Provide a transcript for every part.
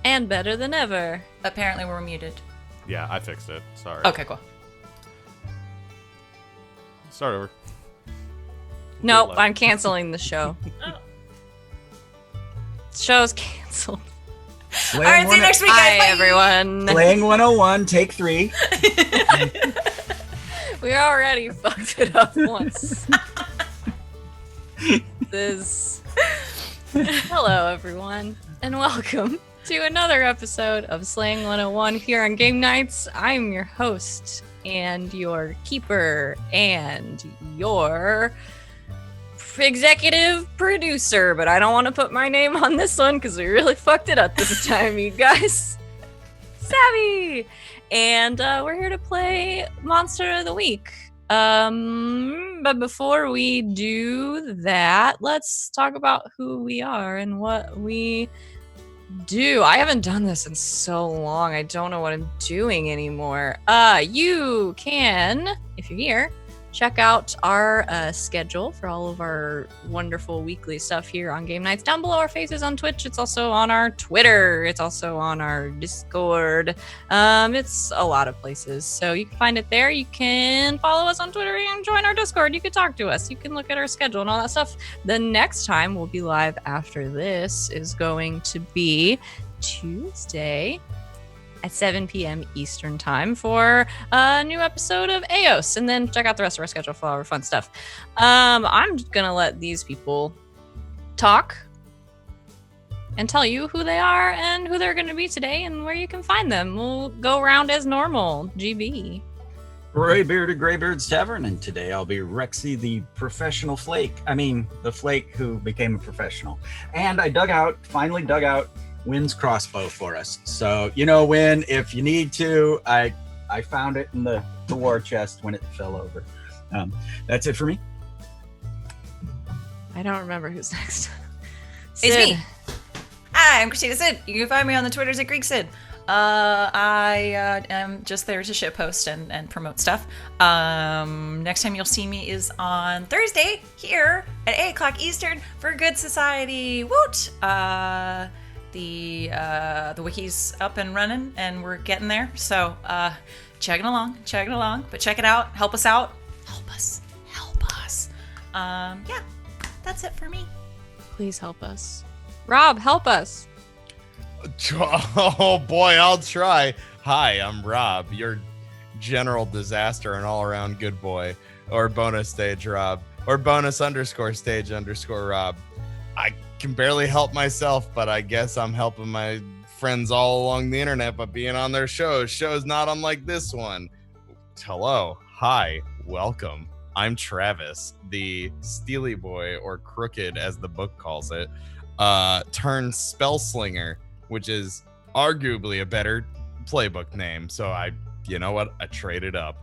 And better than ever. Apparently we're muted. Yeah, I fixed it. Sorry. Okay, cool. Start over. Nope, I'm canceling the show. Show's canceled. All right, see you next week, guys. Bye, Bye. everyone. Playing 101, take 3. We already fucked it up once. Hello, everyone, and welcome to another episode of Slaying 101 here on Ggameknights. I'm your host and your keeper and your executive producer, but I don't want to put my name on this one because we really fucked it up this time, you guys. Savvy! And we're here to play Monster of the Week. But before we do that, let's talk about who we are and what we do. I haven't done this in so long. I don't know what I'm doing anymore. You can, if you're here, check out our schedule for all of our wonderful weekly stuff here on Ggameknights down below our faces on Twitch. It's also on our Twitter. It's also on our Discord. It's a lot of places. So you can find it there. You can follow us on Twitter and join our Discord. You can talk to us. You can look at our schedule and all that stuff. The next time we'll be live after this is going to be Tuesday at 7 p.m. Eastern time for a new episode of AOS, and then check out the rest of our schedule for all our fun stuff. I'm just gonna let these people talk and tell you who they are and who they're gonna be today and where you can find them. We'll go around as normal. GB. Graybeard of Graybeard's Tavern, and today I'll be Rexy, the professional flake. I mean, the flake who became a professional. And I finally dug out Wynn's crossbow for us. So, Wynn, if you need to, I found it in the war chest when it fell over. That's it for me. I don't remember who's next. It's me. Hi, I'm Christina Sid. You can find me on the Twitters at Greek Sid. I am just there to shitpost and promote stuff. Next time you'll see me is on Thursday here at 8 o'clock Eastern for Good Society. Woot! The wiki's up and running and we're getting there. So chugging along. But check it out. Help us out. Help us. Yeah, that's it for me. Please help us. Rob, help us. Oh boy, I'll try. Hi, I'm Rob, your general disaster and all-around good boy, or bonus stage Rob, or bonus_stage_Rob. I can barely help myself, but I guess I'm helping my friends all along the internet by being on their shows not unlike this one. Hello, hi, welcome. I'm Travis, the Steely Boy, or Crooked as the book calls it, turned Spellslinger, which is arguably a better playbook name. So I traded up.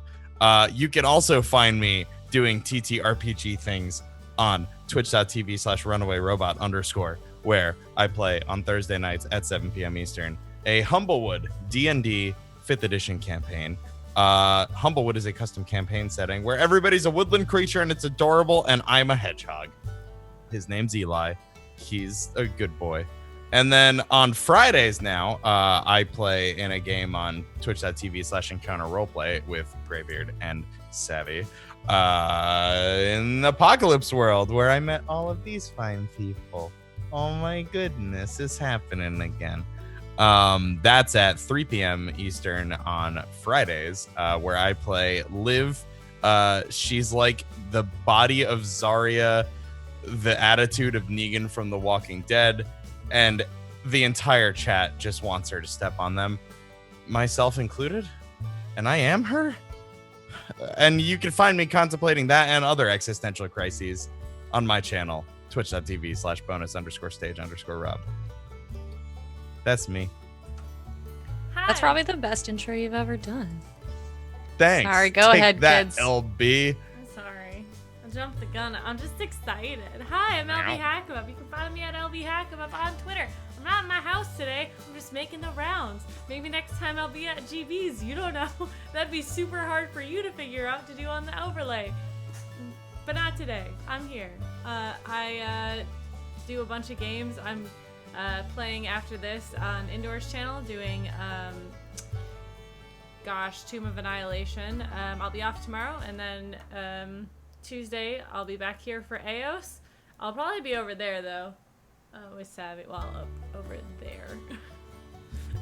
You can also find me doing TTRPG things on twitch.tv/runawayrobot_, where I play on Thursday nights at 7 p.m. Eastern, a Humblewood D&D 5th edition campaign. Humblewood is a custom campaign setting where everybody's a woodland creature and it's adorable, and I'm a hedgehog. His name's Eli. He's a good boy. And then on Fridays now, I play in a game on twitch.tv/encounterroleplay with Graybeard and Savvy in the Apocalypse World, where I met all of these fine people. Oh my goodness, it's happening again. That's at 3 p.m. Eastern on Fridays, where I play Liv. She's like the body of Zarya, the attitude of Negan from The Walking Dead, and the entire chat just wants her to step on them, myself included, and I am her. And you can find me contemplating that and other existential crises on my channel, twitch.tv/bonus_stage_Rob. That's me. Hi. That's probably the best intro you've ever done. Thanks. Sorry, go ahead, that, kids. LB. I'm sorry. I jumped the gun. I'm just excited. Hi, I'm LB Hackabup. You can find me at LB Hackabup on Twitter. I'm not in my house today. I'm just making the rounds. Maybe next time I'll be at GB's. You don't know. That'd be super hard for you to figure out to do on the overlay. But not today. I'm here. I do a bunch of games. I'm playing after this on Indoors channel, doing Tomb of Annihilation. I'll be off tomorrow, and then Tuesday I'll be back here for Eos. I'll probably be over there though, with Savvy. Well, over there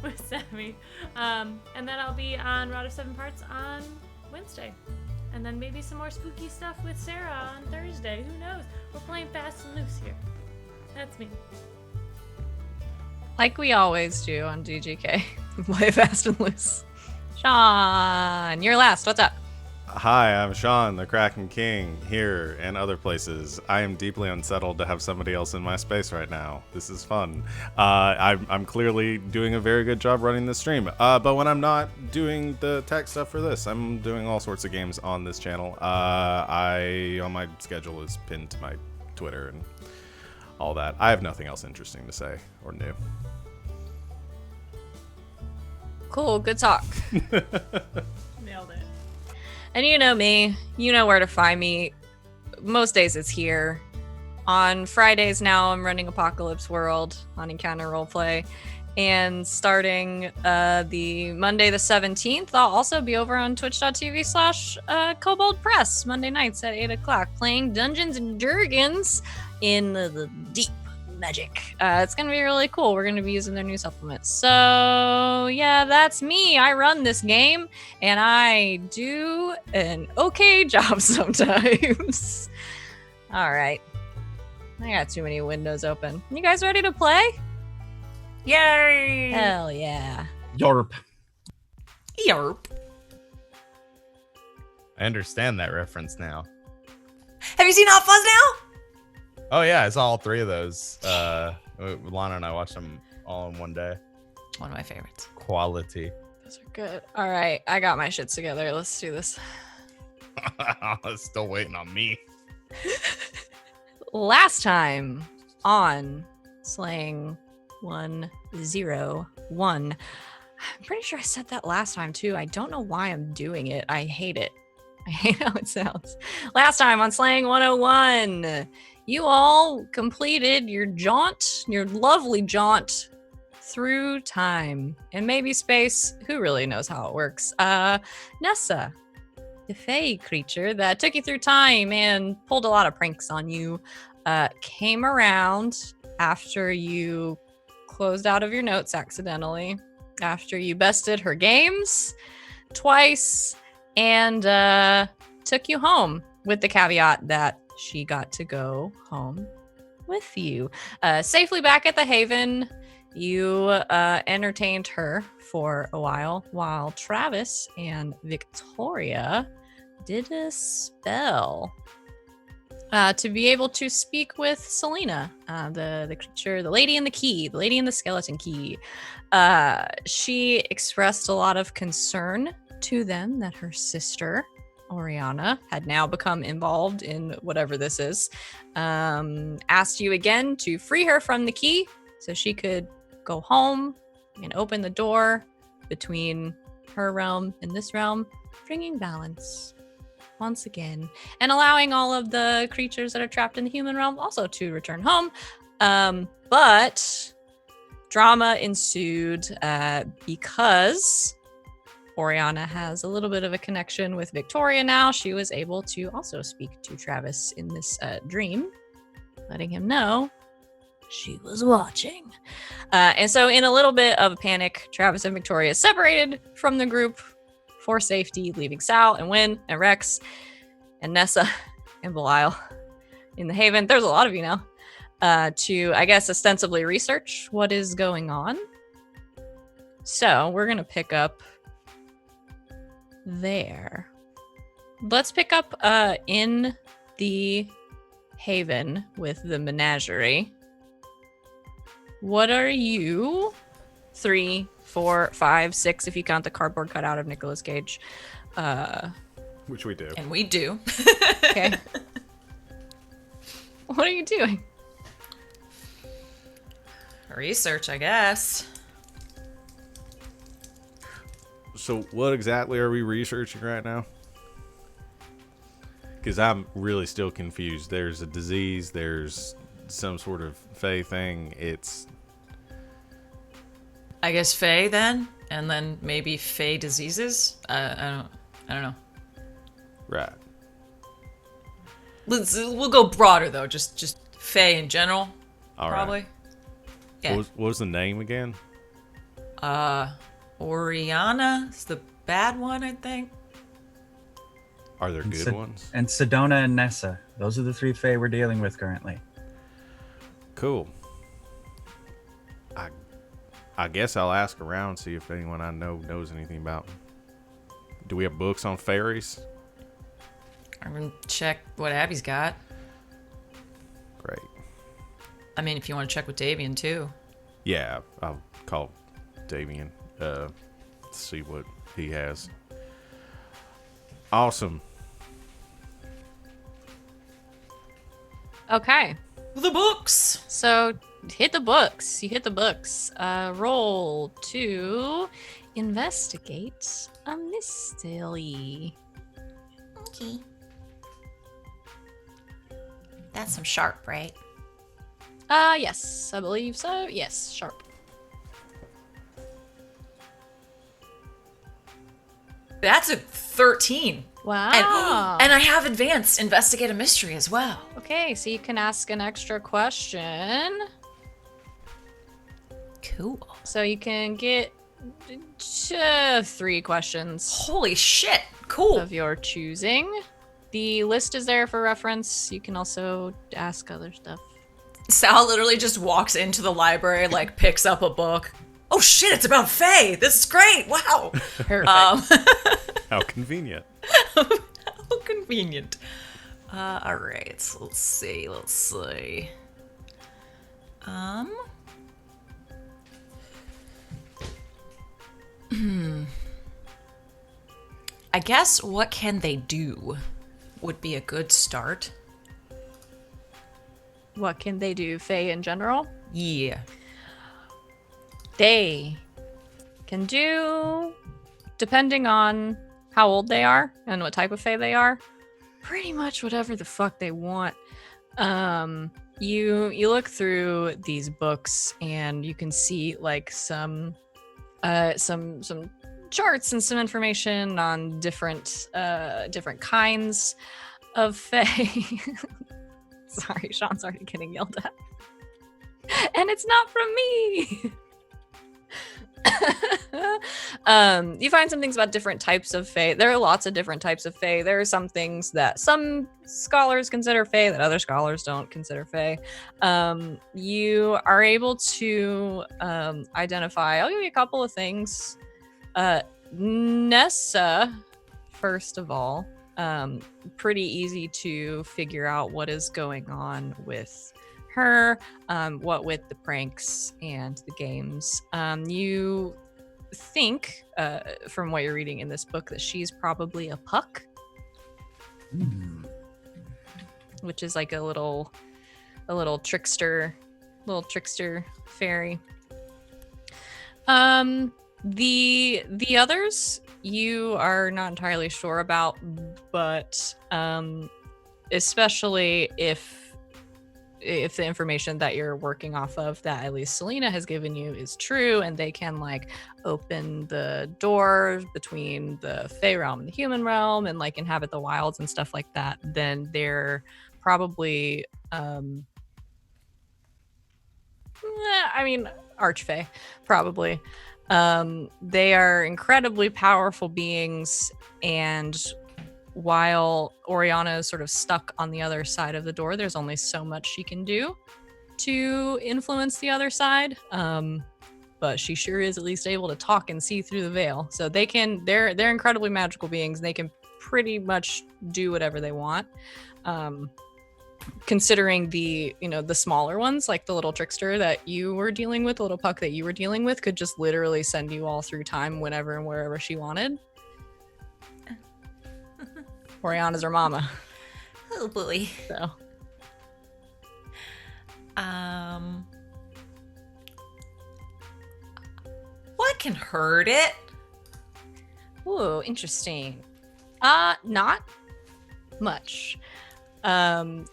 with Savvy. And then I'll be on Rod of Seven Parts on Wednesday. And then maybe some more spooky stuff with Sarah on Thursday. Who knows? We're playing fast and loose here. That's me. Like we always do on GGK. Play fast and loose. Sean, you're last. What's up? Hi, I'm Sean, the Kraken King, here and other places. I am deeply unsettled to have somebody else in my space right now. This is fun. I'm clearly doing a very good job running this stream. But when I'm not doing the tech stuff for this, I'm doing all sorts of games on this channel. On my schedule is pinned to my Twitter and all that. I have nothing else interesting to say or new. Cool, good talk. Nailed it. And you know me, you know where to find me. Most days it's here. On Fridays now, I'm running Apocalypse World on Encounter Roleplay. And starting the Monday the 17th, I'll also be over on twitch.tv/Kobold Press, Monday nights at 8 o'clock, playing Dungeons and Dragons in the deep magic. It's going to be really cool. We're going to be using their new supplements. So, yeah, that's me. I run this game, and I do an okay job sometimes. All right. I got too many windows open. You guys ready to play? Yay! Hell yeah. Yarp. Yarp. I understand that reference now. Have you seen Hot Fuzz now? Oh yeah, I saw all three of those. Lana and I watched them all in one day. One of my favorites. Quality. Those are good. All right. I got my shits together. Let's do this. Still waiting on me. Last time on Slaying 101. I'm pretty sure I said that last time too. I don't know why I'm doing it. I hate it. I hate how it sounds. Last time on Slaying 101, you all completed your jaunt, your lovely jaunt through time and maybe space. Who really knows how it works? Nessa, the fae creature that took you through time and pulled a lot of pranks on you, came around after you closed out of your notes accidentally, after you bested her games twice, and took you home with the caveat that she got to go home with you. Safely back at the Haven, you entertained her for a while Travis and Victoria did a spell to be able to speak with Selena, the creature, the lady in the key, the lady in the skeleton key. She expressed a lot of concern to them that her sister Oriana had now become involved in whatever this is. Asked you again to free her from the key so she could go home and open the door between her realm and this realm, bringing balance once again and allowing all of the creatures that are trapped in the human realm also to return home. But drama ensued because Oriana has a little bit of a connection with Victoria now. She was able to also speak to Travis in this dream, letting him know she was watching. And so in a little bit of a panic, Travis and Victoria separated from the group for safety, leaving Sal and Wynn and Rex and Nessa and Belial in the Haven. There's a lot of you now. To, I guess, ostensibly research what is going on. So we're going to pick up there. Let's pick up in the Haven with the menagerie. What are you? 3, 4, 5, 6, if you count the cardboard cutout of Nicolas Cage. Which we do. And we do. Okay. What are you doing? Research, I guess. So what exactly are we researching right now? Because I'm really still confused. There's a disease. There's some sort of fae thing. I guess Fae then, and then maybe Fae diseases. I don't know. Right. We'll go broader though. Just Fae in general. All right. Probably. Yeah. What was the name again? Oriana is the bad one, I think. Are there good ones? And Sedona and Nessa. Those are the 3 Fae we're dealing with currently. Cool. I guess I'll ask around, see if anyone I know knows anything about them. Do we have books on fairies? I'm gonna check what Abby's got. Great. I mean, if you want to check with Davian too. Yeah, I'll call Davian. See what he has. Awesome. Okay. The books. So hit the books. You hit the books. Roll to investigate a mystery. Okay. That's some sharp, right? Yes, I believe so. Yes, sharp. That's a 13. Wow. And I have advanced investigate a mystery as well. Okay, so you can ask an extra question. Cool. So you can get 3 questions Holy shit. Cool. of your choosing. The list is there for reference. You can also ask other stuff. Sal literally just walks into the library, like picks up a book. Oh shit, it's about Faye. This is great. Wow. Perfect. How convenient. How convenient. All right. So let's see. I guess what can they do would be a good start. What can they do, Fae in general? Yeah. They can do, depending on how old they are and what type of Fae they are, pretty much whatever the fuck they want. You look through these books and you can see like some charts and some information on different kinds of Fae. Sorry, Sean's already getting yelled at. And it's not from me. You find some things about different types of Fae. There are lots of different types of Fae. There are some things that some scholars consider Fae that other scholars don't consider Fae. You are able to identify, I'll give you a couple of things. Nessa, first of all, pretty easy to figure out what is going on with her, what with the pranks and the games. You think, from what you're reading in this book, that she's probably a puck, which is like a little trickster fairy. The others you are not entirely sure about, but especially if the information that you're working off of that at least Selena has given you is true, and they can like open the door between the Fae realm and the human realm and like inhabit the wilds and stuff like that, then they're probably Archfey, probably. They are incredibly powerful beings, and while Oriana is sort of stuck on the other side of the door, there's only so much she can do to influence the other side. But she sure is at least able to talk and see through the veil. So they're incredibly magical beings. They can pretty much do whatever they want. Considering the smaller ones, like the little trickster that you were dealing with, the little puck that you were dealing with, could just literally send you all through time whenever and wherever she wanted. Oriana's her mama. Oh boy. So. What can hurt it? Ooh, interesting. Not much.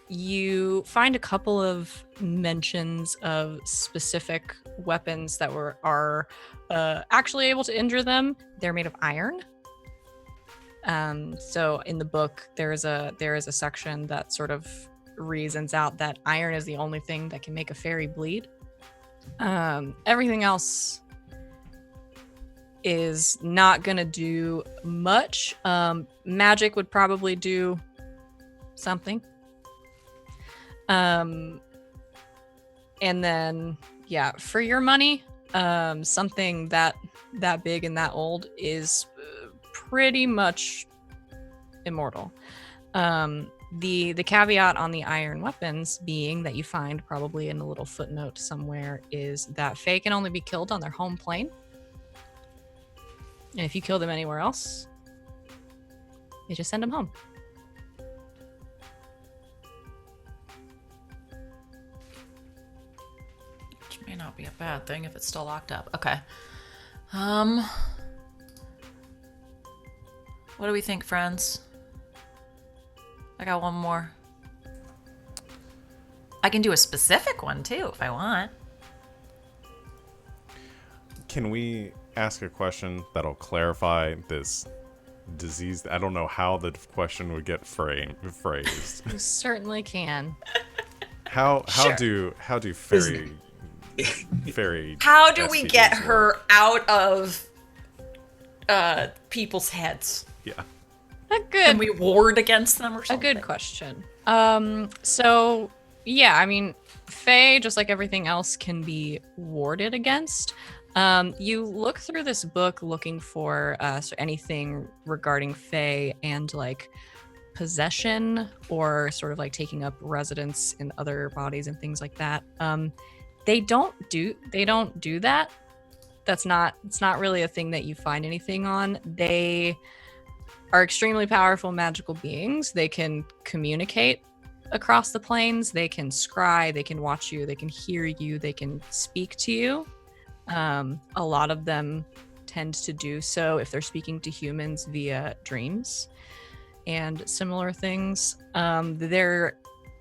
You find a couple of mentions of specific weapons that are actually able to injure them. They're made of iron. So in the book, there is a section that sort of reasons out that iron is the only thing that can make a fairy bleed. Everything else is not gonna do much. Magic would probably do something. And then, yeah, for your money, something that big and that old is pretty much immortal. The caveat on the iron weapons being that you find probably in a little footnote somewhere is that Fae can only be killed on their home plane. And if you kill them anywhere else, you just send them home. Which may not be a bad thing if it's still locked up. Okay. What do we think, friends? I got one more. I can do a specific one too if I want. Can we ask a question that'll clarify this disease? I don't know how the question would get phrased. You certainly can. How Sure. do fairy How do we STDs get work? her out of people's heads? Yeah. Can we ward against them or A something? good question. So yeah, I mean, Fae, just like everything else, can be warded against. You look through this book looking for so anything regarding Fae and like possession or sort of like taking up residence in other bodies and things like that. They don't do that. It's not really a thing that you find anything on. They are extremely powerful magical beings. They can communicate across the planes. They can scry. They can watch you. They can hear you. They can speak to you. A lot of them tend to do so if they're speaking to humans via dreams and similar things. They're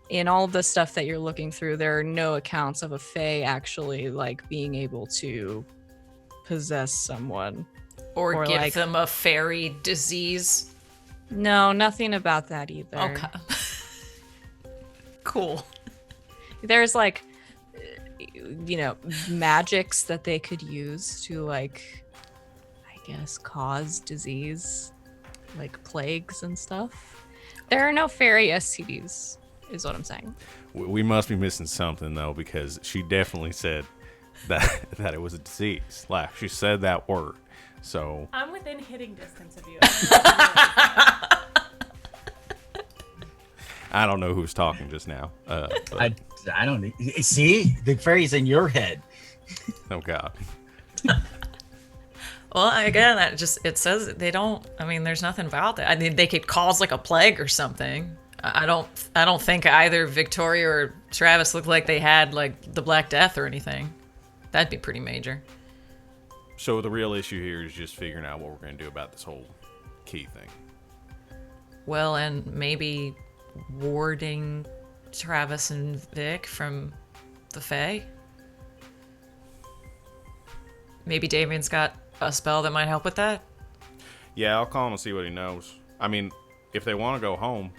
in all of the stuff that you're looking through. There are no accounts of a Fae actually like being able to possess someone. Or give like- them a fairy disease. No, nothing about that either. Okay. Cool. There's like, magics that they could use to like, I guess, cause disease, like plagues and stuff. There are no fairy STDs, is what I'm saying. We must be missing something though, because she definitely said that it was a disease. Like she said that word. So I'm within hitting distance of you. I don't know who's talking just now. But, I don't see the fairy's in your head. oh God. Well, again, it says they don't. I mean, there's nothing about that. I mean, they could cause like a plague or something. I don't think either Victoria or Travis looked like they had like the Black Death or anything. That'd be pretty major. So the real issue here is just figuring out what we're going to do about this whole key thing. Well, and maybe warding Travis and Vic from the Fae. Maybe Damien's got a spell that might help with that. Yeah, I'll call him and see what he knows. I mean, if they want to go home,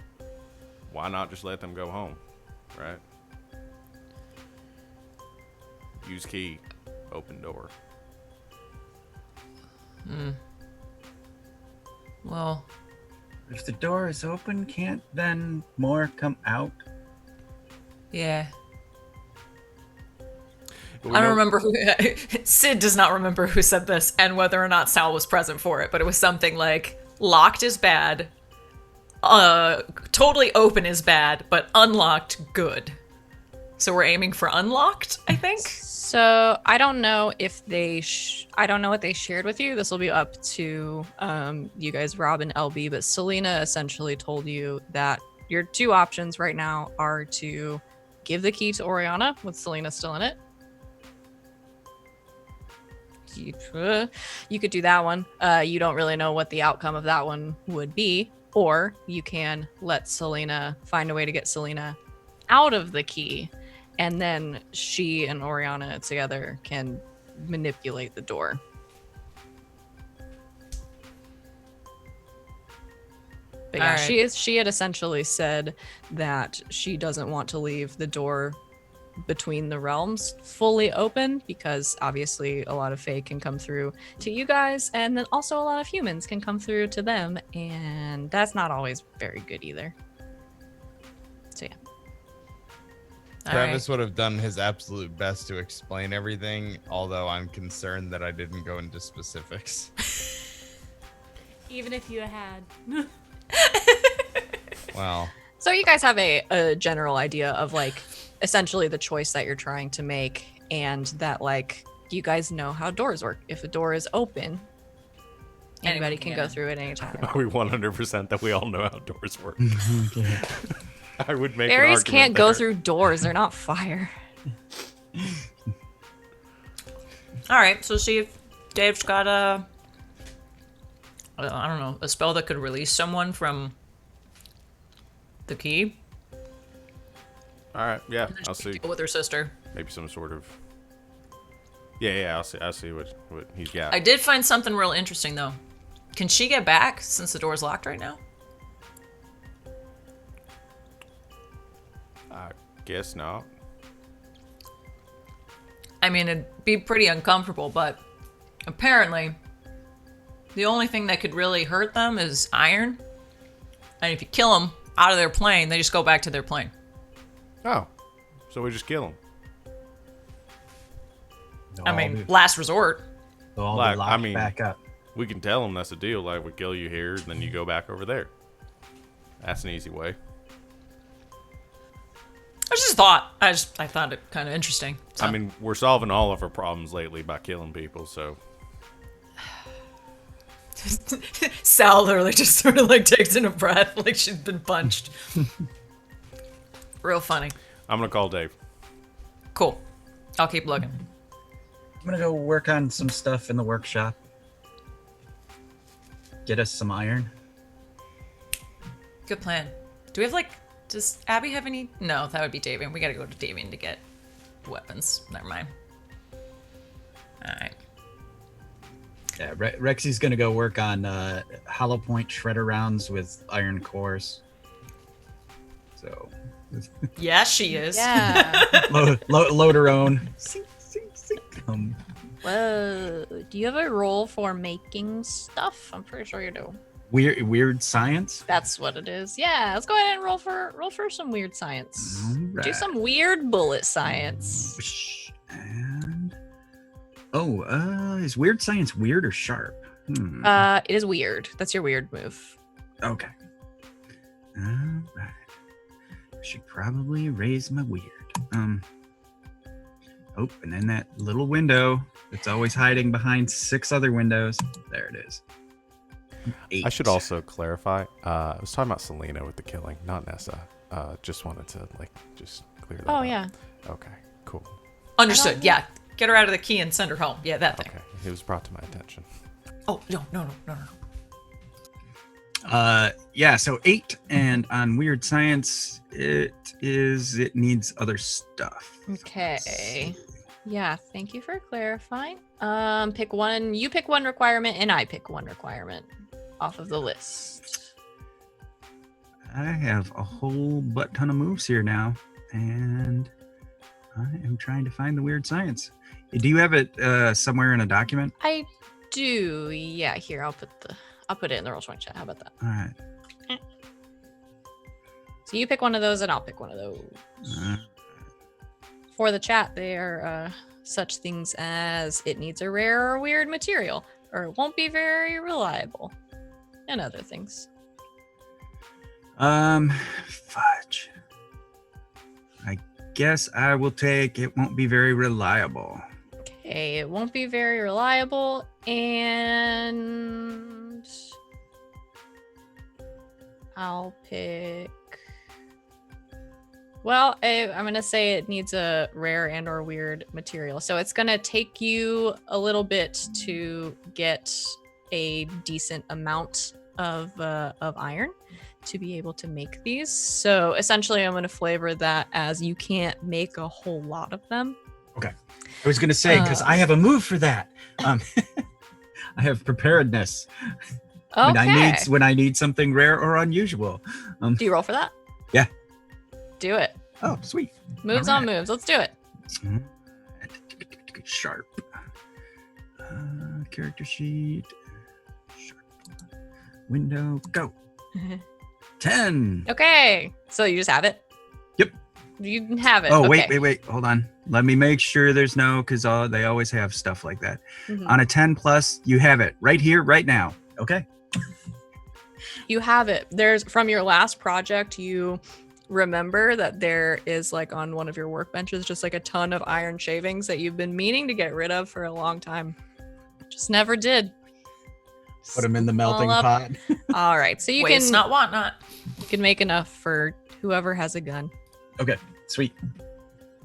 why not just let them go home, right? Use key, open door. Well, If the door is open, can't then more come out? yeah. But we I don't know- remember who. Sid does not remember who said this and whether or not Sal was present for it, but it was something like locked is bad, totally open is bad, but unlocked good. So we're aiming for unlocked, I think. So I don't know if I don't know what they shared with you. This will be up to you guys, Rob and LB. But Selena essentially told you that your two options right now are to give the key to Oriana with Selena still in it. You could do that one. You don't really know what the outcome of that one would be. Or you can let Selena find a way to get Selena out of the key, and then she and Oriana together can manipulate the door. But yeah, Alright. she had essentially said that she doesn't want to leave the door between the realms fully open, because obviously a lot of Fae can come through to you guys, and then also a lot of humans can come through to them, and that's not always very good either. So yeah. Travis would have done his absolute best to explain everything, although I'm concerned that I didn't go into specifics. Even if you had. Well, So you guys have a general idea of like essentially the choice that you're trying to make, and that like you guys know how doors work. If a door is open, anybody can go through it anytime. Are we 100% that we all know how doors work? I would make Fairies an argument can't go there. through doors. They're not fire. All right, so see if Dave's got I don't know, a spell that could release someone from the key. All right, yeah, I'll see. Deal with her sister. Maybe some sort of. Yeah, I'll see what he's got. I did find something real interesting though. Can she get back since the door's locked right now? I guess not. I mean, it'd be pretty uncomfortable, but apparently the only thing that could really hurt them is iron. And if you kill them out of their plane, they just go back to their plane. Oh, so we just kill him. They'll I all mean, be- last resort. they'll all be Like, locked I mean- back up. We can tell him that's a deal. Like, we kill you here, then you go back over there. That's an easy way. I just thought, I thought it kind of interesting. So. I mean, we're solving all of our problems lately by killing people, so. Sal literally just sort of like takes in a breath like she's been punched. Real funny. I'm gonna call Dave. Cool. I'll keep looking. I'm gonna go work on some stuff in the workshop. Get us some iron. Good plan. Do we have like, does Abby have any? No, that would be Davian. We gotta go to Davian to get weapons. Never mind. Alright. Yeah, Rexy's gonna go work on hollow point shredder rounds with iron cores. So Yeah, she is. Yeah. load her own. Whoa. Do you have a role for making stuff? I'm pretty sure you do. Weird science. That's what it is. Yeah, let's go ahead and roll for some weird science. Do Alright. some weird bullet science. And is weird science weird or sharp? It is weird. That's your weird move. Okay. Alright. Should probably raise my weird. Oh, and then that little window that's always hiding behind 6 other windows. There it is. 8. I should also clarify. I was talking about Selena with the killing, not Nessa. Just wanted to just clear that Oh up. yeah. Okay, cool. Understood. Yeah. Get her out of the key and send her home. Yeah, that thing. Okay, it was brought to my attention. Oh, no. Yeah, so 8, and on weird science, it needs other stuff. Okay. Yeah, thank you for clarifying. Pick one. You pick one requirement, and I pick one requirement off of the list. I have a whole butt ton of moves here now, and I am trying to find the weird science. Do you have it somewhere in a document? I do. Yeah, here I'll put it in the Roll20 chat. How about that? All right. So you pick one of those, and I'll pick one of those. For the chat, they are such things as it needs a rare or weird material, or it won't be very reliable, and other things. Fudge. I guess I will take it won't be very reliable. Okay, it won't be very reliable, and I'll pick. Well, I'm gonna say it needs a rare and or weird material, so it's gonna take you a little bit to get a decent amount of iron to be able to make these. So essentially, I'm going to flavor that as you can't make a whole lot of them. Okay. I was gonna say because I have a move for that. I have preparedness Okay. when I need something rare or unusual. Do you roll for that? Yeah. Do it. Oh, sweet. Moves All on moves. Let's do it. Sharp. Character sheet. Sharp. Window. Go. 10. Okay. So you just have it? Yep. You have it. Oh, okay. wait. Hold on. Let me make sure there's no, because they always have stuff like that. Mhm. On a 10 plus, you have it right here, right now. Okay. You have it. There's from your last project, you remember that there is like on one of your workbenches just like a ton of iron shavings that you've been meaning to get rid of for a long time. Just never did. Put them in the melting All up. pot. All right. So you Waste can not, want not. you can make enough for whoever has a gun. Okay. Sweet.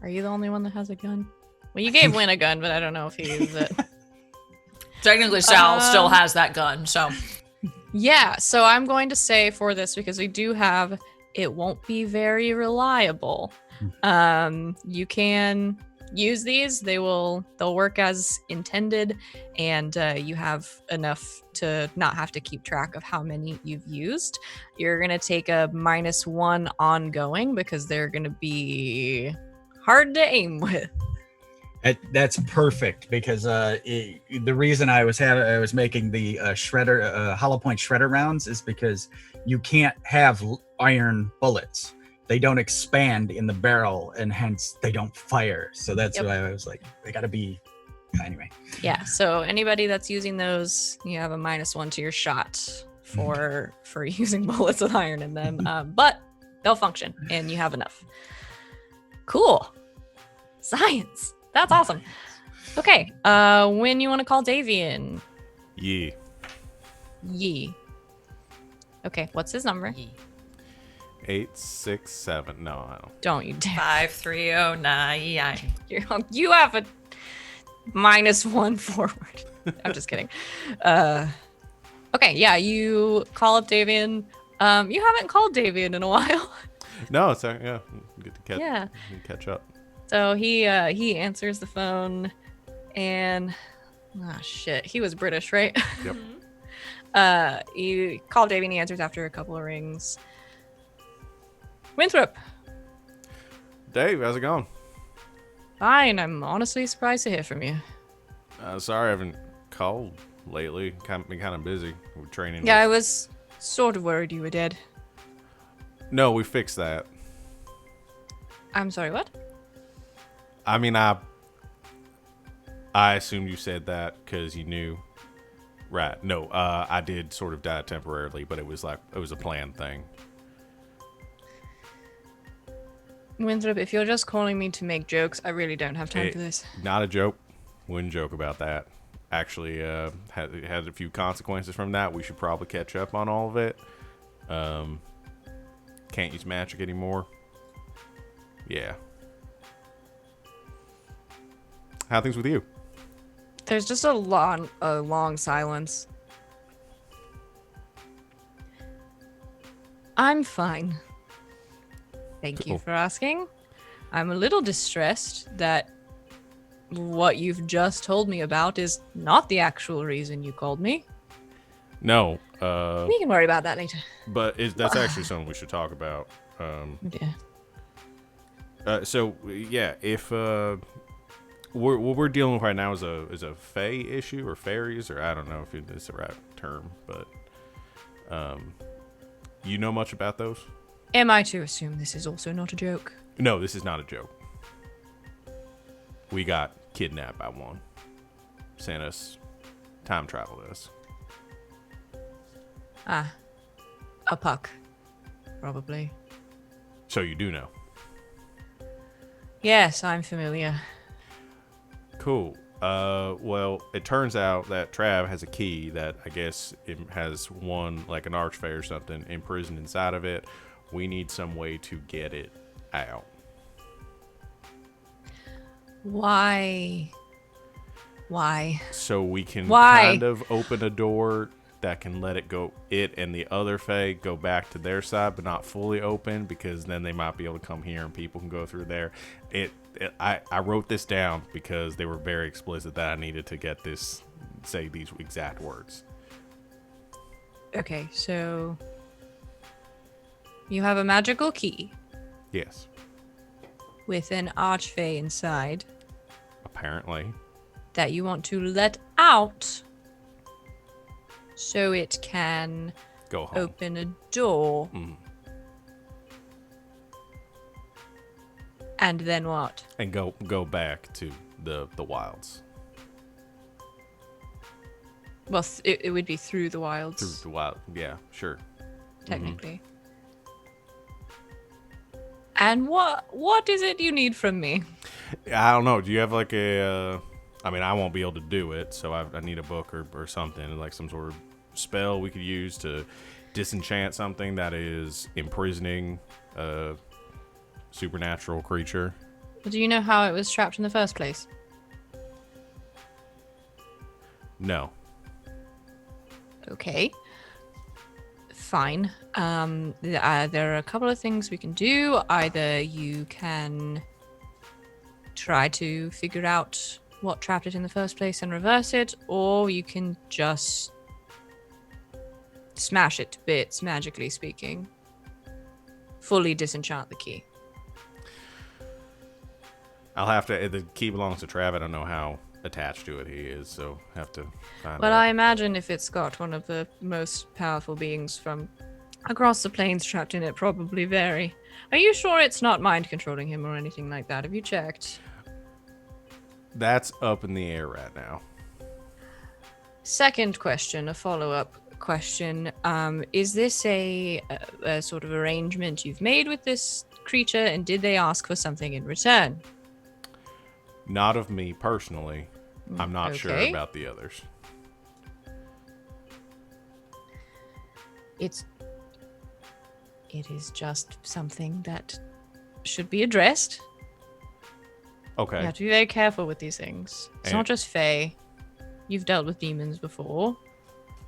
Are you the only one that has a gun? Well, you gave Win a gun, but I don't know if he uses it. Technically, Sal still has that gun, so. Yeah, so I'm going to say for this, because we do have, it won't be very reliable. You can use these. They'll work as intended, and you have enough to not have to keep track of how many you've used. You're going to take a -1 ongoing because they're going to be hard to aim with. That's perfect because the reason I was making the shredder hollow point shredder rounds is because you can't have iron bullets. They don't expand in the barrel and hence they don't fire. So that's why I was like, they gotta be anyway. Yeah. So anybody that's using those, you have a -1 to your shot for using bullets with iron in them. But they'll function and you have enough. Cool. Science. That's awesome. Okay. When you want to call Davian? Yeah. Yee. Okay. What's his number? 867. No, I don't. Don't you dare. 5309. You have a -1 forward. I'm just kidding. Okay. Yeah. You call up Davian. You haven't called Davian in a while. No, it's yeah. Good to catch up. So he answers the phone, and shit, he was British, right? Yep. You call Davey and he answers after a couple of rings. Winthrop. Dave, how's it going? Fine. I'm honestly surprised to hear from you. Sorry I haven't called lately. Been kind of busy with training. Yeah, I was sort of worried you were dead. No, we fixed that. I'm sorry, what? I mean, I assumed you said that because you knew. Right. No, I did sort of die temporarily, but it was a planned thing. Winthrop, if you're just calling me to make jokes, I really don't have time for this. Not a joke. Wouldn't joke about that. Actually, had a few consequences from that. We should probably catch up on all of it. Can't use magic anymore. Yeah. How are things with you? There's just a long silence. I'm fine. Thank you Cool. for asking. I'm a little distressed that what you've just told me about is not the actual reason you called me. No. We can worry about that later. But that's actually something we should talk about. Yeah. So yeah, if what we're dealing with right now is a fae issue or fairies, or I don't know if it's the right term, but you know much about those? Am I to assume this is also not a joke? No, this is not a joke. We got kidnapped by one. Sent us, time traveled us. Ah, a puck, probably. So you do know. Yes, I'm familiar. Cool. Well, it turns out that Trav has a key that I guess it has one, like an archfey or something, imprisoned inside of it. We need some way to get it out. Why? So we can Why? kind of open a door that can let it and the other Fae go back to their side, but not fully open, because then they might be able to come here and people can go through there. I wrote this down because they were very explicit that I needed to get this, say these exact words. Okay, so you have a magical key Yes, with an archfey inside apparently. that you want to let out so it can Go home. open a door. Mhm. And then what? And go back to the wilds. Well, it would be through the wilds, Through the wild. Yeah, sure. technically. And what is it you need from me? I don't know. Do you have like a? I mean, I won't be able to do it, so I need a book or something, like some sort of spell we could use to disenchant something that is imprisoning a supernatural creature. Do you know how it was trapped in the first place? No. Okay. Fine. There are a couple of things we can do. Either you can try to figure out what trapped it in the first place and reverse it, or you can just smash it to bits, magically speaking. Fully disenchant the key. I'll have to. The key belongs to Trav. I don't know how attached to it he is, so have to find Well, out. I imagine if it's got one of the most powerful beings from across the plains trapped in it, probably very. Are you sure it's not mind controlling him or anything like that? Have you checked? That's up in the air right now. Second question, a follow-up question. Is this a sort of arrangement you've made with this creature, and did they ask for something in return? Not of me personally. I'm not sure okay. about the others. It is just something that should be addressed. Okay. You have to be very careful with these things. It's not just Fae. You've dealt with demons before.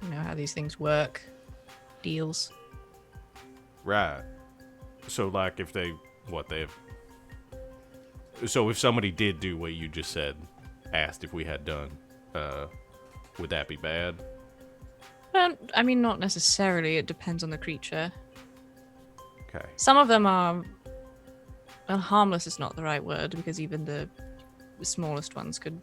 You know how these things work. Deals. Right. So, like, if so if somebody did do what you just said, asked if we had done, would that be bad? I mean, not necessarily. It depends on the creature. Okay. Some of them are... Well, harmless is not the right word, because even the smallest ones could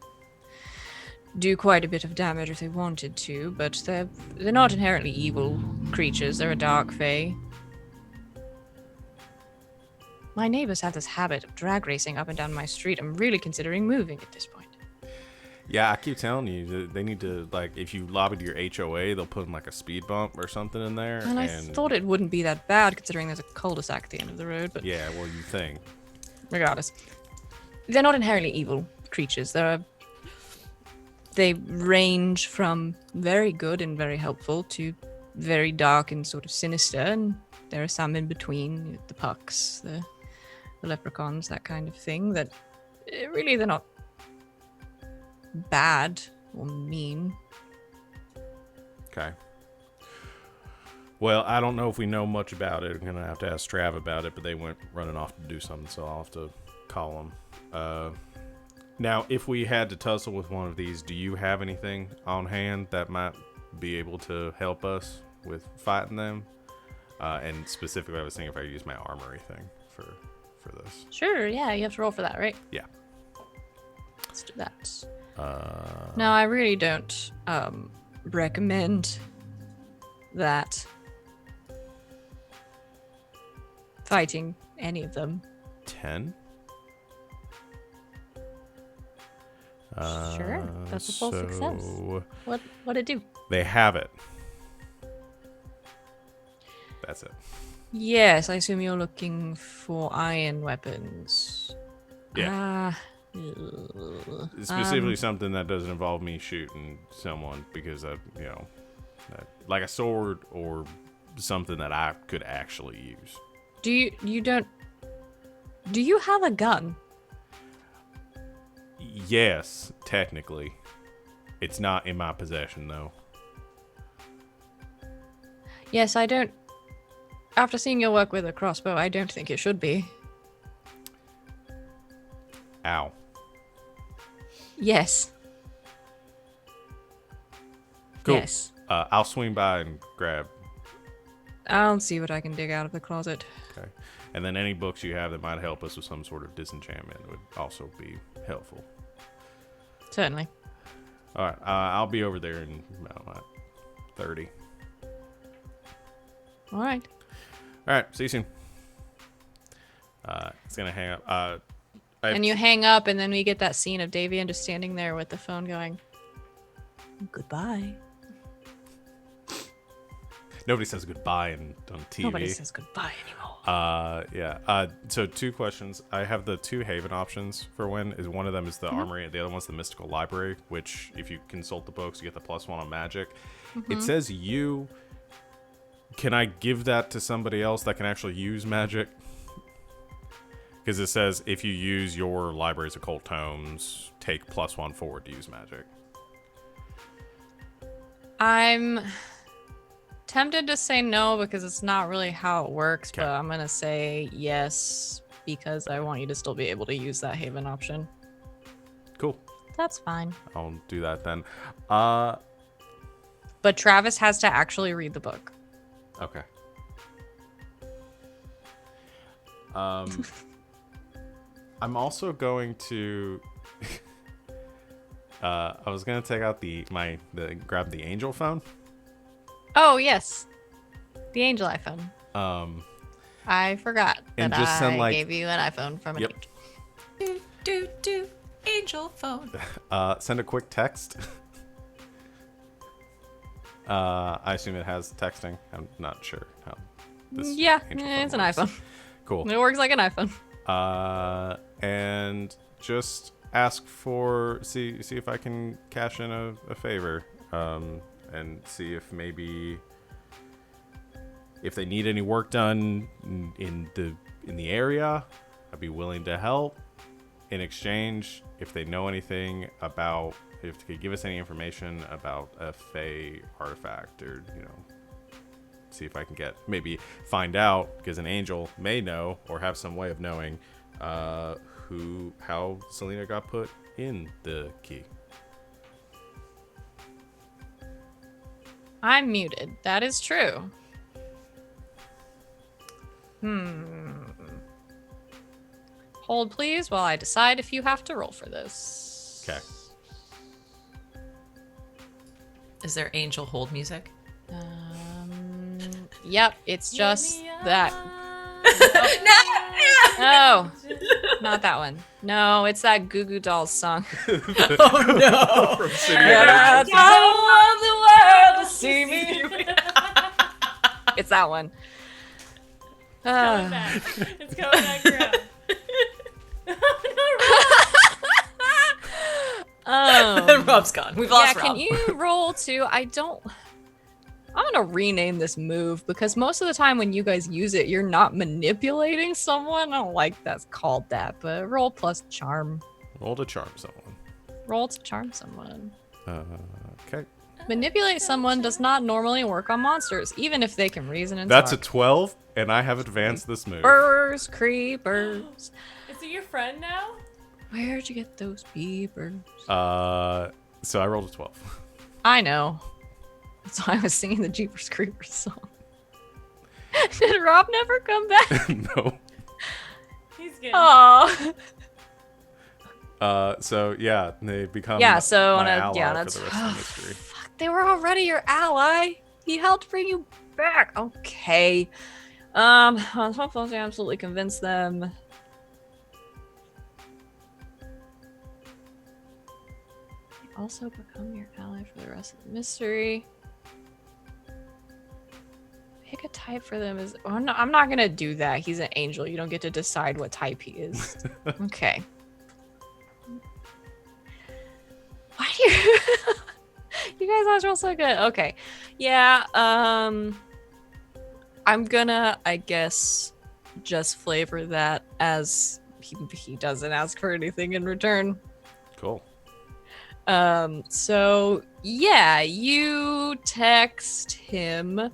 do quite a bit of damage if they wanted to, but they're not inherently evil creatures. They're a dark fae. My neighbors have this habit of drag racing up and down my street. I'm really considering moving at this point. Yeah, I keep telling you that they need to, like, if you lobby to your HOA, they'll put like a speed bump or something in there. And I thought it wouldn't be that bad, considering there's a cul-de-sac at the end of the road, but Yeah, well, you think. regardless. They're not inherently evil creatures. They range from very good and very helpful to very dark and sort of sinister, and there are some in between, the pucks, the leprechauns, that kind of thing, that really they're not bad or mean. Okay. Well, I don't know if we know much about it. I'm going to have to ask Trav about it, but they went running off to do something, so I'll have to call them. Now, if we had to tussle with one of these, do you have anything on hand that might be able to help us with fighting them? And specifically, I was thinking if I use my armory thing for this. Sure, yeah, you have to roll for that, right? Yeah. Let's do that. No, I really don't recommend that. Fighting any of them. 10? Sure, that's a full success. What'd it do? They have it. That's it. Yes, I assume you're looking for iron weapons. Yeah. Ugh. Specifically something that doesn't involve me shooting someone, because like a sword or something that I could actually use. Do you have a gun? Yes, technically. It's not in my possession, though. Yes, I don't. After seeing your work with a crossbow, I don't think it should be. Ow. Yes. Cool. Yes. I'll swing by and grab. I'll see what I can dig out of the closet. Okay. And then any books you have that might help us with some sort of disenchantment would also be helpful. Certainly. All right. I'll be over there in about 30. All right. All right. See you soon. It's going to hang up. And you hang up, and then we get that scene of Davian just standing there with the phone going, goodbye. Nobody says goodbye on TV. Nobody says goodbye anymore. Yeah. So 2 questions. I have the 2 Haven options for Win. One of them is the Armory, and the other one's the Mystical Library, which if you consult the books, you get the +1 on magic. It says you. Can I give that to somebody else that can actually use magic? Because it says if you use your library's occult tomes, take +1 forward to use magic. I'm tempted to say no because it's not really how it works, Okay. but I'm going to say yes because I want you to still be able to use that Haven option. Cool. That's fine. I'll do that then. But Travis has to actually read the book. Okay. I'm also going to. I was gonna take out grab the Angel phone. Oh, yes. The Angel iPhone. I forgot And that just send, I like- gave you an iPhone from an Yep. angel. Do, angel phone. Send a quick text. I assume it has texting. I'm not sure how. This Yeah, Angel it's an phone works. iPhone. Cool. It works like an iPhone. And just ask for see if I can cash in a favor, and see if maybe if they need any work done in the area, I'd be willing to help. In exchange, if they know anything about, if they could give us any information about a Fey artifact, or see if I can find out, because an angel may know or have some way of knowing how Selena got put in the key. I'm muted. That is true. Hold, please, while I decide if you have to roll for this. Okay. Is there angel hold music? Yep, it's just that. No! No, not that one. No, it's that Goo Goo Dolls song. Oh no! From City I of don't want the world to see me. It's that one. Coming back. It's coming back around. Rob's gone. We've lost yeah, Rob. can you roll to? I'm gonna rename this move because most of the time when you guys use it, you're not manipulating someone. I don't like that's called that, but roll plus charm. Roll to charm someone. Roll to charm someone. Okay. Manipulate someone does not normally work on monsters, even if they can reason and That's a talk. 12, and I have advanced this move. Beepers, creepers. Is it your friend now? Where'd you get those beepers? So I rolled a 12. I know. That's why I was singing the Jeepers Creepers song. Did Rob never come back? No. He's good. Oh. So yeah, they become So my on a ally yeah, for that's the rest of the mystery. fuck. They were already your ally. He helped bring you back. Okay. I'm supposed to absolutely convince them. They also become your ally for the rest of the mystery. Pick a type for them. I'm not gonna do that. He's an angel. You don't get to decide what type he is. Okay. Why do you? You guys always roll so good. Okay. Yeah. I'm gonna, I guess, just flavor that as he doesn't ask for anything in return. Cool. So yeah, you text him.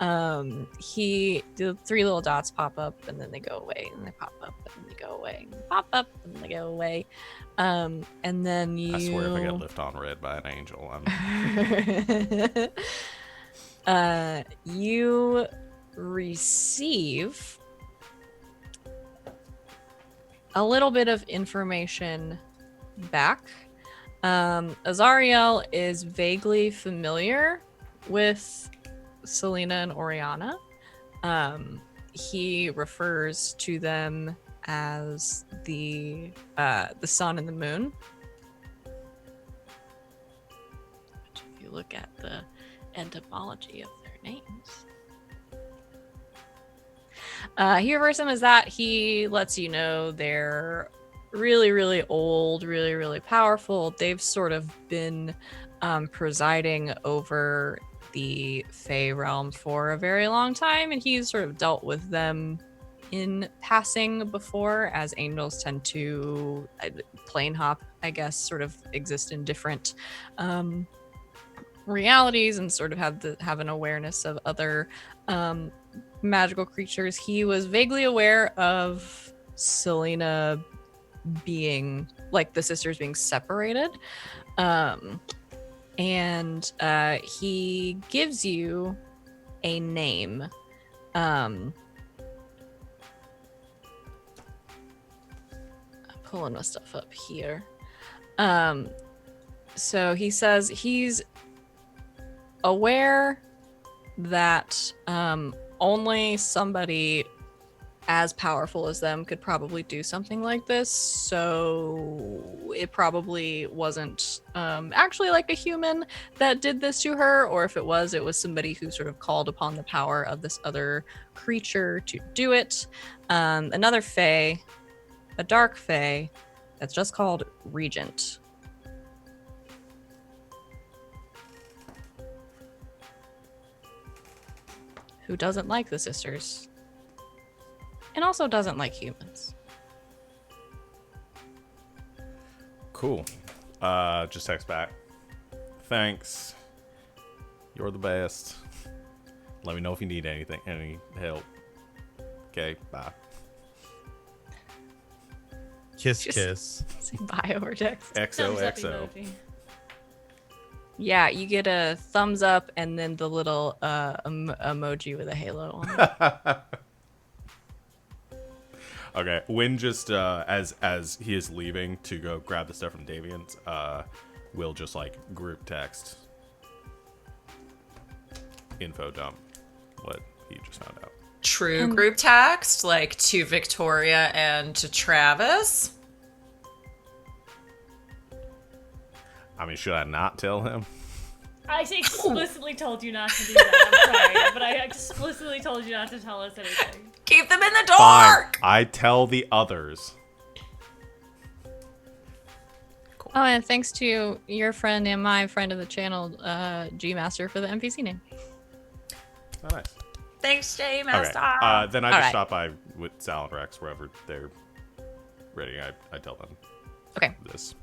The three little dots pop up and then they go away, and they pop up and they go away, and they pop up and they go away. And then you. I swear, if I get left on red by an angel, I'm. You receive a little bit of information back. Azariel is vaguely familiar with Selena and Oriana. He refers to them as the sun and the moon. Which, if you look at the etymology of their names, he refers to them as that. He lets you know they're really, really old, really, really powerful. They've sort of been presiding over the Fey realm for a very long time, and he's sort of dealt with them in passing before, as angels tend to plane hop, I guess, sort of exist in different realities and sort of have an awareness of other magical creatures. He was vaguely aware of Selena being, like, the sisters being separated. And he gives you a name. I'm pulling my stuff up here. So he says he's aware that only somebody as powerful as them could probably do something like this, so it probably wasn't actually like a human that did this to her, or if it was somebody who sort of called upon the power of this other creature to do it. Another fae, a dark fae, that's just called Regent. Who doesn't like the sisters. And also doesn't like humans. Cool. Just text back. Thanks. You're the best. Let me know if you need anything, any help. Okay, bye. Kiss. Say bye over text. XOXO. Yeah, you get a thumbs up and then the little emoji with a halo on it. Okay, Wynn just as he is leaving to go grab the stuff from Davian's, will just like group text info dump what he just found out. True group text, like to Victoria and to Travis. I mean, should I not tell him? I explicitly told you not to do that. I'm sorry, but I explicitly told you not to tell us anything. Keep them in the Fine. dark. I tell the others. Cool. Oh, and thanks to your friend and my friend of the channel, G Master, for the NPC name. Oh, nice. Thanks, J Okay. Master. Then I All just right. stop by with Sal and Rex wherever they're ready. I tell them Okay. this.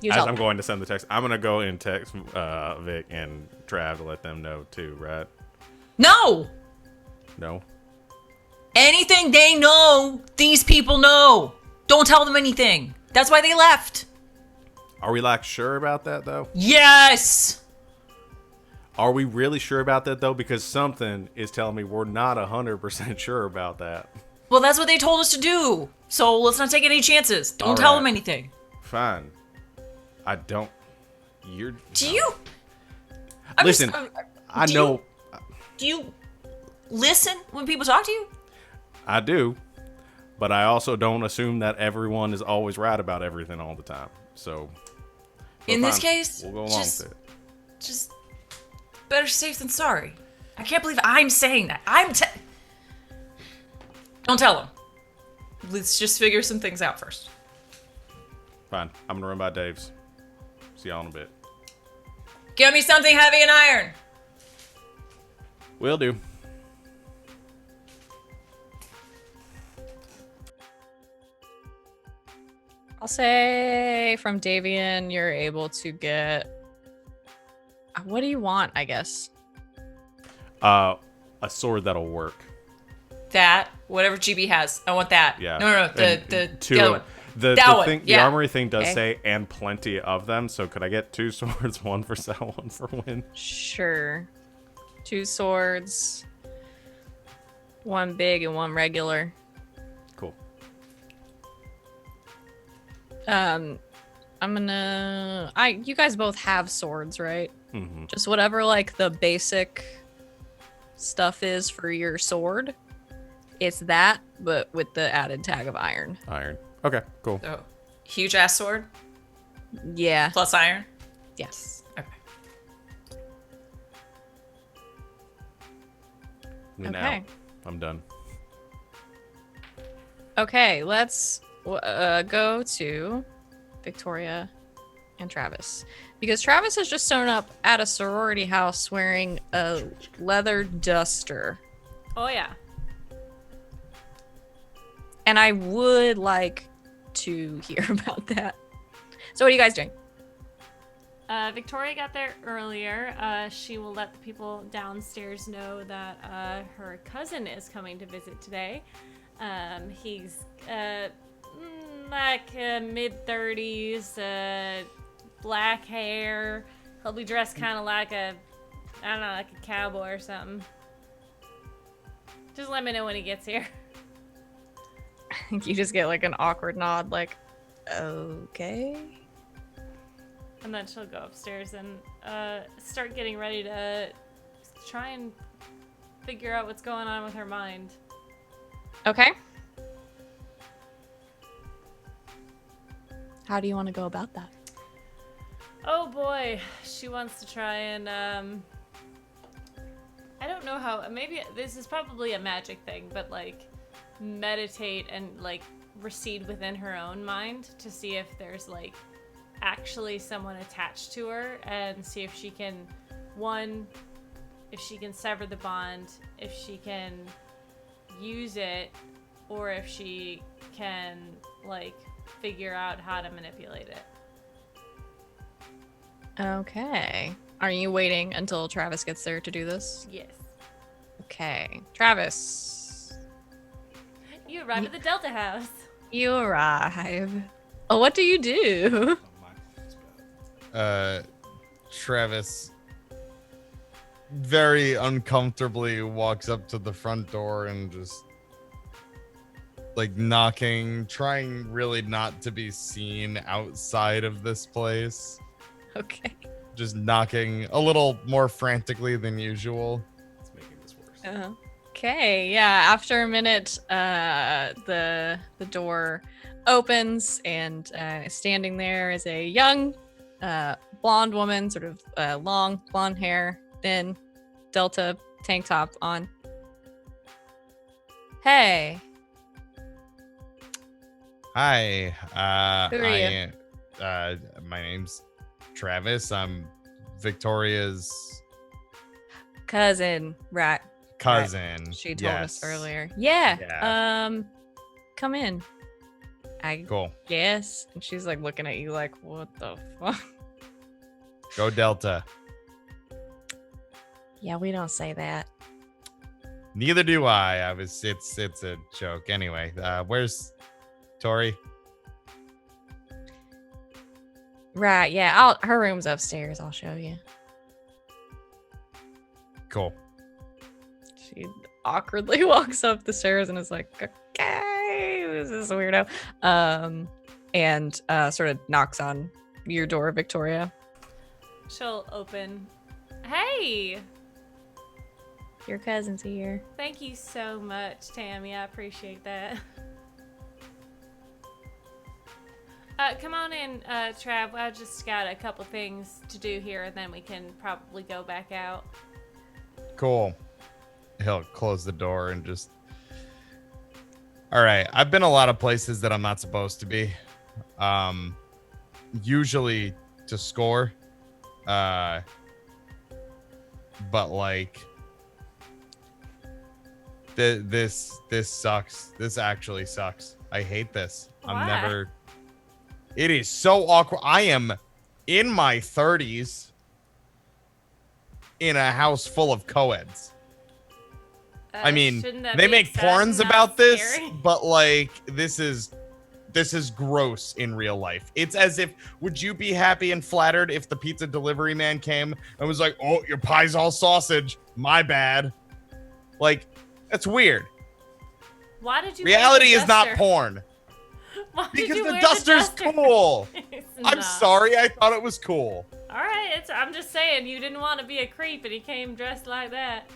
You As tell I'm them. going to send the text, I'm going to go and text Vic and Trav to let them know too, right? No. No? Anything they know, these people know. Don't tell them anything. That's why they left. Are we like sure about that though? Yes. Are we really sure about that though? Because something is telling me we're not 100% sure about that. Well, that's what they told us to do. So let's not take any chances. Don't All tell right. them anything. Fine. I don't. You're. Do no. you? Listen, I do know. Do you listen when people talk to you? I do. But I also don't assume that everyone is always right about everything all the time. So. but In this fine, case, we'll go along with it. just better safe than sorry. I can't believe I'm saying that. Don't tell them. Let's just figure some things out first. Fine. I'm going to run by Dave's. See y'all in a bit. Get me something heavy and iron. Will do. I'll say from Davian, you're able to get. What do you want, I guess? a sword that'll work. That, whatever GB has. I want that. Yeah. No, the other one. The That one, thing, yeah. the armory thing does Okay. say, and plenty of them. So could I get 2 swords, 1 for Sal, 1 for Win? Sure. 2 swords. 1 big and 1 regular. Cool. I'm gonna. You guys both have swords, right? Mm-hmm. Just whatever like the basic stuff is for your sword. It's that, but with the added tag of iron. Iron. Okay, cool. So, huge ass sword Yeah. plus iron. Yes. Okay. Win Okay. out. I'm done. Okay, let's go to Victoria and Travis. Because Travis has just shown up at a sorority house wearing a leather duster. Oh yeah. And I would like to hear about that. So what are you guys doing? Victoria got there earlier. She will let the people downstairs know that her cousin is coming to visit today. He's like mid-30s, black hair. He'll be dressed kind of like I don't know, like a cowboy or something. Just let me know when he gets here. You just get like an awkward nod, like, okay. And then she'll go upstairs and start getting ready to try and figure out what's going on with her mind. Okay. How do you want to go about that? Oh boy, she wants to try and I don't know how, maybe this is probably a magic thing, but like meditate and like recede within her own mind to see if there's like actually someone attached to her and see if she can, one, if she can sever the bond, if she can use it, or if she can like figure out how to manipulate it. Okay. Are you waiting until Travis gets there to do this? Yes. Okay. Travis, You arrive at the Delta House. you arrive. Oh, what do you do? Travis very uncomfortably walks up to the front door and just like knocking, trying really not to be seen outside of this place. Okay. Just knocking a little more frantically than usual. It's making this worse. Okay, yeah. After a minute, the door opens, and standing there is a young, blonde woman, sort of long blonde hair, thin, Delta tank top on. Hey, Hi, Who are you? my name's Travis. I'm Victoria's cousin, right? cousin. She told us Yes. earlier. Yeah. Yeah. Come in. I Cool. guess. And she's like looking at you like, what the fuck? Go Delta. Yeah, we don't say that. Neither do I. It's a joke. Anyway, where's Tori? Right, yeah. Her room's upstairs. I'll show you. Cool. She awkwardly walks up the stairs and is like, okay, this is a weirdo. And sort of knocks on your door, Victoria. She'll open. Hey! Your cousin's here. Thank you so much, Tammy. I appreciate that. Come on in, Trav. I just got a couple things to do here, and then we can probably go back out. Cool. He'll close the door and just. All right. I've been a lot of places that I'm not supposed to be. Usually to score. But like this sucks. This actually sucks. I hate this. Why? It is so awkward. I am in my 30s in a house full of co-eds. I mean, shouldn't that they be make exciting, porns not about this, scary? but like this is gross in real life. It's as if, would you be happy and flattered if the pizza delivery man came and was like, "Oh, your pie's all sausage. My bad." Like, that's weird. Why did you? Reality wear the is not duster? porn. Why did Because you the wear duster's duster? cool. It's I'm not. sorry, I thought it was cool. All right, I'm just saying you didn't want to be a creep, and he came dressed like that.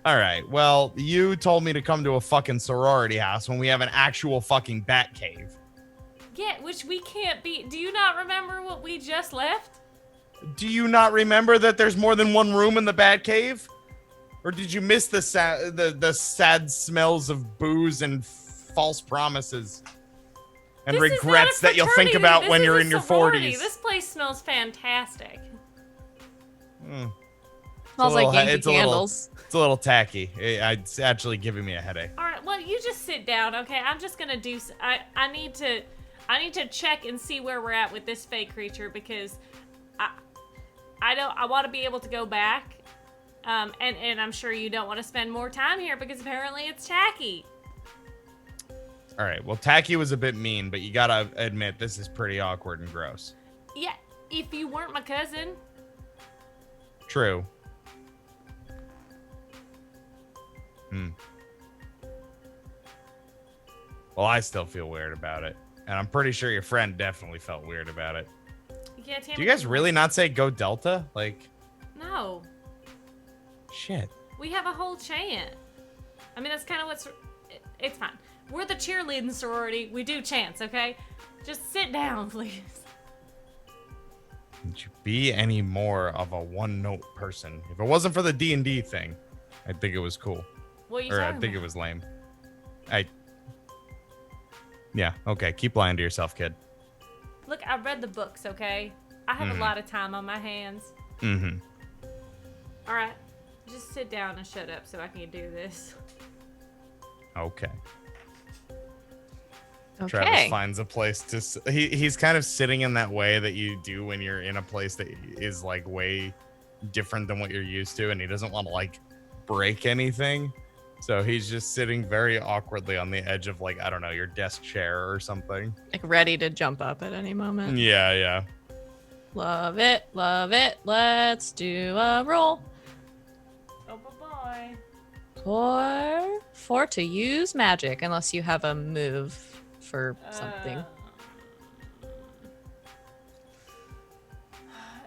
All right, well, you told me to come to a fucking sorority house when we have an actual fucking bat cave. Yeah, which we can't be. Do you not remember what we just left? Do you not remember that there's more than one room in the bat cave? Or did you miss the sad smells of booze and false promises and This is not a regrets that you'll think fraternity, about this when is you're a in your sorority. 40s? This place smells fantastic. Smells like little- Yankee it's a little- candles. It's a little tacky. It's actually giving me a headache. All right, well, you just sit down, okay? I'm just gonna do. I need to check and see where we're at with this fake creature because I want to be able to go back. And I'm sure you don't want to spend more time here because apparently it's tacky. All right, well, tacky was a bit mean, but you gotta admit this is pretty awkward and gross. Yeah, if you weren't my cousin. True. Well, I still feel weird about it. And I'm pretty sure your friend definitely felt weird about it. Yeah, Tammy. Do you guys really not say go Delta? Like, No. shit. We have a whole chant. I mean, that's kind of what's. It's fine. We're the cheerleading sorority. We do chants, okay? Just sit down, please. Would you be any more of a one-note person? If it wasn't for the D&D thing, I'd think it was cool. What are you Or talking I'd think about? it was lame. Yeah, okay. Keep lying to yourself, kid. Look, I read the books, okay? I have a lot of time on my hands. Mm-hmm. All right, just sit down and shut up so I can do this. Okay. Okay. Travis finds a place to. He's kind of sitting in that way that you do when you're in a place that is like way different than what you're used to, and he doesn't want to like break anything. So he's just sitting very awkwardly on the edge of like, I don't know, your desk chair or something. Like ready to jump up at any moment. Yeah. Love it. Love it. Let's do a roll. Oh, boy. For to use magic, unless you have a move for something.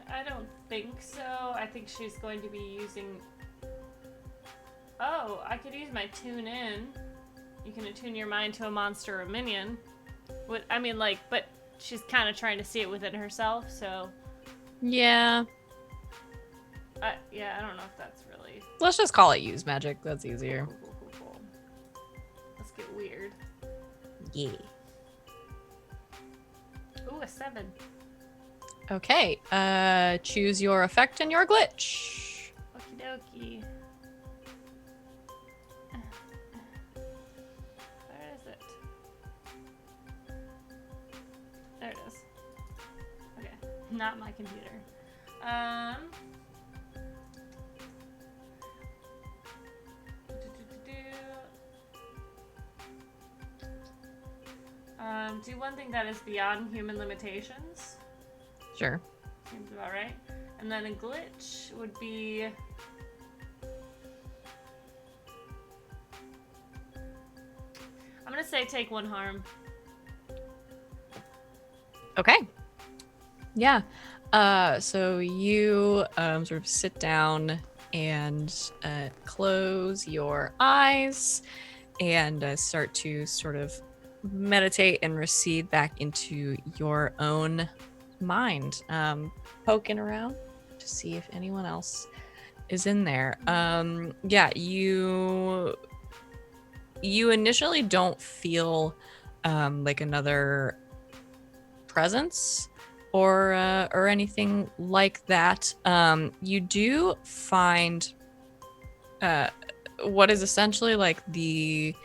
I don't think so. I think she's going to be using. Oh, I could use my tune in. You can attune your mind to a monster or a minion. What I mean, like, but she's kind of trying to see it within herself. So, Yeah. yeah, I don't know if that's really. Let's just call it use magic. That's easier. Cool. Let's get weird. Yeah. Ooh, a 7. Okay. Choose your effect and your glitch. Okie dokie. Where is it? There it is. Okay, not my computer. Do one thing that is beyond human limitations. Sure. Seems about right. And then a glitch would be. I'm gonna say take 1 harm. Okay. Yeah. So you sort of sit down and close your eyes and start to sort of meditate and recede back into your own mind, poking around to see if anyone else is in there. Yeah, you initially don't feel like another presence or anything like that. You do find what is essentially like the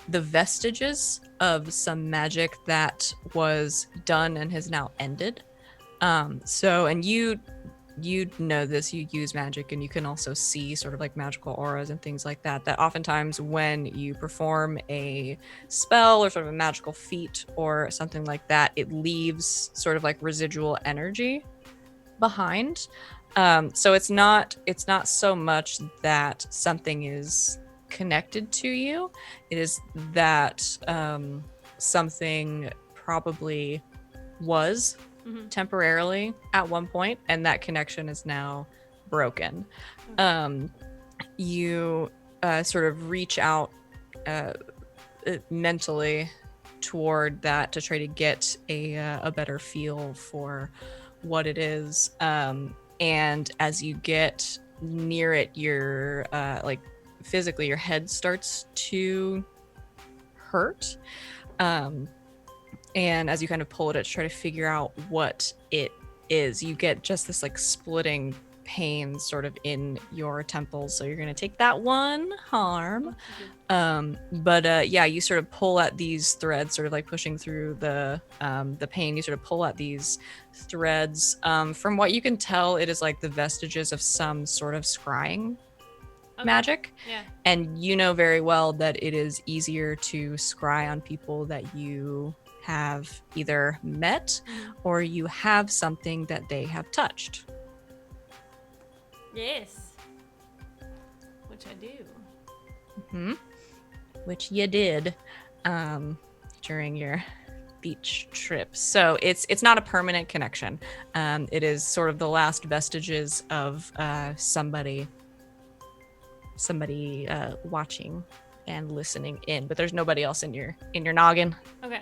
vestiges of some magic that was done and has now ended. And you you know this, you use magic, and you can also see sort of like magical auras and things like that, that oftentimes when you perform a spell or sort of a magical feat or something like that, it leaves sort of like residual energy behind. So it's not so much that something is connected to you. It is that something probably was temporarily at one point, and that connection is now broken. You sort of reach out mentally toward that to try to get a better feel for what it is. And as you get near it, your like physically your head starts to hurt. And as you kind of pull at it to try to figure out what it is, you get just this like splitting pain sort of in your temples. So you're going to take that one harm. But yeah, you sort of pull at these threads, sort of like pushing through the pain. You sort of pull at these threads. From what you can tell, it is like the vestiges of some sort of scrying magic. Yeah. And you know very well that it is easier to scry on people that you have either met or you have something that they have touched. Yes. Which I do. Mm-hmm. Which you did during your beach trip. So it's not a permanent connection. It is sort of the last vestiges of somebody watching and listening in, but there's nobody else in your noggin. Okay.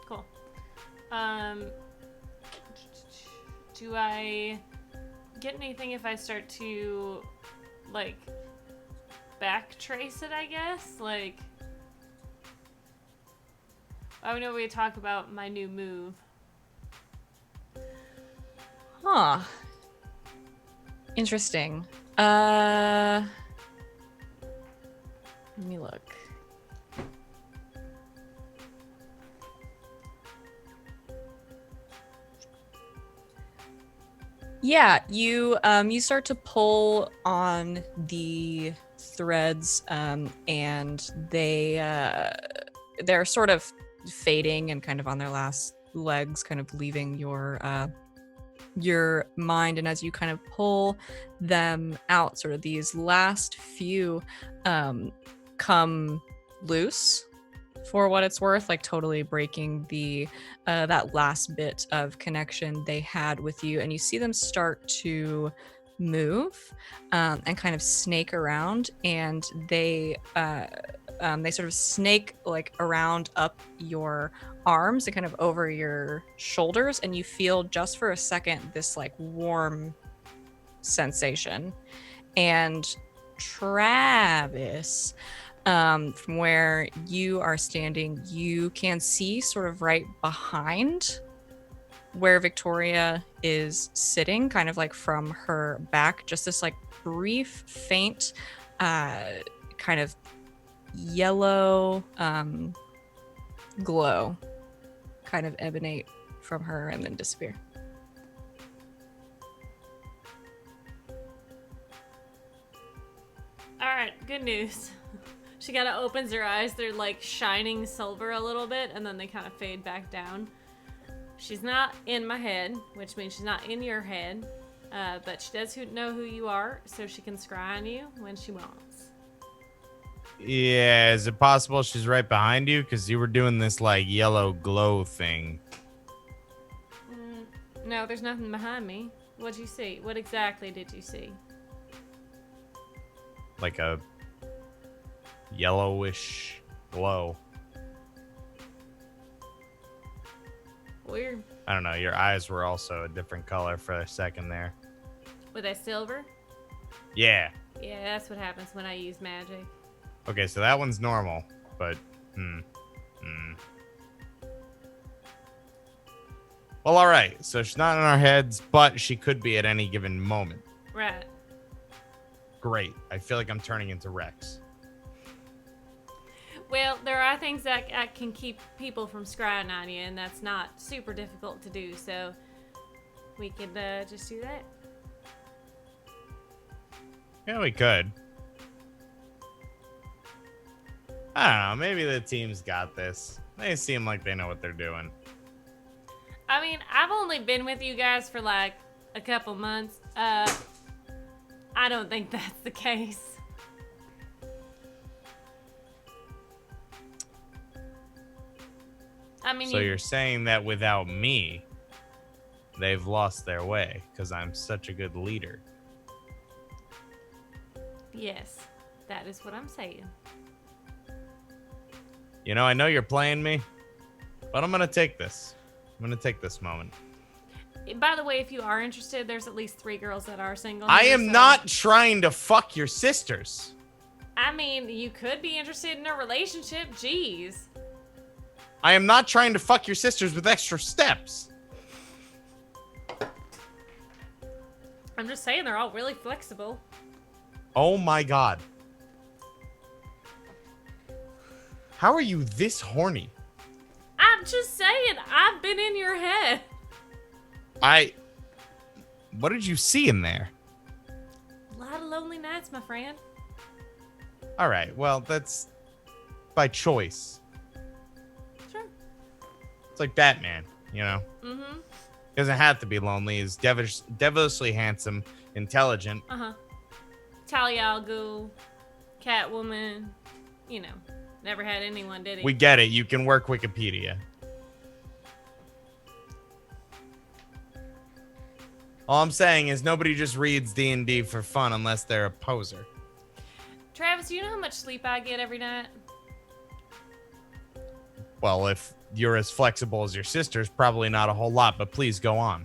Cool. Do I get anything if I start to like back trace it, I guess? Like, I know we talk about my new move. Huh. Interesting. Let me look. Yeah, you start to pull on the threads, and they're sort of fading and kind of on their last legs, kind of leaving your mind. And as you kind of pull them out, sort of these last few come loose, for what it's worth, like totally breaking the that last bit of connection they had with you. And you see them start to move and kind of snake around, and they sort of snake like around up your arms and kind of over your shoulders, and you feel just for a second this like warm sensation. And Travis, from where you are standing, you can see sort of right behind where Victoria is sitting, kind of like from her back, just this like brief, faint, kind of yellow glow kind of emanate from her and then disappear. All right, good news. She kind of opens her eyes. They're like shining silver a little bit, and then they kind of fade back down. She's not in my head, which means she's not in your head, but she does know who you are, so she can scry on you when she wants. Yeah, is it possible she's right behind you? Because you were doing this like yellow glow thing. No, there's nothing behind me. What'd you see? What exactly did you see? Like a yellowish glow. Weird. I don't know. Your eyes were also a different color for a second there. Were they silver? Yeah. Yeah, that's what happens when I use magic. Okay, so that one's normal, but Well, all right. So she's not in our heads, but she could be at any given moment. Right. Great. I feel like I'm turning into Rex. Well, there are things that can keep people from scrying on you, and that's not super difficult to do, so we could just do that. Yeah, we could. I don't know. Maybe the team's got this. They seem like they know what they're doing. I mean, I've only been with you guys for like a couple months. I don't think that's the case. I mean, So you're saying that without me, they've lost their way because I'm such a good leader. Yes, that is what I'm saying. You know, I know you're playing me, but I'm going to take this. I'm going to take this moment. By the way, if you are interested, there's at least 3 girls that are single. I here, am so- not trying to fuck your sisters. I mean, you could be interested in a relationship. Jeez. I am not trying to fuck your sisters with extra steps. I'm just saying they're all really flexible. Oh my god. How are you this horny? I'm just saying, I've been in your head. What did you see in there? A lot of lonely nights, my friend. All right, well, that's by choice. Sure. It's like Batman, you know? Mm-hmm. He doesn't have to be lonely. He's devilishly handsome, intelligent. Uh-huh. Talia al Ghul, Catwoman, you know, never had anyone, did he? We get it. You can work Wikipedia. All I'm saying is nobody just reads D&D for fun unless they're a poser. Travis, do you know how much sleep I get every night? Well, if you're as flexible as your sisters, probably not a whole lot, but please go on.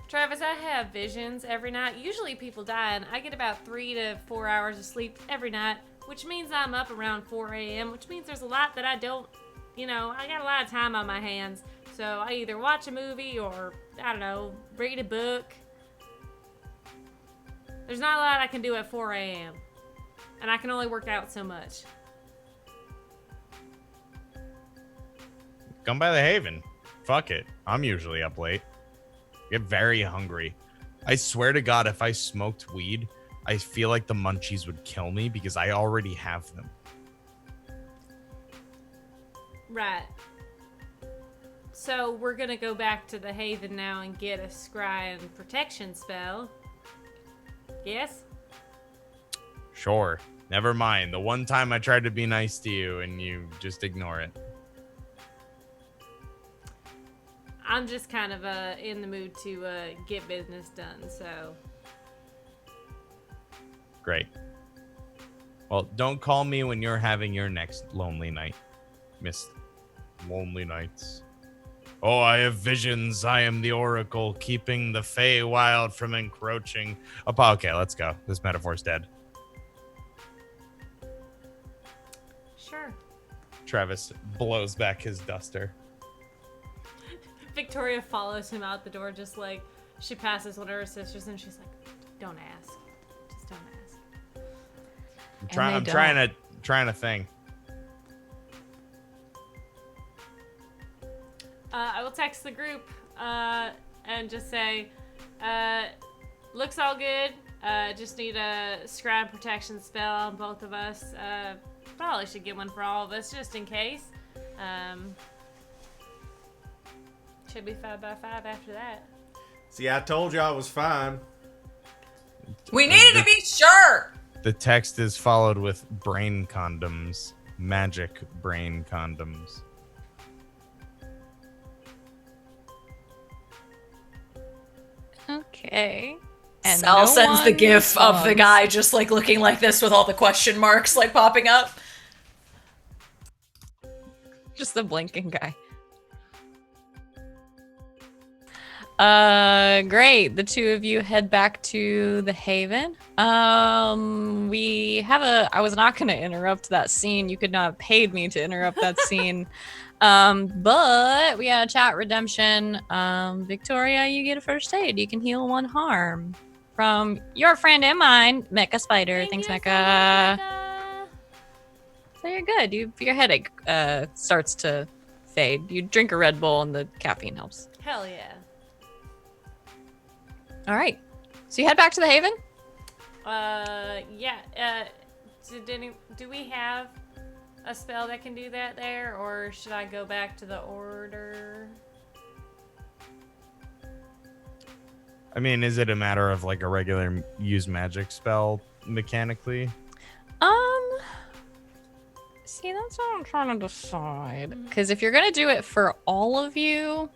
Travis, I have visions every night. Usually people die, and I get about 3 to 4 hours of sleep every night, which means I'm up around 4 a.m., which means there's a lot that I don't, you know, I got a lot of time on my hands. So I either watch a movie or, I don't know, read a book. There's not a lot I can do at 4 a.m., and I can only work out so much. Come by the Haven. Fuck it. I'm usually up late. Get very hungry. I swear to God, if I smoked weed, I feel like the munchies would kill me because I already have them. Right. So we're gonna go back to the Haven now and get a scry and protection spell. Yes? Sure. Never mind. The one time I tried to be nice to you and you just ignore it. I'm just kind of in the mood to get business done, so. Great. Well, don't call me when you're having your next lonely night, Miss Lonely Nights. Oh, I have visions. I am the Oracle, keeping the Feywild from encroaching. Okay, let's go. This metaphor's dead. Sure. Travis blows back his duster. Victoria follows him out the door, just like she passes one of her sisters, and she's like, "Don't ask, just don't ask." I'm trying to think. I will text the group and just say, "Looks all good. Just need a scribe protection spell on both of us. Probably should get one for all of us, just in case." Should be 5x5 after that. See, I told you I was fine. We needed to be sure. The text is followed with brain condoms. Magic brain condoms. Okay. And Sal no sends the one gif of the responds. guy just like looking like this with all the question marks like popping up. Just the blinking guy. Great. The two of you head back to the Haven. We have I was not going to interrupt that scene. You could not have paid me to interrupt that scene. But we had a chat redemption. Victoria, you get a first aid. You can heal 1 harm from your friend and mine, Mecha Spider. Thanks, you so Mecha. much, Mecha. So you're good. Your headache starts to fade. You drink a Red Bull and the caffeine helps. Hell yeah. All right. So you head back to the Haven? Yeah. Do we have a spell that can do that there, or should I go back to the order? I mean, is it a matter of like a regular use magic spell mechanically? See, that's what I'm trying to decide. Because if you're gonna do it for all of you,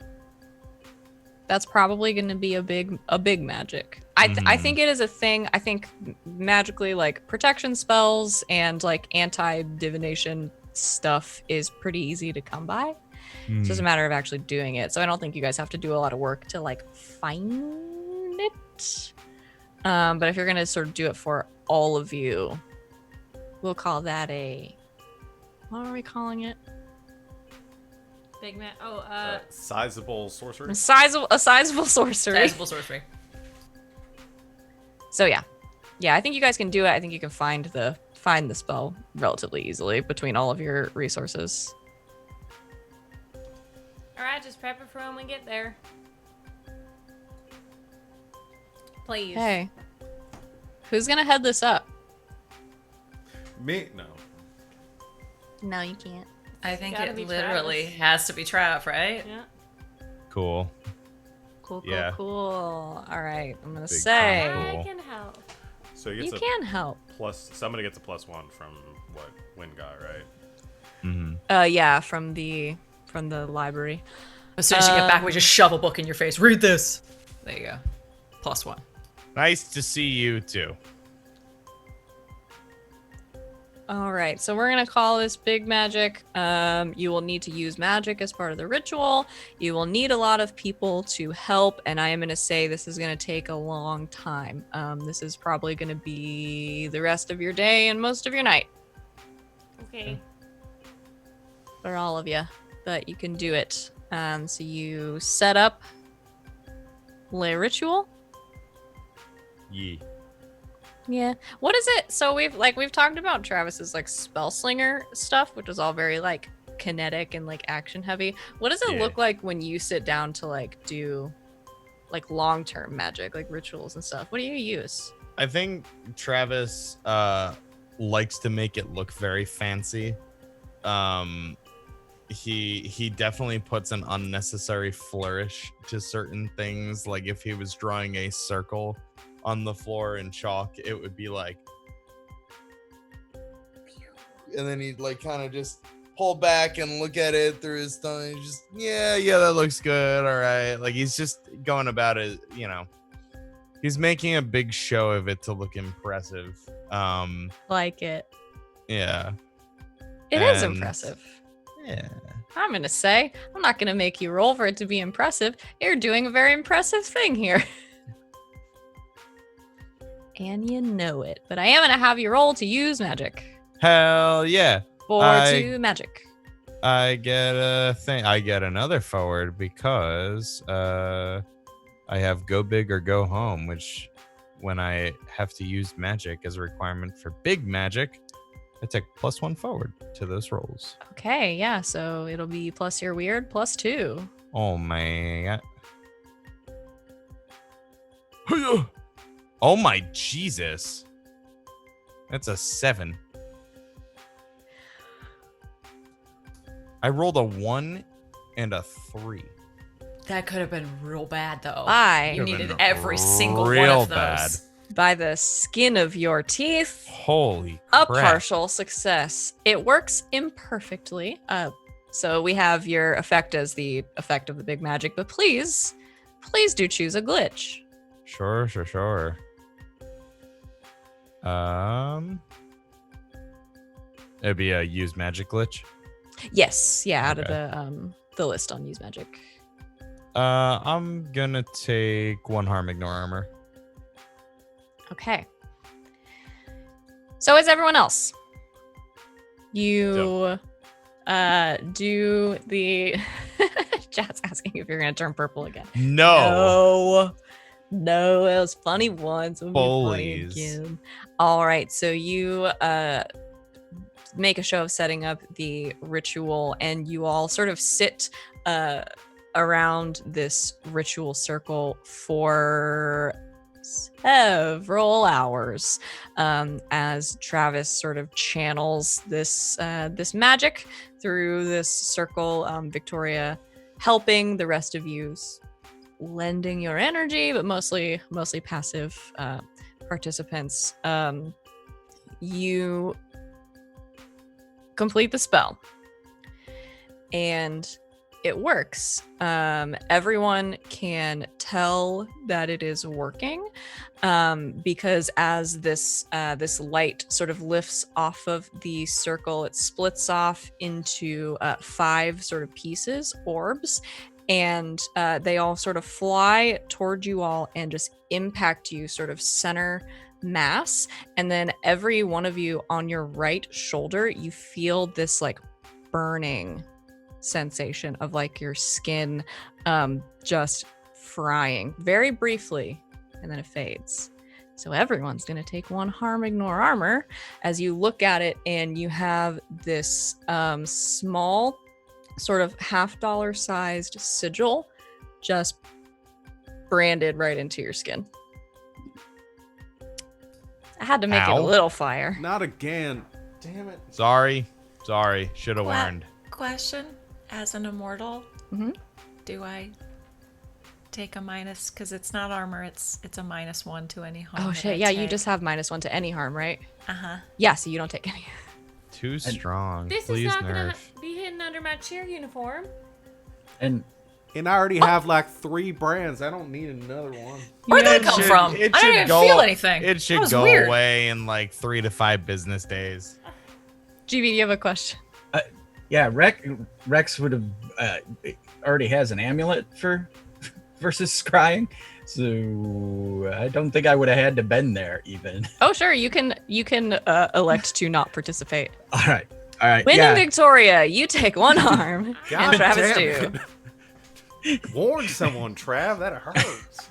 that's probably gonna be a big magic. I think it is a thing. I think magically, like protection spells and like anti-divination stuff is pretty easy to come by. It's just a matter of actually doing it. So I don't think you guys have to do a lot of work to like find it. But if you're gonna sort of do it for all of you, we'll call that what are we calling it? Big man. Sizable sorcery. A sizable sorcery. Sizable sorcery. So yeah, I think you guys can do it. I think you can find the spell relatively easily between all of your resources. All right, just prep it for when we get there. Please. Hey, who's gonna head this up? Me? No. No, you can't. I think Gotta it be literally Travis. has to be Trav, right? Yeah. Cool. Cool. Yeah. All right, I'm gonna Big say Cool. I can help. So you can help. somebody gets a +1 from what Wynn got, right? Yeah, from the library. As soon as you get back, we just shove a book in your face. Read this. There you go. +1. Nice to see you too. All right, so we're gonna call this big magic. You will need to use magic as part of the ritual. You will need a lot of people to help, and I am gonna say this is gonna take a long time. This is probably gonna be the rest of your day and most of your night Okay. for all of you, but you can do it. So you set up lay ritual. Yee. Yeah. What is it? So we've talked about Travis's like spell slinger stuff, which is all very like kinetic and like action heavy. What does it Yeah. look like when you sit down to like do like long-term magic, like rituals and stuff? What do you use? I think Travis likes to make it look very fancy. He definitely puts an unnecessary flourish to certain things. Like if he was drawing a circle on the floor in chalk, it would be like, and then he'd like kind of just pull back and look at it through his thumb. And just yeah, that looks good. All right, like he's just going about it. He's making a big show of it to look impressive. Like it. Yeah. It is And- impressive. Yeah. I'm gonna say, I'm not gonna make you roll for it to be impressive. You're doing a very impressive thing here. And you know it. But I am gonna have you roll to use magic. Hell yeah. To magic. I get a thing. I get another forward because I have go big or go home, which when I have to use magic as a requirement for big magic, I take +1 forward to those rolls. Okay, yeah, so it'll be plus your weird +2. Oh my god. Oh my Jesus. That's a 7. I rolled a 1 and a 3. That could have been real bad, though. Bye. You Could've needed been every single one real of those. bad. By the skin of your teeth. Holy A crap. partial success. It works imperfectly. So we have your effect as the effect of the big magic, but please do choose a glitch. Sure. It'd be a use magic glitch. Yes, yeah, out Okay. of the list on use magic. I'm gonna take 1 harm, ignore armor. Okay. So is everyone else. You do the Chat's asking if you're gonna turn purple again. No. No, it was funny once. It would be funny Bullies. again. All right, so you make a show of setting up the ritual, and you all sort of sit around this ritual circle for several hours as Travis sort of channels this magic through this circle. Victoria helping, the rest of you lending your energy, but mostly passive participants. You complete the spell, and it works. Everyone can tell that it is working because as this light sort of lifts off of the circle, it splits off into 5 sort of pieces, orbs, and they all sort of fly toward you all and just impact you sort of center mass. And then every one of you on your right shoulder, you feel this like burning sensation of like your skin just frying very briefly, and then it fades. So everyone's going to take 1 harm ignore armor as you look at it, and you have this small sort of $50 sized sigil just branded right into your skin. I had to make it a little fire. Not again. Damn it. Sorry. Should have warned. Question: as an immortal, do I take a minus? Because it's not armor; it's a -1 to any harm. Oh shit! Yeah, you just have -1 to any harm, right? Yeah, so you don't take any. Too strong. This Please is not nerf. gonna be hidden under my cheer uniform. And I already have like 3 brands. I don't need another one. Where'd that come from? I didn't even feel anything. It should was go weird. away in like 3 to 5 business days. GB, do you have a question? yeah, Rex would have already has an amulet for versus scrying, so I don't think I would have had to bend there even. Oh sure, you can elect to not participate. All right. Winning Victoria, you take 1 harm, and Travis damn 2. it. Warn someone, Trav. That hurts.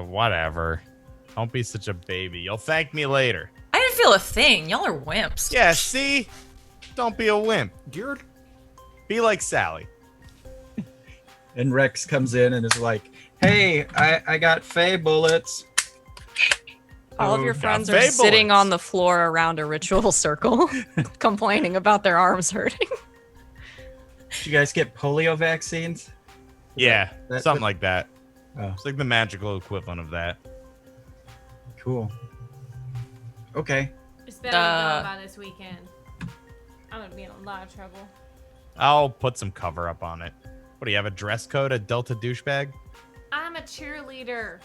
Whatever. Don't be such a baby. You'll thank me later. I didn't feel a thing. Y'all are wimps. Yeah, see? Don't be a wimp. You're Be like Sally. And Rex comes in and is like, "Hey, I got Fey bullets." All of your got friends are Fey sitting bullets. on the floor around a ritual circle, complaining about their arms hurting. Did you guys get polio vaccines? Yeah, that- something like that. Oh, It's like the magical equivalent of that. cool. Okay. It's better than by this weekend. I'm gonna be in a lot of trouble. I'll put some cover up on it. What do you have, a dress code, a Delta douchebag? I'm a cheerleader.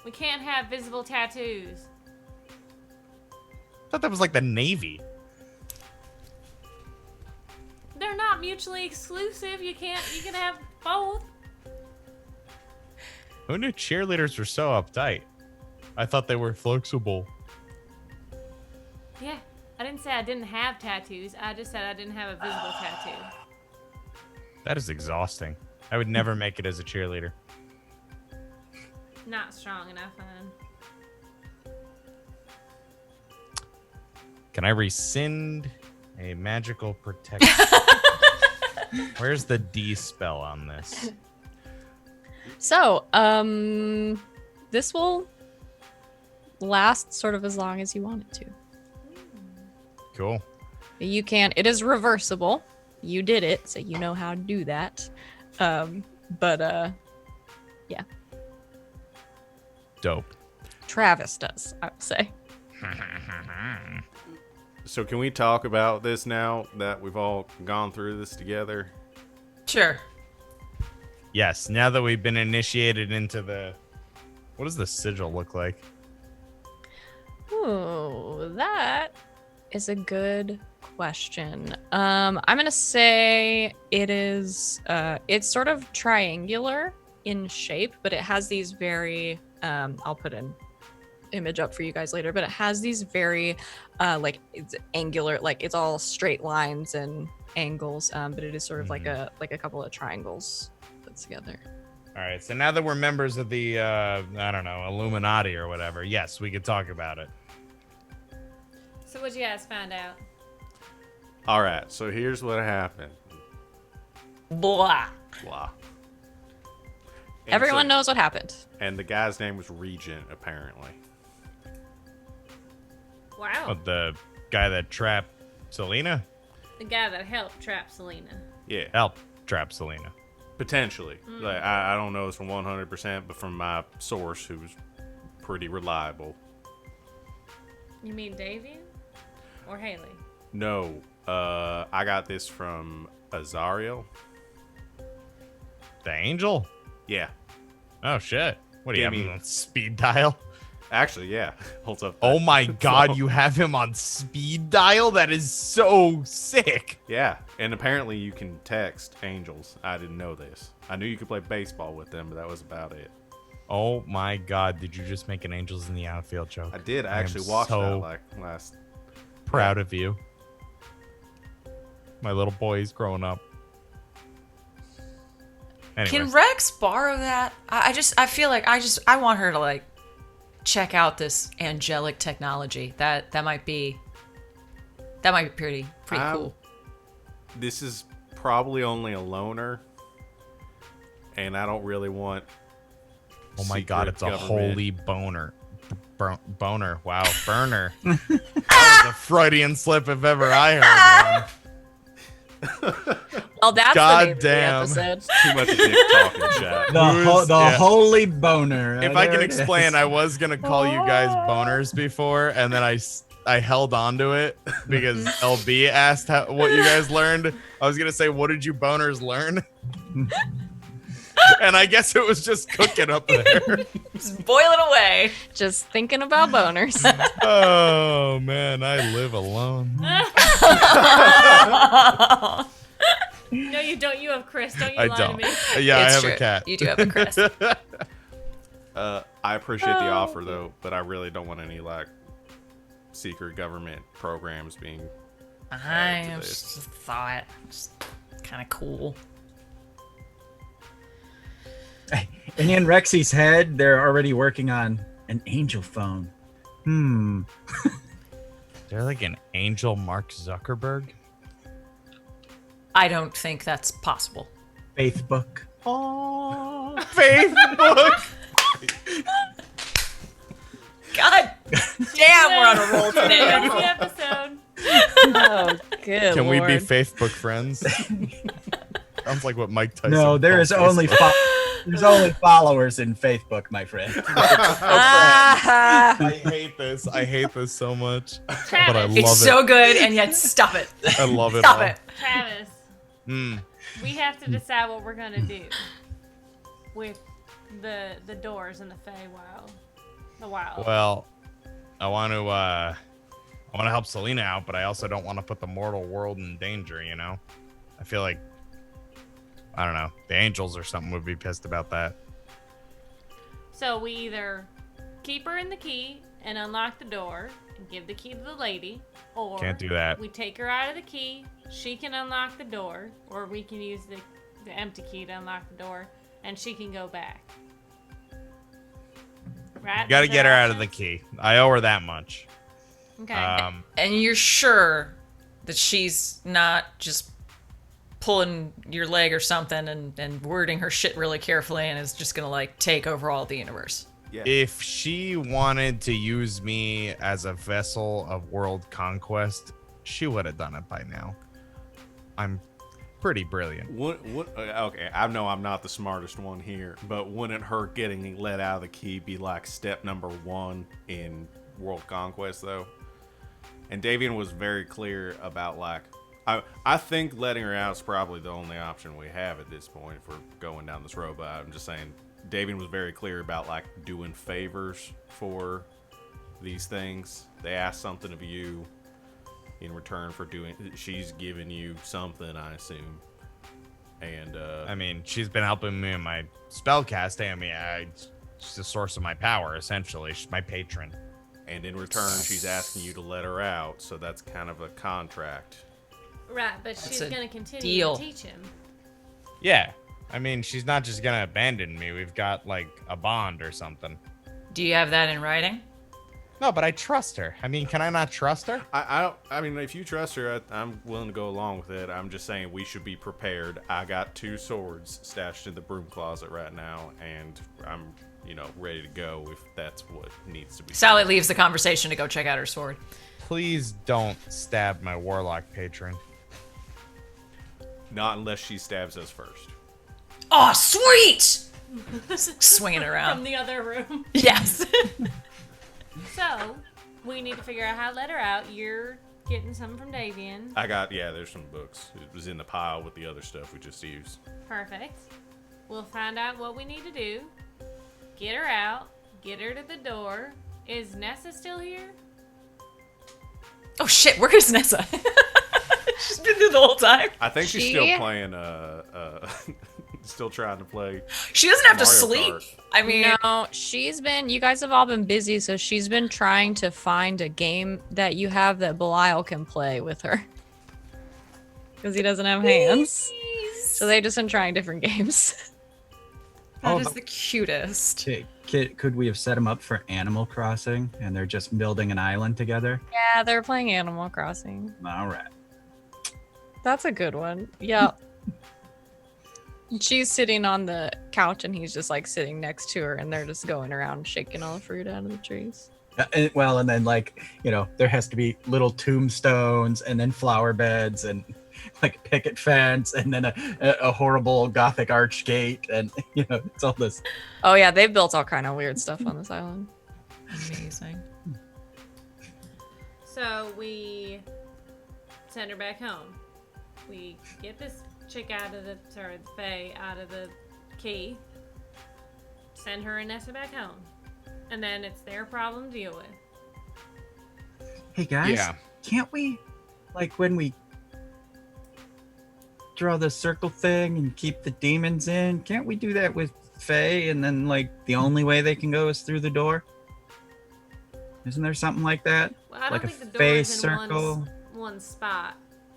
We can't have visible tattoos. I thought that was like the Navy. They're not mutually exclusive. You can have both. Who knew cheerleaders were so uptight? I thought they were flexible. Yeah, I didn't say I didn't have tattoos. I just said I didn't have a visible tattoo. That is exhausting. I would never make it as a cheerleader. Not strong enough, man. Can I rescind a magical protection? Where's the D spell on this? So, this will last sort of as long as you want it to. Cool. You can. It is reversible. You did it, so you know how to do that. Yeah. Dope. Travis does, I would say. So can we talk about this now that we've all gone through this together? Sure. Yes, now that we've been initiated into the... What does the sigil look like? Ooh, that is a good question. I'm gonna say it is. It's sort of triangular in shape, but it has these very. I'll put an image up for you guys later, but it has these very, like it's angular, like it's all straight lines and angles. But it is sort of like a couple of triangles put together. All right, so now that we're members of the, I don't know, Illuminati or whatever, yes, we could talk about it. So what'd you guys find out? All right, so here's what happened. Blah. Blah. And Everyone knows what happened. And the guy's name was Regent, apparently. Wow. Oh, the guy that trapped Selena? The guy that helped trap Selena. Yeah, Help trap Selena. potentially. Like I don't know it's from 100%, but from my source, who's pretty reliable. You mean Davian? Or Haley? No, I got this from Azariel. The angel? Yeah, Oh, shit. What do you Give have me- him on speed dial? actually, yeah. Holds up. Oh my god, So- you have him on speed dial? That is so sick. Yeah, and apparently you can text angels. I didn't know this. I knew you could play baseball with them, but that was about it. Oh my god, did you just make an Angels in the Outfield joke? I did. I am actually watched that so like last. proud of you. My little boy is growing up. Anyway, Can Rex borrow that? I feel like I want her to like check out this angelic technology. That might be pretty cool. This is probably only a loner, and I don't really want. oh my god, secret it's a government. holy boner. Boner. Wow, burner. That was a Freudian slip if ever I heard one. Well, that's God the name damn. of the episode. Too much dick talking, chat. Who's- yeah. holy boner. If I can explain, I was gonna call you guys boners before, and then I held on to it because LB asked what you guys learned. I was gonna say, what did you boners learn? And I guess it was just cooking up there. Just boil it away. Just thinking about boners. Oh man, I live alone. No, you don't. You have Chris. Don't you I lie don't. to me. Yeah, I It's have true. a cat. You do have a Chris. I appreciate the offer though, but I really don't want any like secret government programs being. I to just this. thought it's kind of cool. And in Rexy's head, they're already working on an angel phone. They're like an angel Mark Zuckerberg. I don't think that's possible. Facebook. Facebook. God damn, we're on a roll today. That's the episode. Oh, good Can we be Lord. Facebook friends? Sounds like what Mike Tyson. No, there called is only Facebook. there's only followers in Facebook, my friend. Ah, I hate this. I hate this so much. But I Travis. love It's it. so good, and yet stop it. I love it. Stop all. it. Travis. Mm. We have to decide what we're gonna do with the doors and the Feywild. The wild. Well, I want to help Selena out, but I also don't want to put the mortal world in danger. You know, I feel like I don't know. The angels or something would be pissed about that. So we either keep her in the key and unlock the door and give the key to the lady, or Can't do that. we take her out of the key, she can unlock the door, or we can use the empty key to unlock the door, and she can go back. Right? You got to Is get her that out of the options? key. I owe her that much. Okay. And you're sure that she's not just pulling your leg or something and wording her shit really carefully and is just gonna like take over all the universe. If she wanted to use me as a vessel of world conquest, she would have done it by now. I'm pretty brilliant. Okay, I know I'm not the smartest one here, but wouldn't her getting let out of the key be like step number 1 in world conquest though? And Davian was very clear about like, I think letting her out is probably the only option we have at this point if we're going down this road. But I'm just saying, Davian was very clear about like doing favors for these things. They ask something of you in return for doing. She's giving you something, I assume. And I mean, she's been helping me in my spell casting. I mean, she's the source of my power, essentially. She's my patron. and in return, she's asking you to let her out. So that's kind of a contract. Right, but she's a going to continue deal. to teach him. Yeah. I mean, she's not just going to abandon me. We've got, like, a bond or something. Do you have that in writing? No, but I trust her. I mean, can I not trust her? I mean, if you trust her, I'm willing to go along with it. I'm just saying we should be prepared. I got 2 swords stashed in the broom closet right now, and I'm, ready to go if that's what needs to be. Sally leaves the conversation to go check out her sword. Please don't stab my warlock patron. Not unless she stabs us first. Oh, sweet! Swinging around. From the other room. Yes. So, we need to figure out how to let her out. You're getting some from Davian. There's some books. It was in the pile with the other stuff we just used. Perfect. We'll find out what we need to do. Get her out. Get her to the door. Is Nessa still here? Oh shit, where is Nessa? She's been there the whole time. I think she's still playing, still trying to play. She doesn't have to Mario sleep. Kart. I mean, No, you guys have all been busy, so she's been trying to find a game that you have that Belial can play with her. Because he doesn't have hands. So they've just been trying different games. that is the cutest. Could we have set them up for Animal Crossing and they're just building an island together? Yeah, they're playing Animal Crossing. All right. That's a good one. Yep. She's sitting on the couch and he's just like sitting next to her and they're just going around shaking all the fruit out of the trees. And then there has to be little tombstones and then flower beds and like a picket fence and then a horrible Gothic arch gate and it's all this. Oh yeah, they've built all kind of weird stuff on this island. Amazing. So, we send her back home. We get this chick out of the Fae out of the key. Send her and Nessa back home. And then it's their problem to deal with. Hey guys, Yeah. can't we, when we draw the circle thing and keep the demons in, can't we do that with Fae and then the only way they can go is through the door? Isn't there something like that? Well, I don't Like a think the door Fae is in circle? one spot.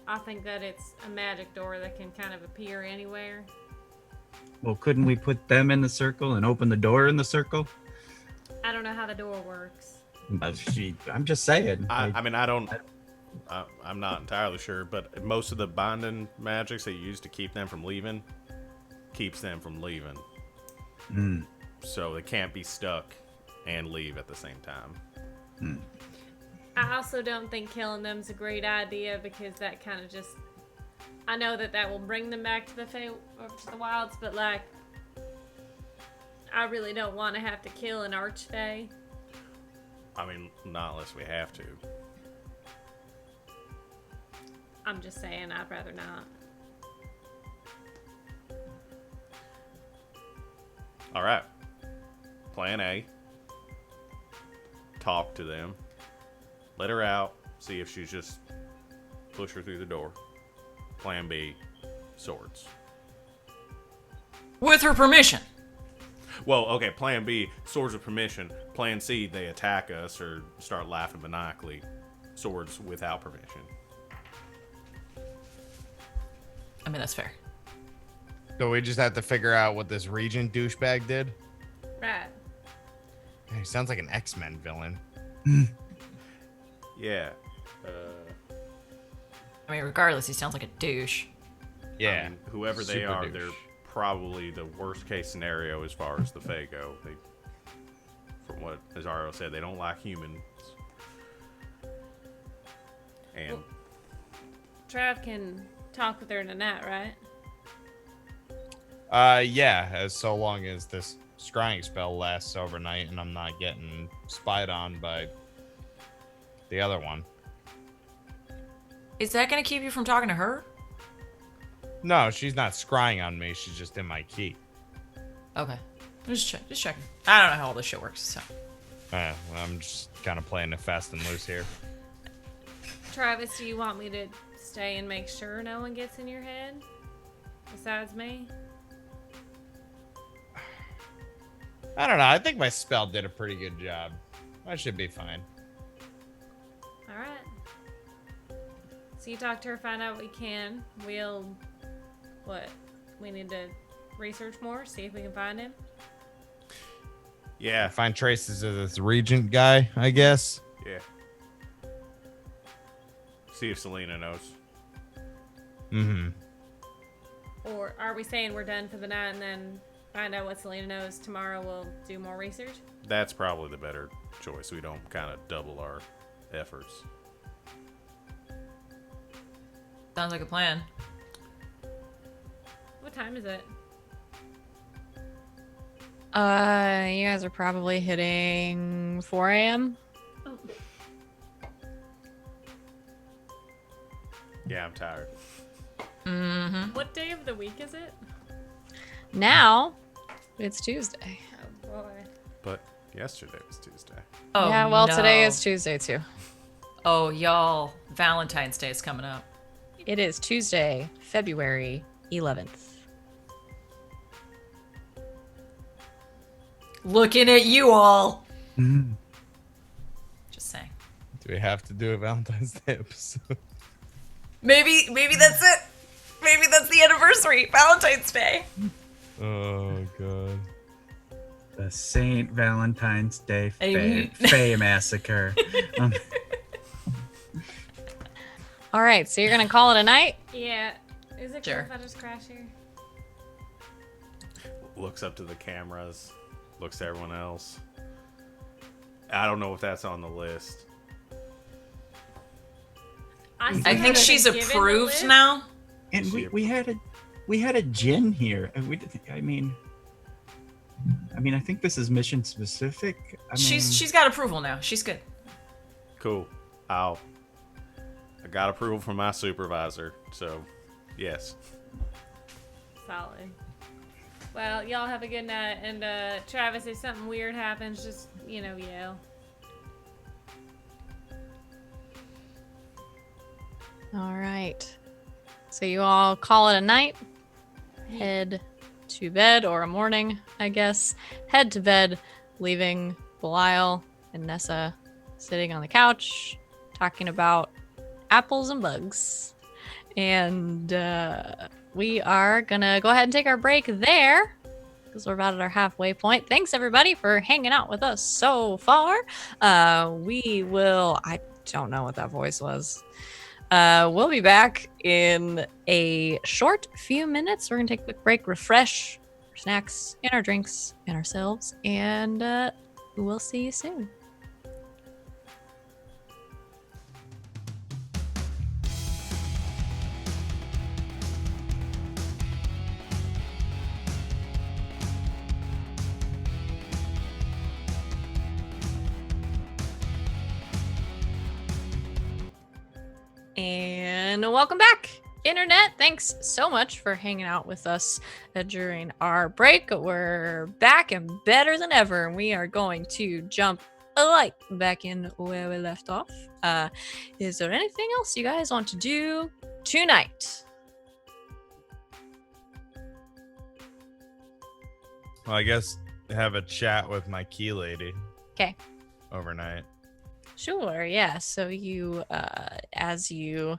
I think that it's a magic door that can kind of appear anywhere. Well, couldn't we put them in the circle and open the door in the circle? I don't know how the door works. I'm just saying. I'm not entirely sure, but most of the binding magics they use to keep them from leaving keeps them from leaving. Mm. So they can't be stuck and leave at the same time. I also don't think killing them's a great idea because that kind of just... I know that will bring them back to the to the wilds, but I really don't want to have to kill an archfey. I mean, not unless we have to. I'm just saying, I'd rather not. All right. Plan A. Talk to them. Let her out. See if she's just push her through the door. Plan B. Swords. With her permission. Well, okay. Plan B. Swords with permission. Plan C. They attack us or start laughing maniacally. Swords without permission. I mean, that's fair. So we just have to figure out what this Regent douchebag did. Right. He sounds like an X-Men villain. Yeah. I mean, regardless, he sounds like a douche. Yeah. I mean, whoever they Super are, douche. they're probably the worst case scenario as far as the Fae go. From what Azario said, they don't like humans. And Trav can talk with her tonight, right? Yeah, as so long as this scrying spell lasts overnight and I'm not getting spied on by the other one. Is that going to keep you from talking to her? No, she's not scrying on me. She's just in my key. Okay. Just checking. I don't know how all this shit works, so. Well, I'm just kind of playing it fast and loose here. Travis, do you want me to stay and make sure no one gets in your head? Besides me? I don't know. I think my spell did a pretty good job. I should be fine. Alright. So you talk to her, find out what we can. We need to research more, see if we can find him. Yeah. Find traces of this regent guy, I guess. Yeah. See if Selena knows. Mm-hmm. Or are we saying we're done for the night and then find out what Selena knows tomorrow? We'll do more research. That's probably the better choice. We don't kind of double our efforts. Sounds like a plan. What time is it? You guys are probably hitting 4 a.m. Oh. Yeah, I'm tired. Mm-hmm. What day of the week is it? Now, it's Tuesday. Oh boy. But yesterday was Tuesday. Oh, Yeah, well, no. today is Tuesday, too. Oh, y'all. Valentine's Day is coming up. It is Tuesday, February 11th. Looking at you all. Just saying. Do we have to do a Valentine's Day episode? Maybe that's it. Maybe that's the anniversary. Valentine's Day. Oh god. The Saint Valentine's Day Amen. Faye Massacre. All right, so you're going to call it a night? Yeah. Is it Sure. cool if I just crash here? Looks up to the cameras. Looks to everyone else. I don't know if that's on the list. I still think haven't she's been given the approved list. now. And we had a Jin here. I mean, I think this is mission specific. I mean, She's got approval now. She's good. Cool. I got approval from my supervisor, so yes. Solid. Well, y'all have a good night. And Travis, if something weird happens, just, yell. All right. So you all call it a night. Head to bed, or a morning, I guess. Head to bed, leaving Belial and Nessa sitting on the couch talking about apples and bugs. And we are gonna go ahead and take our break there because we're about at our halfway point. Thanks everybody for hanging out with us so far. We will, I don't know what that voice was. We'll be back in a short few minutes. We're gonna take a quick break, refresh our snacks and our drinks and ourselves, and we'll see you soon. And welcome back, Internet. Thanks so much for hanging out with us during our break. We're back and better than ever, and we are going to jump right back in where we left off. Is there anything else you guys want to do tonight? Well, I guess have a chat with my key lady. Okay. Overnight. Sure, yeah. So you, as you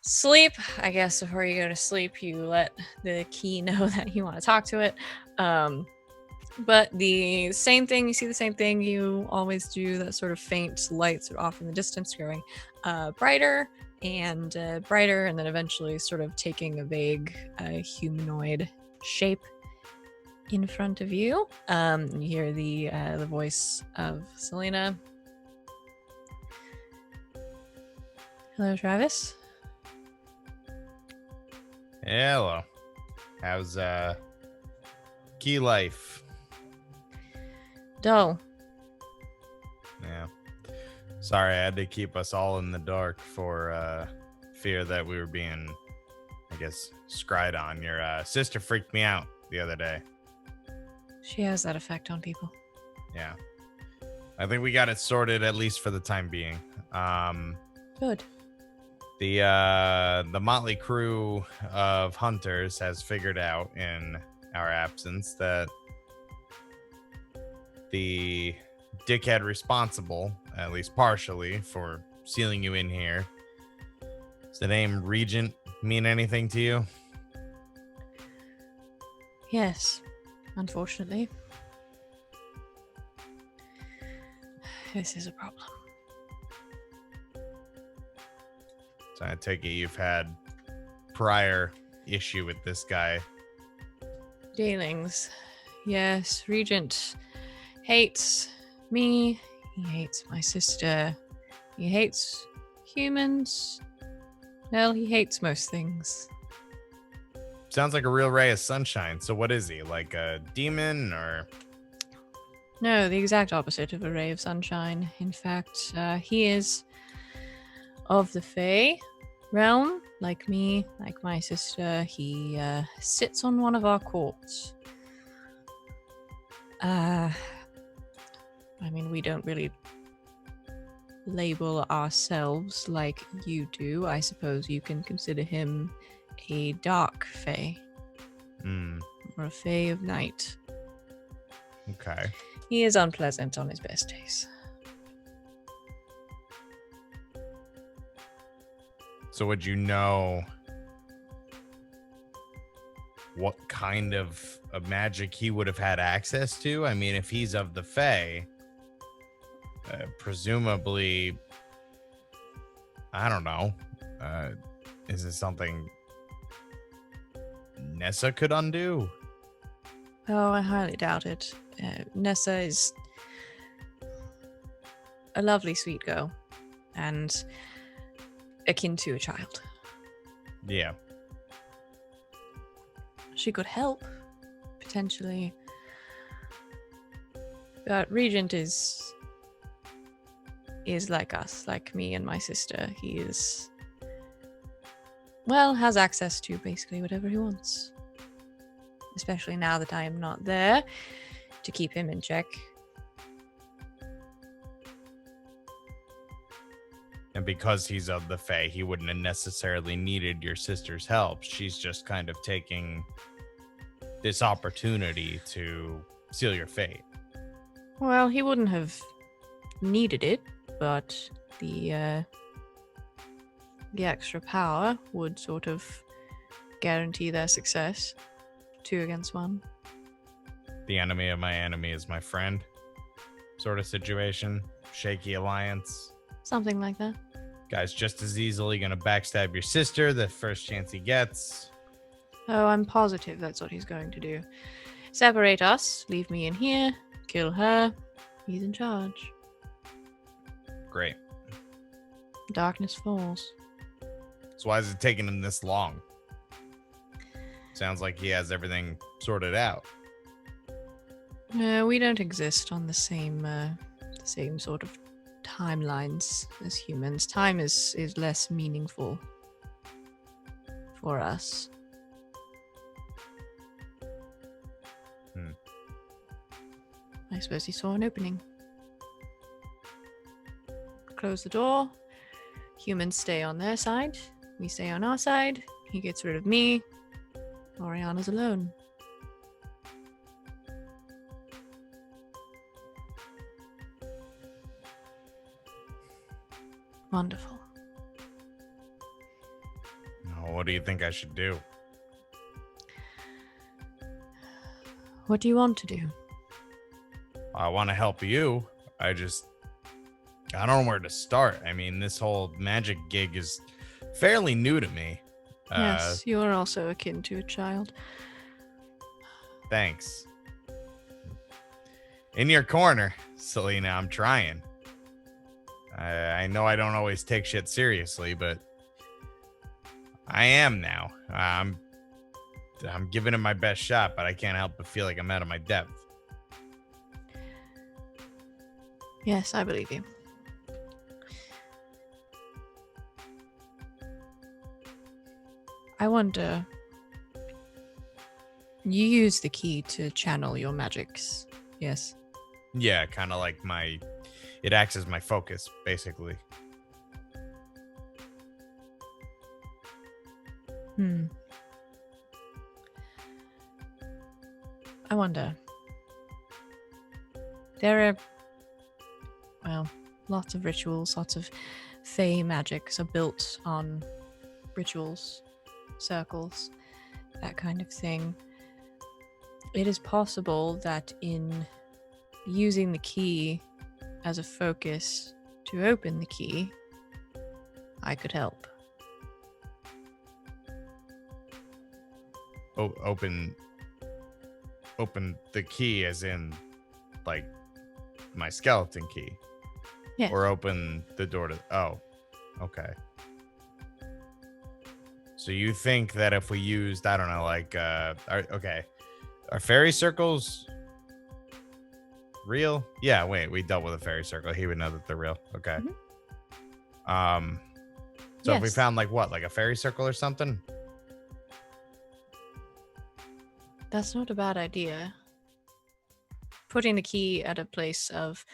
sleep, I guess before you go to sleep, you let the key know that you want to talk to it. But the same thing, you see the same thing you always do, that sort of faint light sort of off in the distance growing brighter and brighter, and then eventually sort of taking a vague humanoid shape in front of you. You hear the voice of Selena. Hello, Travis. Hello. How's key life? Dull. Yeah. Sorry, I had to keep us all in the dark for fear that we were being, I guess, scryed on. Your sister freaked me out the other day. She has that effect on people. Yeah. I think we got it sorted, at least for the time being. Good. The motley crew of hunters has figured out in our absence that the dickhead responsible, at least partially, for sealing you in here. Does the name Regent mean anything to you? Yes, unfortunately. This is a problem. So I take it you've had prior issue with this guy. Dealings. Yes, Regent hates me. He hates my sister. He hates humans. Well, he hates most things. Sounds like a real ray of sunshine. So what is he? Like a demon or? No, the exact opposite of a ray of sunshine. In fact, he is of the Fae realm, like me, like my sister. He sits on one of our courts. I mean, we don't really label ourselves like you do. I suppose you can consider him a dark Fae. Or a Fae of night. Okay. He is unpleasant on his best days. So would you know what kind of magic he would have had access to? I mean, if he's of the Fae, presumably, I don't know. Is it something Nessa could undo? Oh, I highly doubt it. Nessa is a lovely, sweet girl, and akin to a child. Yeah. She could help, potentially. But Regent is like us, like me and my sister. He is, well, has access to basically whatever he wants. Especially now that I am not there to keep him in check. And because he's of the Fae, he wouldn't have necessarily needed your sister's help. She's just kind of taking this opportunity to seal your fate. Well, he wouldn't have needed it, but the extra power would sort of guarantee their success. 2 against 1. The enemy of my enemy is my friend sort of situation. Shaky alliance. Something like that. Guy's just as easily gonna backstab your sister the first chance he gets. Oh, I'm positive that's what he's going to do. Separate us, leave me in here, kill her. He's in charge. Great. Darkness falls. So why is it taking him this long? Sounds like he has everything sorted out. No, we don't exist on the same sort of timelines as humans. Time is less meaningful for us. I suppose he saw an opening. Close the door. Humans stay on their side. We stay on our side. He gets rid of me. Oriana's alone. Wonderful. Oh, what do you think I should do? What do you want to do? I want to help you. I don't know where to start. I mean, this whole magic gig is fairly new to me. Yes, you are also akin to a child. Thanks. In your corner, Selena, I'm trying. I know I don't always take shit seriously, but I am now. I'm giving it my best shot, but I can't help but feel like I'm out of my depth. Yes, I believe you. I wonder, you use the key to channel your magics, yes? Yeah, kind of like it acts as my focus, basically. I wonder. There are, well, lots of rituals, lots of Fae magics are built on rituals, circles, that kind of thing. It is possible that in using the key as a focus to open the key, I could help. Oh, open the key as in like my skeleton key. Yes. Or open the door to okay. So you think that if we used, I don't know, like are fairy circles real? Yeah, wait, we dealt with a fairy circle. He would know that they're real. Okay. So if we Yes. found like a fairy circle or something? That's not a bad idea. Putting the key at a place of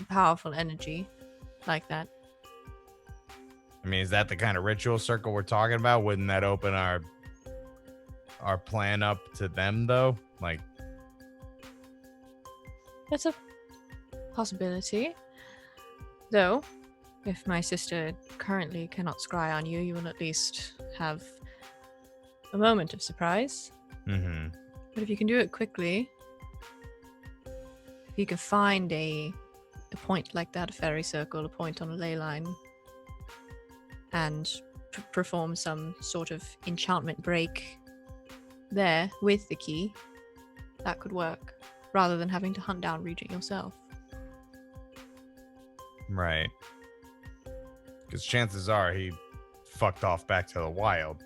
powerful energy like that. I mean, is that the kind of ritual circle we're talking about? Wouldn't that open our plan up to them though? Like, It's a possibility. Though, if my sister currently cannot scry on you, you will at least have a moment of surprise. But if you can do it quickly, if you can find a point like that, a fairy circle, a point on a ley line, and perform some sort of enchantment break there with the key, that could work, rather than having to hunt down Regent yourself. right. Because chances are he fucked off back to the wild.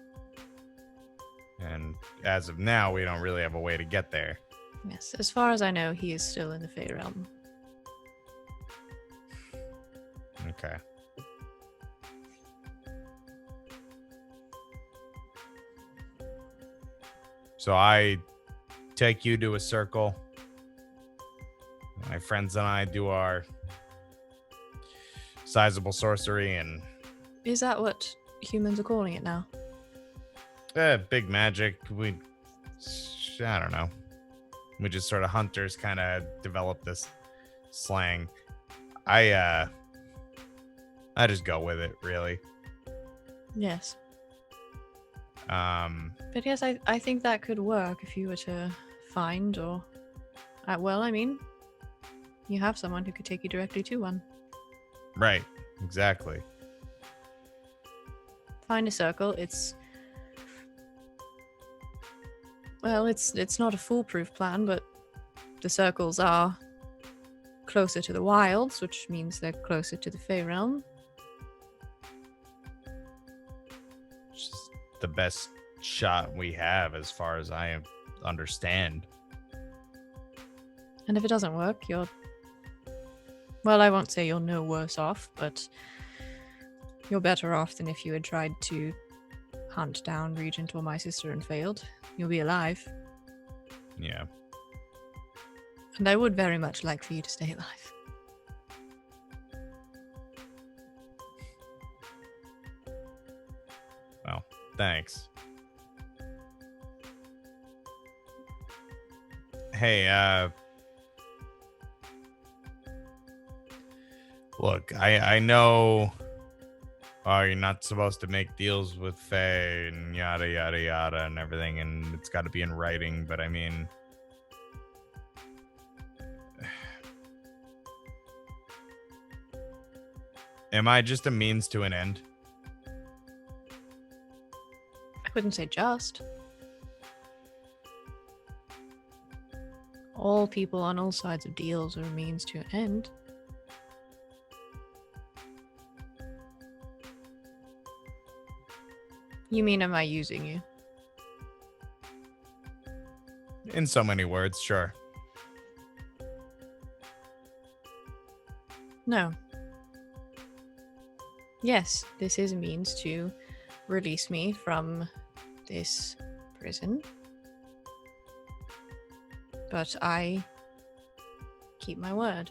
And as of now, we don't really have a way to get there. Yes, as far as I know, he is still in the Fey realm. Okay. So I take you to a circle. My friends and I do our sizable sorcery and Is that what humans are calling it now? big magic. I don't know. We just sort of hunters kind of develop this slang. I just go with it, really. Yes. Um, But yes, I think that could work if you were to find or... well, I mean, you have someone who could take you directly to one. right, exactly. Find a circle. Well, it's not a foolproof plan, but the circles are closer to the wilds, which means they're closer to the Fey realm. Just the best shot we have as far as I understand. And if it doesn't work, you're... Well, I won't say you're no worse off, but you're better off than if you had tried to hunt down Regent or my sister and failed. You'll be alive. Yeah. And I would very much like for you to stay alive. Well, thanks. Hey, look, I know you're not supposed to make deals with Fae and yada yada yada and everything, and it's got to be in writing, but I mean, am I just a means to an end? I wouldn't say just. All people on all sides of deals are a means to an end. You mean, am I using you? In so many words, sure. No. Yes, this is a means to release me from this prison. But I keep my word.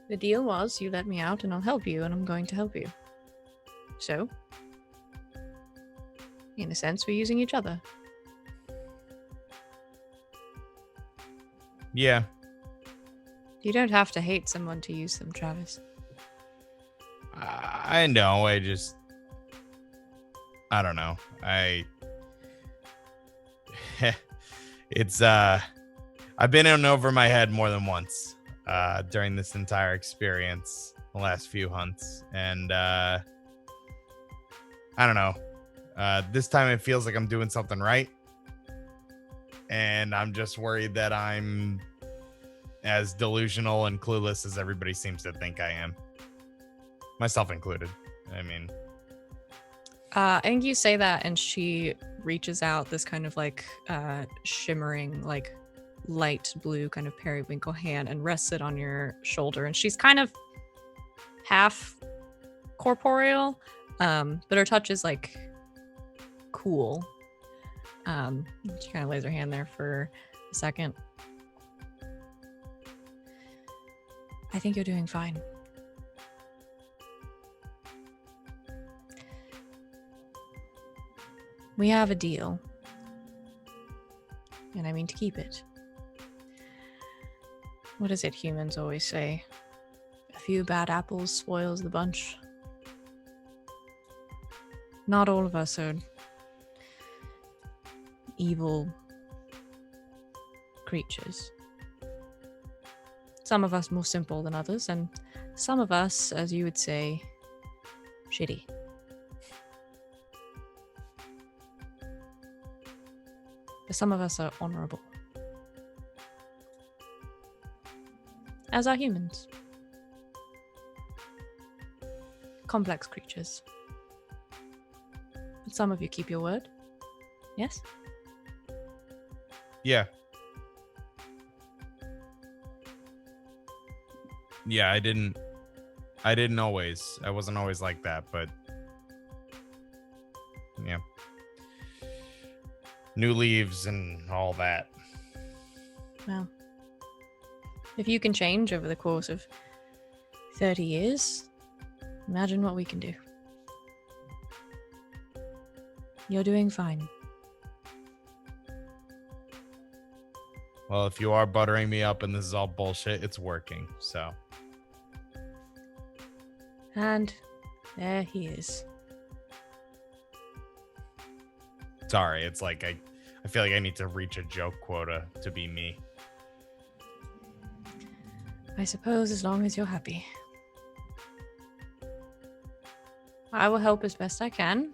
The deal was you let me out and I'll help you, and I'm going to help you. So, in a sense, we're using each other. Yeah. You don't have to hate someone to use them, Travis. I know. I don't know. It's I've been in over my head more than once. during this entire experience, the last few hunts, and I don't know. This time it feels like I'm doing something right, and I'm just worried that I'm as delusional and clueless as everybody seems to think I am, myself included. I mean, I think you say that, and she reaches out this kind of like shimmering, like light blue kind of periwinkle hand and rests it on your shoulder. And she's kind of half corporeal, but her touch is like cool. She kind of lays her hand there for a second. I think you're doing fine. We have a deal, and I mean to keep it. What is it humans always say? A few bad apples spoils the bunch. Not all of us are evil creatures. Some of us more simple than others, and some of us, as you would say, shitty. But some of us are honorable. As are humans. Complex creatures. But some of you keep your word. Yes? yeah. Yeah, I didn't always. I wasn't always like that, but yeah. New leaves and all that. Well, if you can change over the course of 30 years, imagine what we can do. You're doing fine. Well, if you are buttering me up and this is all bullshit, it's working, so. And there he is. Sorry, it's like I feel like I need to reach a joke quota to be me. I suppose as long as you're happy. I will help as best I can,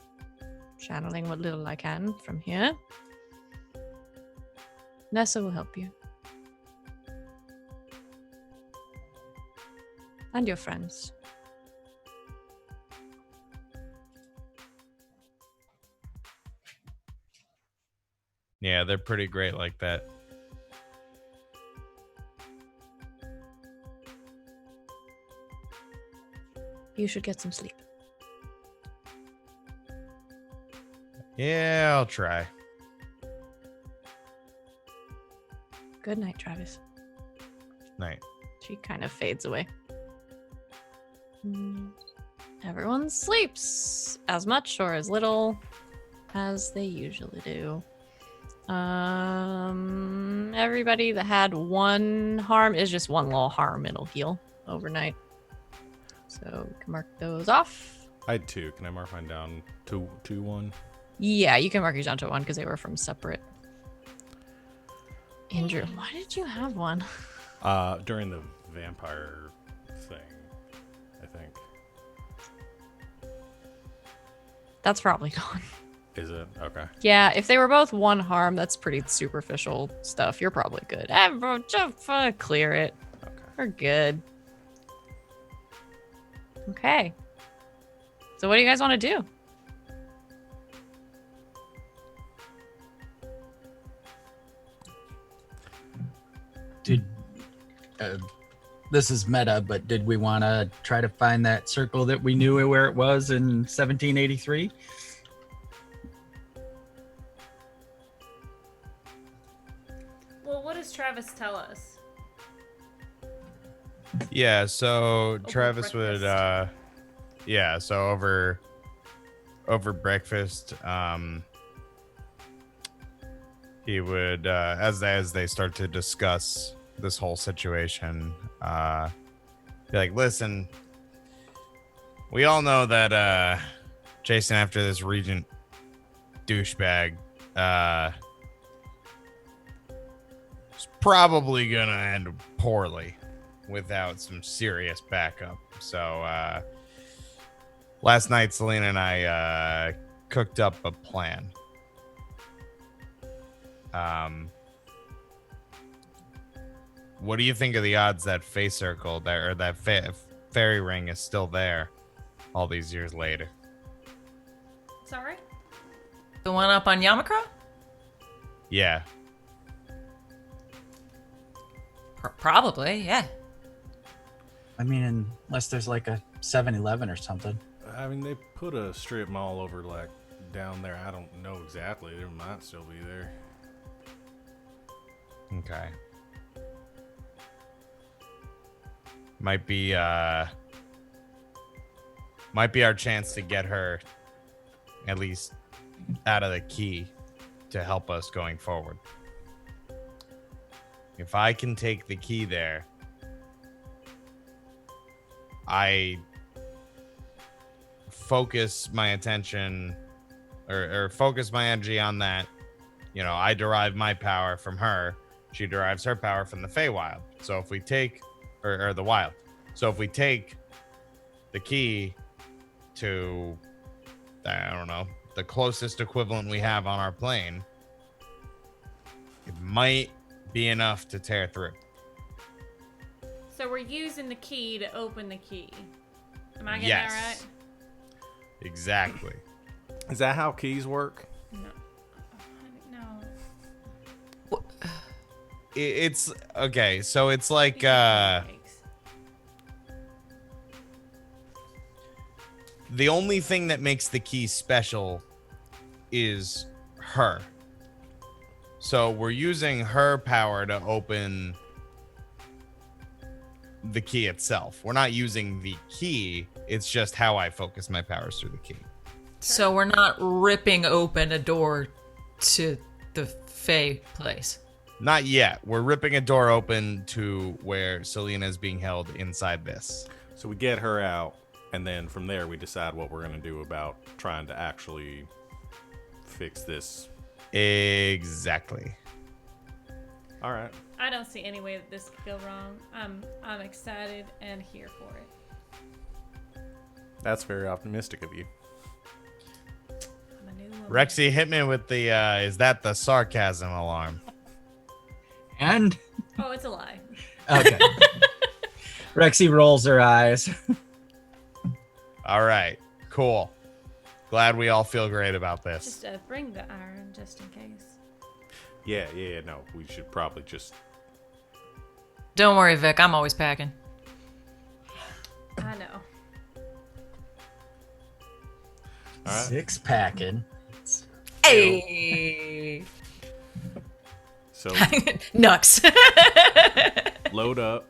channeling what little I can from here. Nessa will help you. And your friends. Yeah, they're pretty great like that. You should get some sleep. Yeah, I'll try. Good night, Travis. Night. She kind of fades away. Everyone sleeps as much or as little as they usually do. Everybody that had one harm is just one little harm. It'll heal overnight. So we can mark those off. I had 2. Can I mark mine down to 1? Yeah, you can mark yours down to 1 because they were from separate injury. Why did you have one? During the vampire thing, I think. That's probably gone. Is it? Okay. Yeah, if they were both one harm, that's pretty superficial stuff. You're probably good. Bro, just clear it. Okay. We're good. Okay. So what do you guys want to do? This is meta, but did we want to try to find that circle that we knew where it was in 1783? Well, what does Travis tell us? Yeah, so Travis breakfast. would yeah, so over breakfast, he would as they start to discuss this whole situation, be like, listen, we all know that chasing after this regent douchebag is probably gonna end poorly. without some serious backup. So last night, Selena and I cooked up a plan. What do you think of the odds that Face Circle there, or that fairy ring is still there all these years later? Sorry? The one up on Yamakra? Yeah. Probably, yeah. I mean, unless there's like a 7-Eleven or something. I mean, they put a strip mall over like down there. I don't know exactly. There might still be there. Okay. Might be our chance to get her at least out of the key to help us going forward. If I can take the key there, I focus my attention or focus my energy on that. You know, I derive my power from her. She derives her power from the Feywild. So if we take, or the wild. So if we take the key to, I don't know, the closest equivalent we have on our plane, it might be enough to tear through. So we're using the key to open the key. Am I getting Yes. that right? Exactly. Is that how keys work? No. No. It's okay. So it's like the only thing that makes the key special is her. So we're using her power to open the key itself. We're not using the key. It's just how I focus my powers through the key. So we're not ripping open a door to the Fey place. Not yet. We're ripping a door open to where Selena is being held inside this. So we get her out, and then from there we decide what we're going to do about trying to actually fix this. Exactly. All right. I don't see any way that this could go wrong. I'm excited and here for it. That's very optimistic of you. I'm a new woman. Rexy, hit me with the, is that the sarcasm alarm? And Oh, it's a lie. okay. Rexy rolls her eyes. All right, cool. Glad we all feel great about this. Just bring the iron just in case. Yeah, no. We should probably just... Don't worry, Vic. I'm always packing. I know. All right. 6-packing. Hey! So Nux. load up,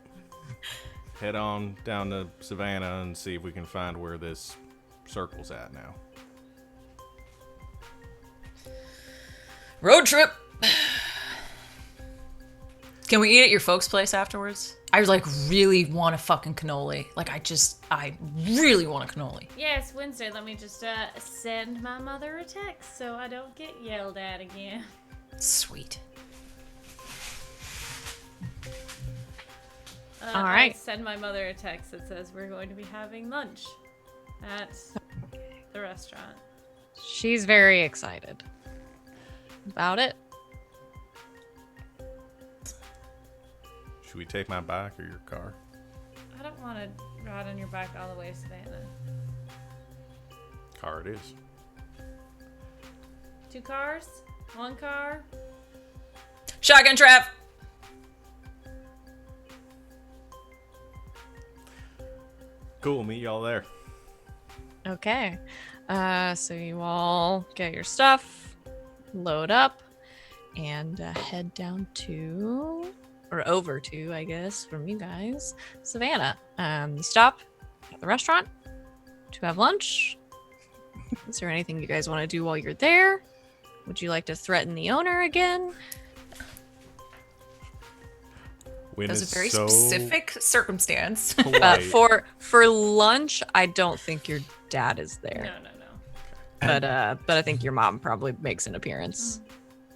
head on down to Savannah and see if we can find where this circle's at now. Road trip. Can we eat at your folks' place afterwards? I like really want a fucking cannoli. Like I really want a cannoli. Yeah, it's Wednesday. Let me just send my mother a text so I don't get yelled at again. Sweet. All right. I send my mother a text that says we're going to be having lunch at the restaurant. She's very excited about it. Should we take my bike or your car? I don't want to ride on your bike all the way to Savannah. Car it is. 2 cars? 1 car? Shotgun trap. Cool, meet y'all there. Okay. So you all get your stuff, load up, and head down to, or over to, I guess, from you guys, Savannah. You stop at the restaurant to have lunch. Is there anything you guys want to do while you're there? Would you like to threaten the owner again? Wynn That's a is very so specific circumstance. polite. For lunch, I don't think your dad is there. No. But I think your mom probably makes an appearance.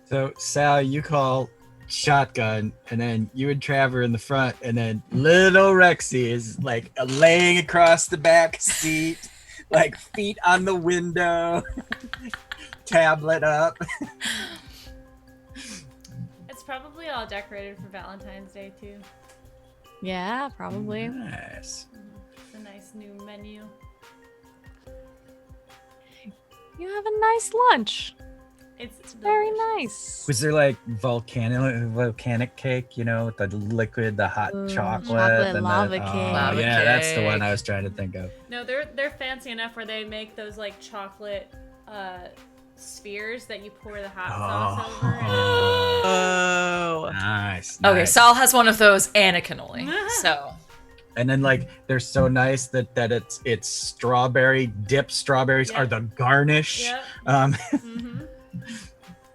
So Sal, you call shotgun, and then you and Trav are in the front, and then little Rexy is like laying across the back seat, like feet on the window, tablet up. It's probably all decorated for Valentine's Day too. Yeah, probably. Nice. It's a nice new menu. You have a nice lunch. It's Very delicious. nice. Was there like volcanic cake, you know, with the liquid, the hot Ooh, chocolate, chocolate and lava the, cake. Oh, Lava yeah, that's the cake. one I was trying to think of. No, they're fancy enough where they make those like chocolate spheres that you pour the hot sauce over. And Oh. Nice. Okay, nice. Sal has one of those and a cannoli. So And then like they're so nice that it's strawberry dipped strawberries Yep. are the garnish. Yep. Um,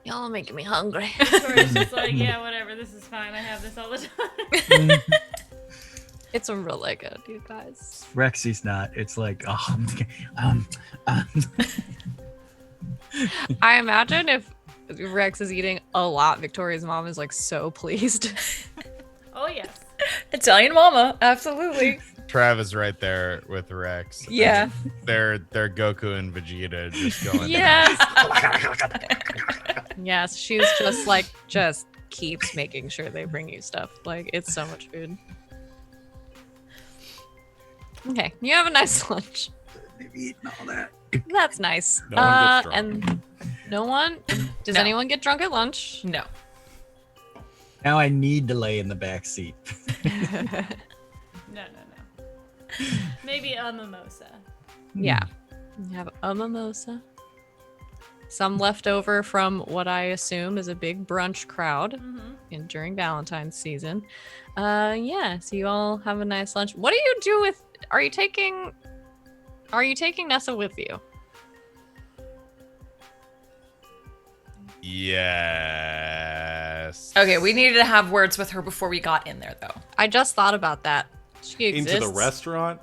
Y'all making me hungry. Victoria's just like, yeah, whatever. This is fine. I have this all the time. It's really good, you guys. Rexy's not. It's like I imagine if Rex is eating a lot, Victoria's mom is like so pleased. Oh yes. Italian mama, absolutely. Trav is right there with Rex. Yeah. They're Goku and Vegeta just going. Yes. Yes, she's just keeps making sure they bring you stuff. Like, it's so much food. Okay, you have a nice lunch. they've eaten all that. That's nice. No one gets drunk. And no one? Does No. anyone get drunk at lunch? No. Now I need to lay in the back seat. No. Maybe a mimosa. Yeah. You have a mimosa. Some left over from what I assume is a big brunch crowd during Valentine's season. Yeah, so you all have a nice lunch. What do you do with are you taking Nessa with you? Yes. Okay, we needed to have words with her before we got in there, though. I just thought about that. She exists. Into the restaurant?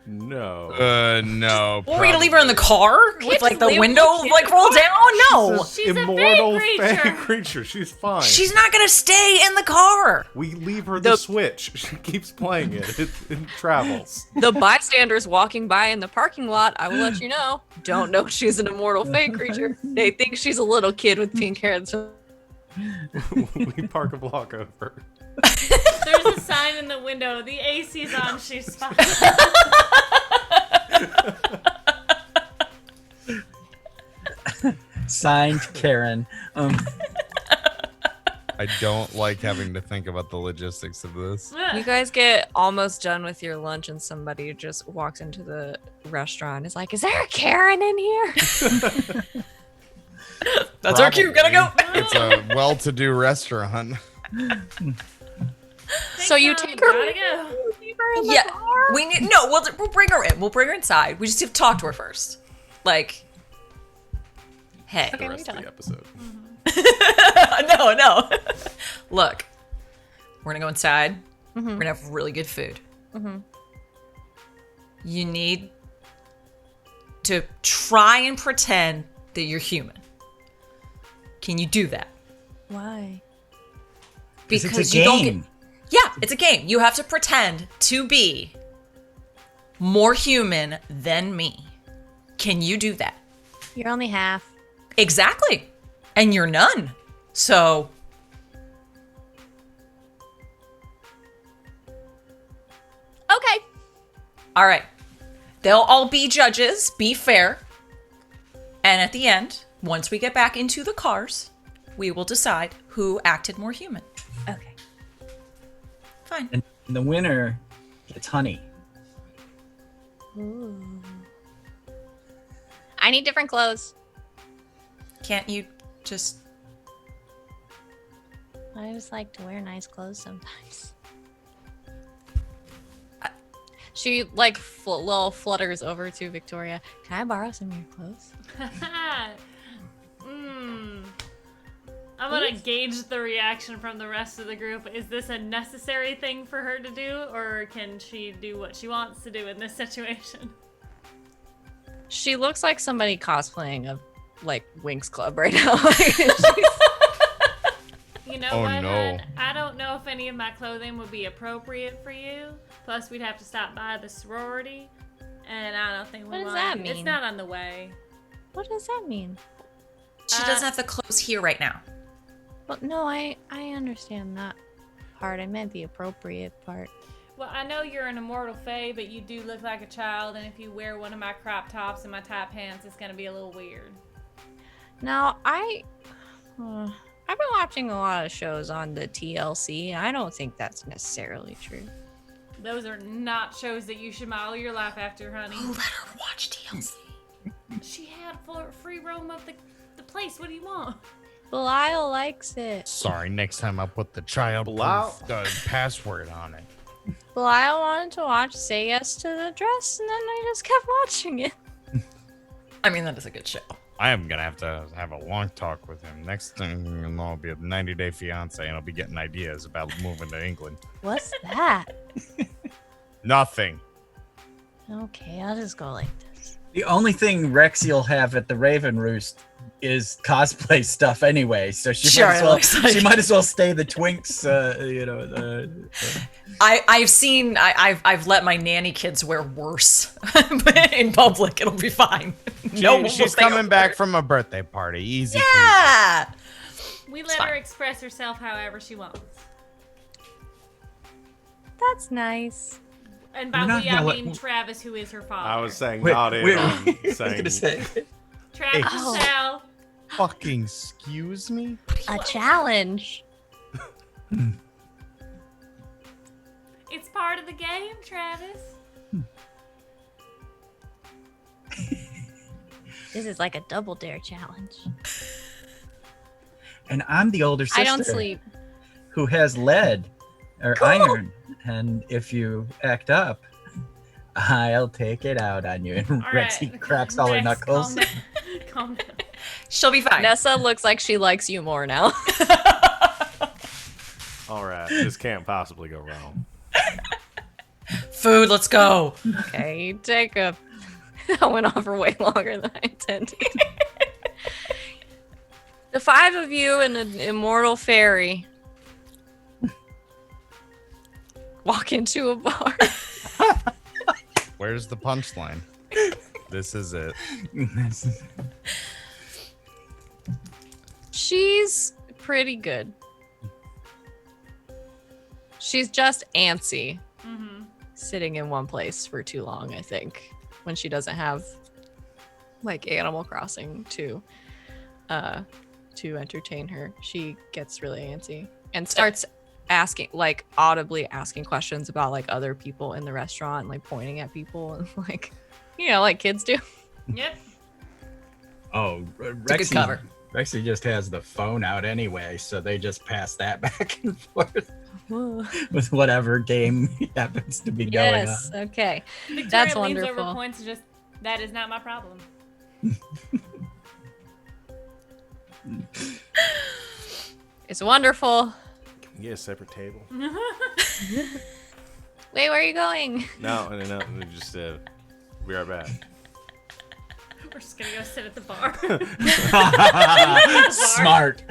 No. No. What, are we gonna leave her in the car with like the leave- window like rolled down? No, She's a Immortal fey fey creature. creature. She's fine. she's not gonna stay in the car. We leave her the Switch. She keeps playing it. It travels. The bystanders walking by in the parking lot, I will let you know, don't know she's an immortal fey creature. They think she's a little kid with pink hair. So We park a block over. There's a sign in the window. The AC's on. She's fine. Signed, Karen. I don't like having to think about the logistics of this. you guys get almost done with your lunch and somebody just walks into the restaurant and is like, is there a Karen in here? That's our cue. Gotta go. It's a well-to-do restaurant. So you take her Gotta with go. you, leave her in the Yeah, car? we need. No, we'll bring her in. We'll bring her inside. We just have to talk to her first. Like, hey. The rest of the episode. No. Look, we're gonna go inside. We're gonna have really good food. You need to try and pretend that you're human. Can you do that? Why? Because it's a you don't game. get. Yeah, it's a game. You have to pretend to be more human than me. Can you do that? You're only half. Exactly. And you're none. So Okay. all right. They'll all be judges, be fair. And at the end, once we get back into the cars, we will decide who acted more human. Okay. Fine. And the winner gets honey. Ooh. I need different clothes. Can't you just I just like to wear nice clothes sometimes. She like little flutters over to Victoria. Can I borrow some of your clothes? I'm gonna gauge the reaction from the rest of the group. Is this a necessary thing for her to do, or can she do what she wants to do in this situation? She looks like somebody cosplaying a like Winx Club right now. You know Oh, what, no. hun? I don't know if any of my clothing would be appropriate for you. Plus, we'd have to stop by the sorority, and I don't think we What does want that to. mean? It's not on the way. What does that mean? She doesn't have the clothes here right now. Well, no, I understand that part. I meant the appropriate part. Well, I know you're an immortal fae, but you do look like a child, and if you wear one of my crop tops and my tight pants, it's gonna be a little weird. Now, I've been watching a lot of shows on the TLC, and I don't think that's necessarily true. Those are not shows that you should model your life after, honey. Who let her watch TLC? She had free roam of the place. What do you want? Belial likes it. Sorry, next time I'll put the child Blau. password on it. Belial wanted to watch Say Yes to the Dress, and then I just kept watching it. I mean, that is a good show. I am gonna have to have a long talk with him. Next thing I'll be a 90-day fiance, and I'll be getting ideas about moving to England. What's that? Nothing. Okay, I'll just go like this. The only thing Rexy will have at the Raven Roost is cosplay stuff anyway, so she might as well stay the Twinks. I've let my nanny kids wear worse in public. It'll be fine. She's coming back from a birthday party. Easy. Yeah. We let her express herself however she wants. That's nice. And by we, I mean Travis, who is her father. I was saying not it. I'm saying Travis Oh. shall. Fucking excuse me? A challenge. It's part of the game, Travis. This is like a double dare challenge. And I'm the older sister I don't sleep. who has lead or iron, and if you act up, I'll take it out on you. And All Rexy right. cracks all her Rex, knuckles. Calm down. Calm down. She'll be fine. Nessa looks like she likes you more now. all right, this can't possibly go wrong. Food, let's go. Okay, you take a... That went on for way longer than I intended. The five of you and an immortal fairy walk into a bar. Where's the punchline? This is it. She's pretty good. She's just antsy. Mm-hmm. Sitting in one place for too long, I think, when she doesn't have like Animal Crossing to entertain her. She gets really antsy and starts asking, like, audibly asking questions about like other people in the restaurant and like pointing at people and like, you know, like kids do. Yep. Oh, It's a good cover. Rexy just has the phone out anyway, so they just pass that back and forth with whatever game happens to be going on. Yes, okay. Victoria That's leans wonderful. over, points, and just, that is not my problem. It's wonderful. Can we get a separate table? Wait, where are you going? No, just be right back. We're just gonna go sit at the bar. Smart.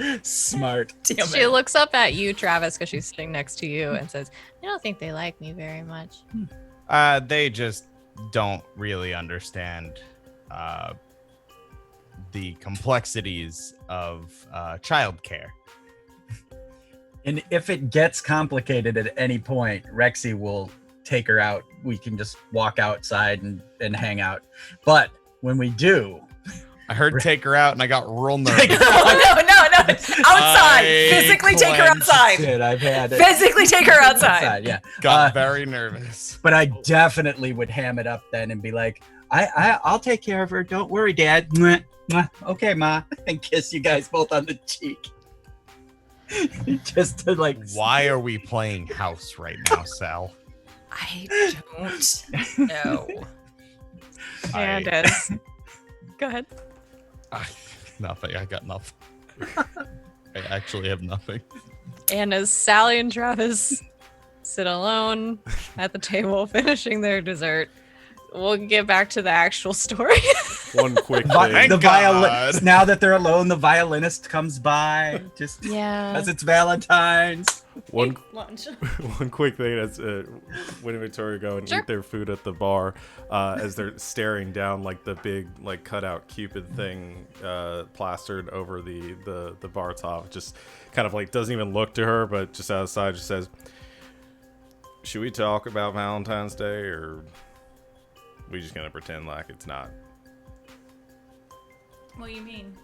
Damn She it. looks up at you, Travis, because she's sitting next to you and says, I don't think they like me very much. They just don't really understand the complexities of childcare. And if it gets complicated at any point, Rexy will take her out. We can just walk outside and hang out. But when we do, I heard take her out and I got real nervous. Oh, no. Outside. I Physically take her clenched outside. shit, I've had it. Physically take her outside. Yeah. Got very nervous. But I definitely would ham it up then and be like, I'll take care of her. Don't worry, Dad. Mwah, mwah. Okay, Ma. And kiss you guys both on the cheek. Just to like. Why are we playing house right now, Sal? I don't know. And I- as... Go ahead. Nothing. I got nothing. I actually have nothing. And as Sally and Travis sit alone at the table finishing their dessert, we'll get back to the actual story. One quick Thank thing. God. Now that they're alone, the violinist comes by just Yeah. because it's Valentine's. One Lunch. one quick thing that's when Victoria go and Sure. eat their food at the bar, as they're staring down like the big like cutout Cupid thing plastered over the bar top, just kind of like doesn't even look to her, but just outside just says, "Should we talk about Valentine's Day, or we just gonna pretend like it's not?" What do you mean?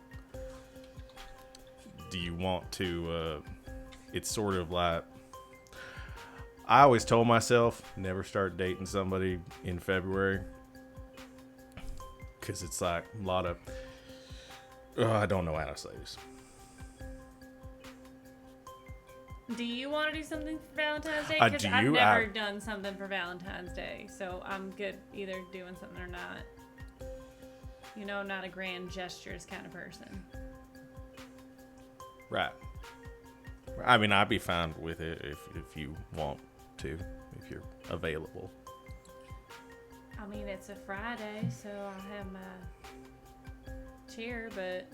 Do you want to it's sort of like, I always told myself never start dating somebody in February, because it's like a lot of I don't know how to say this. Do you want to do something for Valentine's Day? Do Because I've you? never done something for Valentine's Day, so I'm good either doing something or not. You know, not a grand gestures kind of person. Right. I mean, I'd be fine with it if you want to, if you're available. I mean, it's a Friday, so I'll have my cheer, but...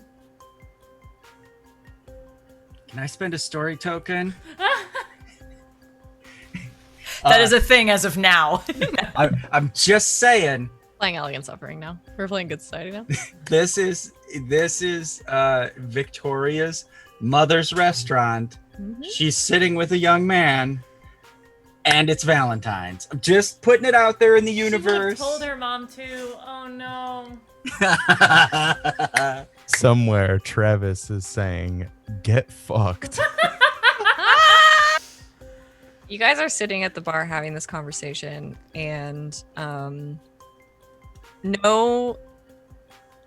Can I spend a story token? That is a thing as of now. I'm just saying. Playing Elegant Suffering now. We're playing Good Society now. This is Victoria's mother's restaurant. Mhm. She's sitting with a young man, and it's Valentine's. I'm just putting it out there in the She would have universe. told her mom too. Oh no. Somewhere Travis is saying, "Get fucked." You guys are sitting at the bar having this conversation, and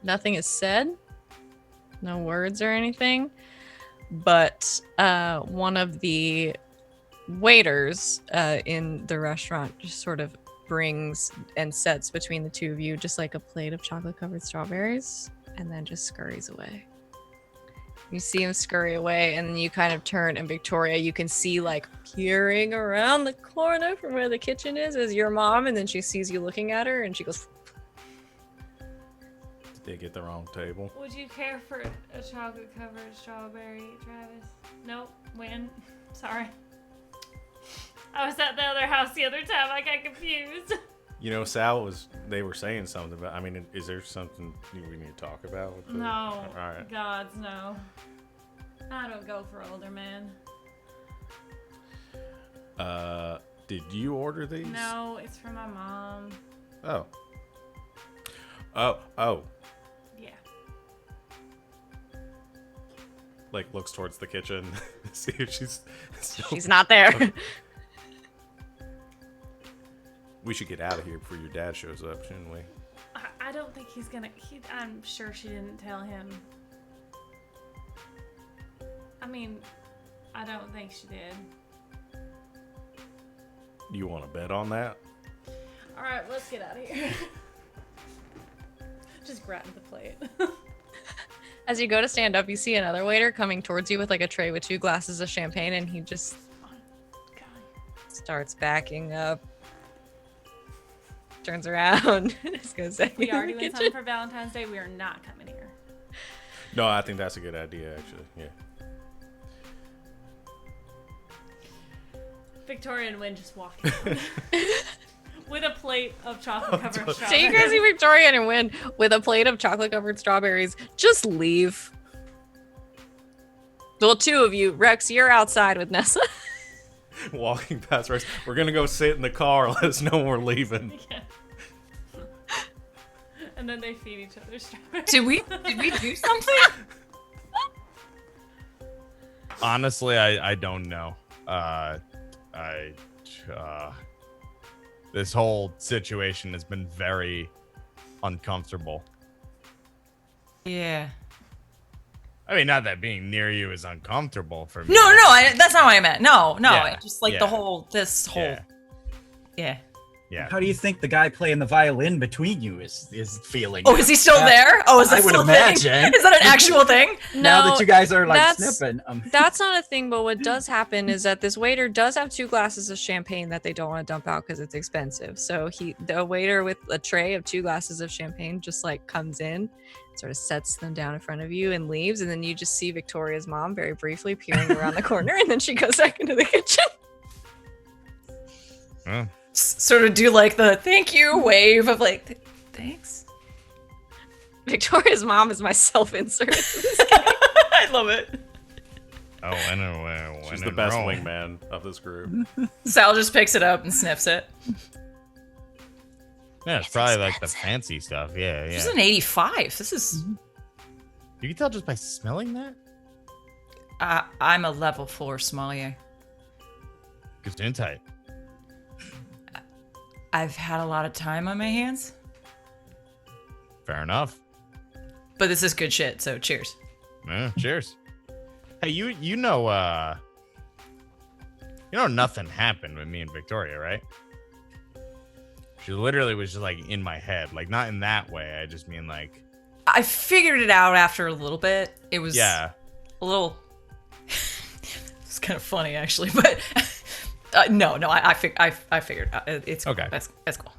nothing is said, no words or anything, but one of the waiters in the restaurant just sort of brings and sets between the two of you just like a plate of chocolate covered strawberries, and then just scurries away. You see him scurry away, and then you kind of turn, and Victoria, you can see like peering around the corner from where the kitchen is your mom, and then she sees you looking at her, and she goes, Did they get the wrong table? Would you care for a chocolate covered strawberry, Travis? Nope. Win. Sorry. I was at the other house the other time. I got confused. You know, they were saying something about, I mean, is there something we need to talk about? With No. All right. Gods, no. I don't go for older men. Did you order these? No, it's for my mom. Oh. Yeah. Like, looks towards the kitchen. See if she's still... she's not there. Okay. We should get out of here before your dad shows up, shouldn't we? I don't think he's gonna. I'm sure she didn't tell him. I mean, I don't think she did. Do you want to bet on that? All right, let's get out of here. Just grab the plate. As you go to stand up, you see another waiter coming towards you with like a tray with 2 glasses of champagne, and he just starts backing up. Turns around and is gonna say, We are "In the doing kitchen." something for Valentine's Day. We are not coming here. No, I think that's a good idea, actually. Yeah. Victoria and Wynn just walking with a plate of chocolate covered strawberries. So you guys see Victoria and Win with a plate of chocolate covered strawberries just leave. Well, 2 of you. Rex, you're outside with Nessa. Walking past Rex. We're going to go sit in the car. Let us know when we're leaving. Yeah. And then they feed each other strawberries. Did we do something? Honestly, I don't know. This whole situation has been very uncomfortable. Yeah. I mean, not that being near you is uncomfortable for me. No, that's not what I meant. No, Yeah, just like yeah. the whole, this whole, Yeah. yeah. Yeah. How do you think the guy playing the violin between you is feeling? Oh, is he still there? Oh, is that I would still a imagine. thing? Is that an actual thing? Now that you guys are like that's- sniffing, That's not a thing, but what does happen is that this waiter does have 2 glasses of champagne that they don't want to dump out because it's expensive. So the waiter with a tray of 2 glasses of champagne just like comes in, sort of sets them down in front of you and leaves, and then you just see Victoria's mom very briefly peering around the corner, and then she goes back into the kitchen. Oh. Sort of do like the thank you wave of like, thanks. Victoria's mom is my self-insert. I love it. Oh, anyway. She's the best wingman of this group. Sal just picks it up and sniffs it. Yeah, it's probably like the fancy stuff. Yeah, This is yeah. an 85. This is. You can tell just by smelling that. I'm a level 4 sommelier. Gesundheit. I've had a lot of time on my hands, Fair enough. but this is good shit. So cheers. Yeah, cheers. Hey, you know nothing happened with me and Victoria, right? She literally was just like in my head, like not in that way. I just mean like. I figured it out after a little bit. It was Yeah. a little. It's kind of funny actually, but no, I figured it out. It's Okay. That's cool.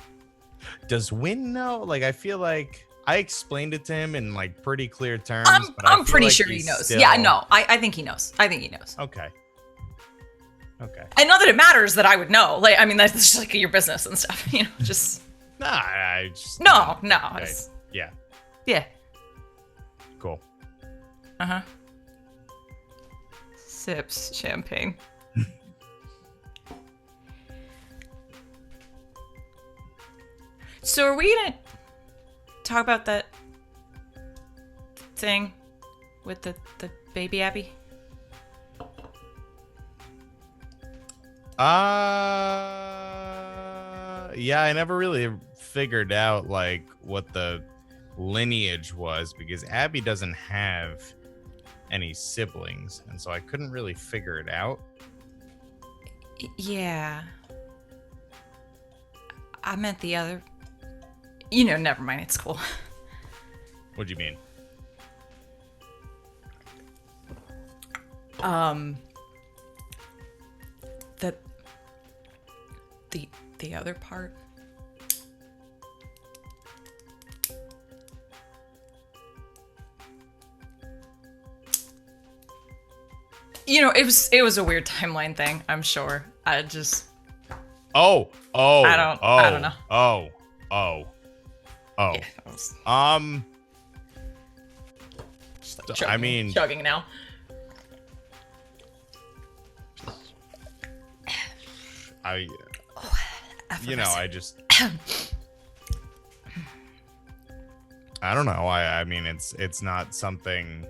Does Win know? Like, I feel like I explained it to him in like pretty clear terms. but I I'm feel pretty like sure he he's knows. still- Yeah, no, I think he knows. I think he knows. Okay. Okay. And not that it matters that I would know. Like, I mean, that's just like your business and stuff. You know, just Nah, I just. no. Okay. It's, Yeah. yeah. Cool. Uh-huh. Sips champagne. So are we gonna talk about that thing with the baby Abby? Yeah, I never really figured out like what the lineage was because Abby doesn't have any siblings, and so I couldn't really figure it out. Yeah. I meant the other. You know, never mind. It's cool. What do you mean? The other part. You know, it was a weird timeline thing, I'm sure. I just Oh. I don't know. Oh. yeah, I was just, like, I mean, chugging now. you know, I just I don't know. I mean, it's not something.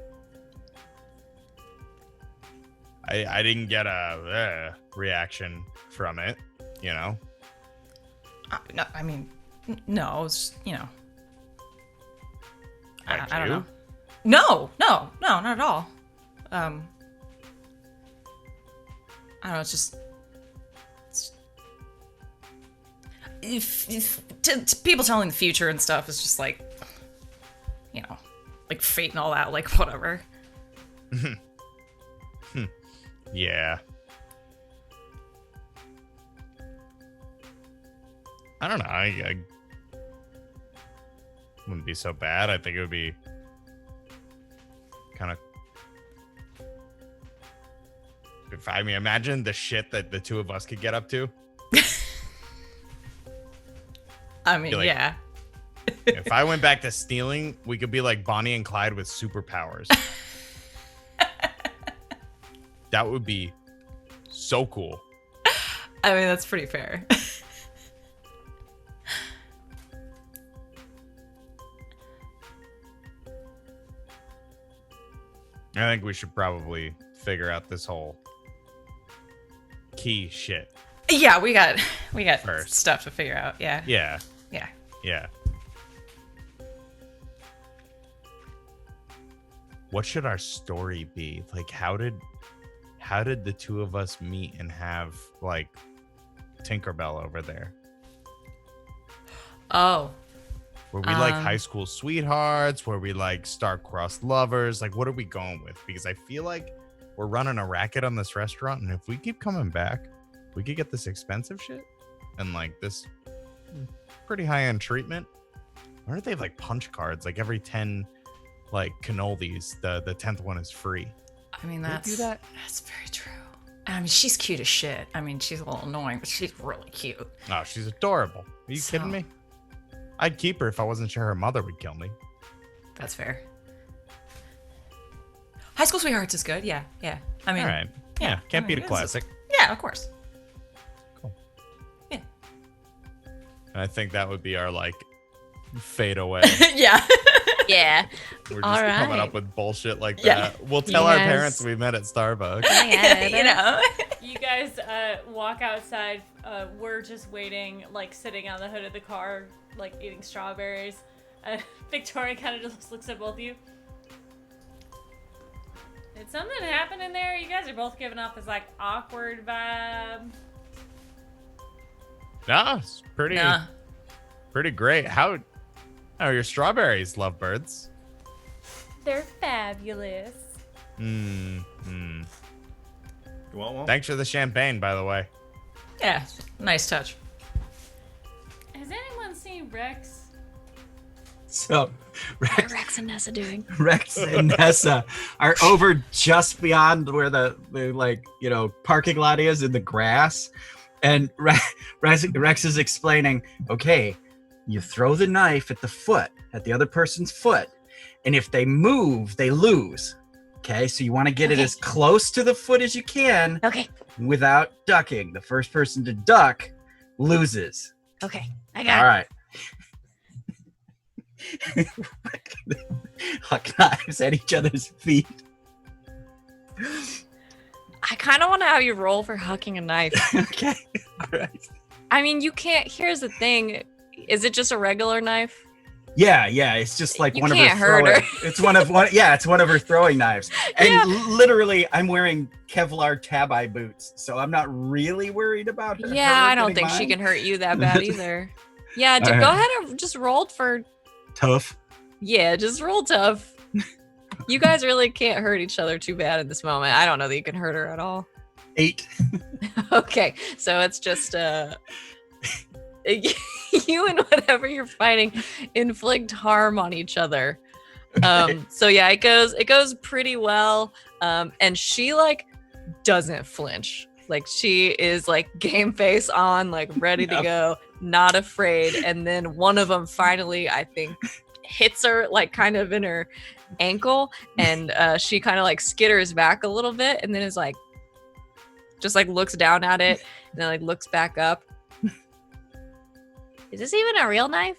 I didn't get a reaction from it, you know. No, I mean, no, it's just, you know. I don't you? know. No, not at all. I don't know. It's just. If to people telling the future and stuff is just like, you know, like fate and all that, like whatever. Yeah. I don't know. I wouldn't be so bad. I think it would be kind of. I mean, imagine the shit that the two of us could get up to. I mean, Like- yeah. If I went back to stealing, we could be like Bonnie and Clyde with superpowers. That would be so cool. I mean, that's pretty fair. I think we should probably figure out this whole key shit. Yeah, we got First. stuff to figure out. Yeah. Yeah. Yeah. Yeah. What should our story be? Like, how did the two of us meet and have like Tinkerbell over there? Oh. Were we like high school sweethearts? Were we like star-crossed lovers? Like, what are we going with? Because I feel like we're running a racket on this restaurant, and if we keep coming back, we could get this expensive shit and like this pretty high-end treatment. Why don't they have like punch cards? Like every 10 like cannolis, the 10th one is free. I mean, Do that? that's very true. I mean, she's cute as shit. I mean, she's a little annoying, but she's really cute. Oh, she's adorable. Are you kidding me? I'd keep her if I wasn't sure her mother would kill me. That's fair. High School Sweethearts is good. Yeah. I mean, All right. Yeah, can't beat a classic. Yeah, of course. Cool. Yeah. And I think that would be our like fade away. Yeah. Yeah. We're just All coming right. up with bullshit like Yeah. that. We'll tell our Yes. parents we met at Starbucks. You know. You guys walk outside. We're just waiting, like sitting on the hood of the car, like eating strawberries. Victoria kind of just looks at both of you. Did something happen in there? You guys are both giving off this like awkward vibe. No, it's pretty Nah. pretty great. How are your strawberries, lovebirds? They're fabulous. You want one? Thanks for the champagne, by the way. Yeah. Nice touch. Has anyone seen Rex? So, What are Rex and Nessa doing? Rex and Nessa are over just beyond where the like, you know, parking lot is in the grass. And Rex is explaining, okay, you throw the knife at the foot, at the other person's foot. And if they move, they lose. Okay, so you want to get it as close to the foot as you can Okay. without ducking. The first person to duck loses. Okay. I got All it. right. Huck knives at each other's feet. I kind of want to have you roll for hucking a knife. Okay. All right. I mean, you can't. Here's the thing. Is it just a regular knife? Yeah. It's just like You one of can't her hurt throwing. her. It's one of her throwing knives. And Yeah. literally, I'm wearing Kevlar tabi boots, so I'm not really worried about her. Yeah, I don't getting think she mine. can hurt you that bad either. Yeah, All right. go ahead and just roll for. Tough. Yeah, just roll tough. You guys really can't hurt each other too bad in this moment. I don't know that you can hurt her at all. 8. Okay, so it's just you and whatever you're fighting inflict harm on each other. So yeah, it goes pretty well. And she like doesn't flinch. Like she is like game face on, like ready to go, not afraid. And then one of them finally, I think, hits her like kind of in her ankle, and she kind of like skitters back a little bit, and then is like, just like looks down at it, and then like looks back up. Is this even a real knife?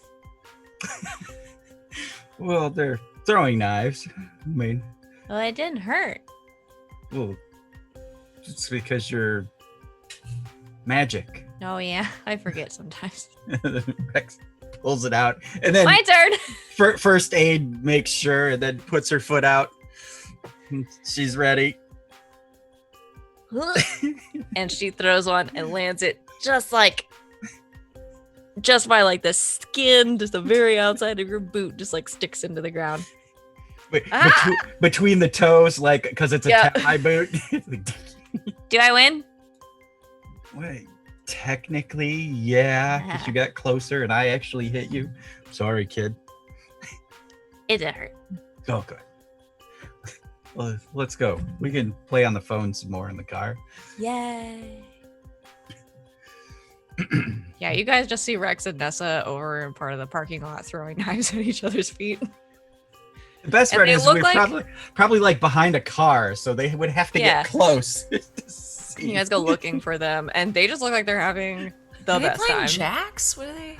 Well, they're throwing knives. I mean, Well, it didn't hurt. well, it's because you're magic. Oh yeah, I forget sometimes. Rex pulls it out, and then My turn. first aid makes sure, and then puts her foot out. She's ready. And she throws one and lands it just by like the skin, just the very outside of your boot, just like sticks into the ground. Between the toes, like, because it's a Yeah. tie boot. Did I win? Wait, technically, yeah, because you got closer and I actually hit you. Sorry, kid. It did hurt. Oh, good. Well, let's go. We can play on the phone some more in the car. Yay. Yeah, you guys just see Rex and Nessa over in part of the parking lot throwing knives at each other's feet. The best And part they is look we're like- probably like behind a car, so they would have to Yeah. get close. To see. You guys go looking for them, and they just look like they're having the Are they best playing time. jacks? What are they?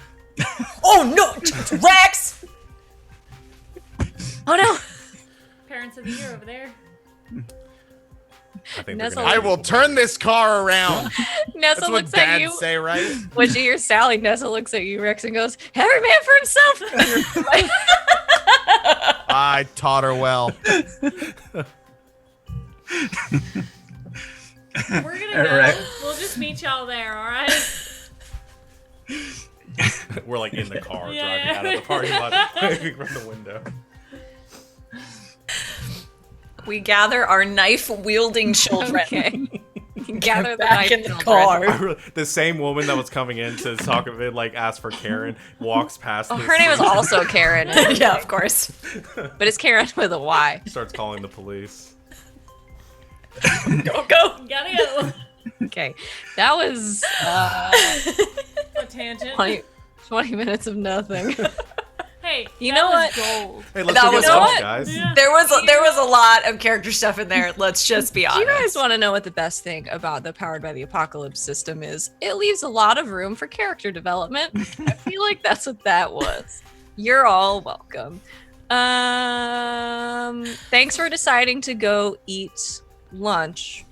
Oh no, Rex! Oh no! Parents of the year over there. I think Nessa they're gonna I will turn this car around. Nessa That's what looks at dads you. say, right? When you hear Sally, Nessa looks at you, Rex, and goes, "Every man for himself." I taught her well. We're gonna go. All right. We'll just meet y'all there, all right? We're like in the car Yeah, driving yeah. out of the parking lot, waving from the window. We gather our knife-wielding children. Okay. Gather the Back knife in the children. car. The same woman that was coming in to talk of it, like ask for Karen, walks past. Oh, this her name is scene, also Karen. Yeah, of course. But it's Karen with a Y. starts calling the police. Go. Gotta go. Okay. That was A tangent. 20 minutes of nothing. Hey, You that know was what? Gold. Hey, let's That go get was lunch, what? guys. Yeah. There was a lot of character stuff in there. Let's just be Do honest. you guys want to know what the best thing about the Powered by the Apocalypse system is? It leaves a lot of room for character development. I feel like that's what that was. You're all welcome. Thanks for deciding to go eat lunch,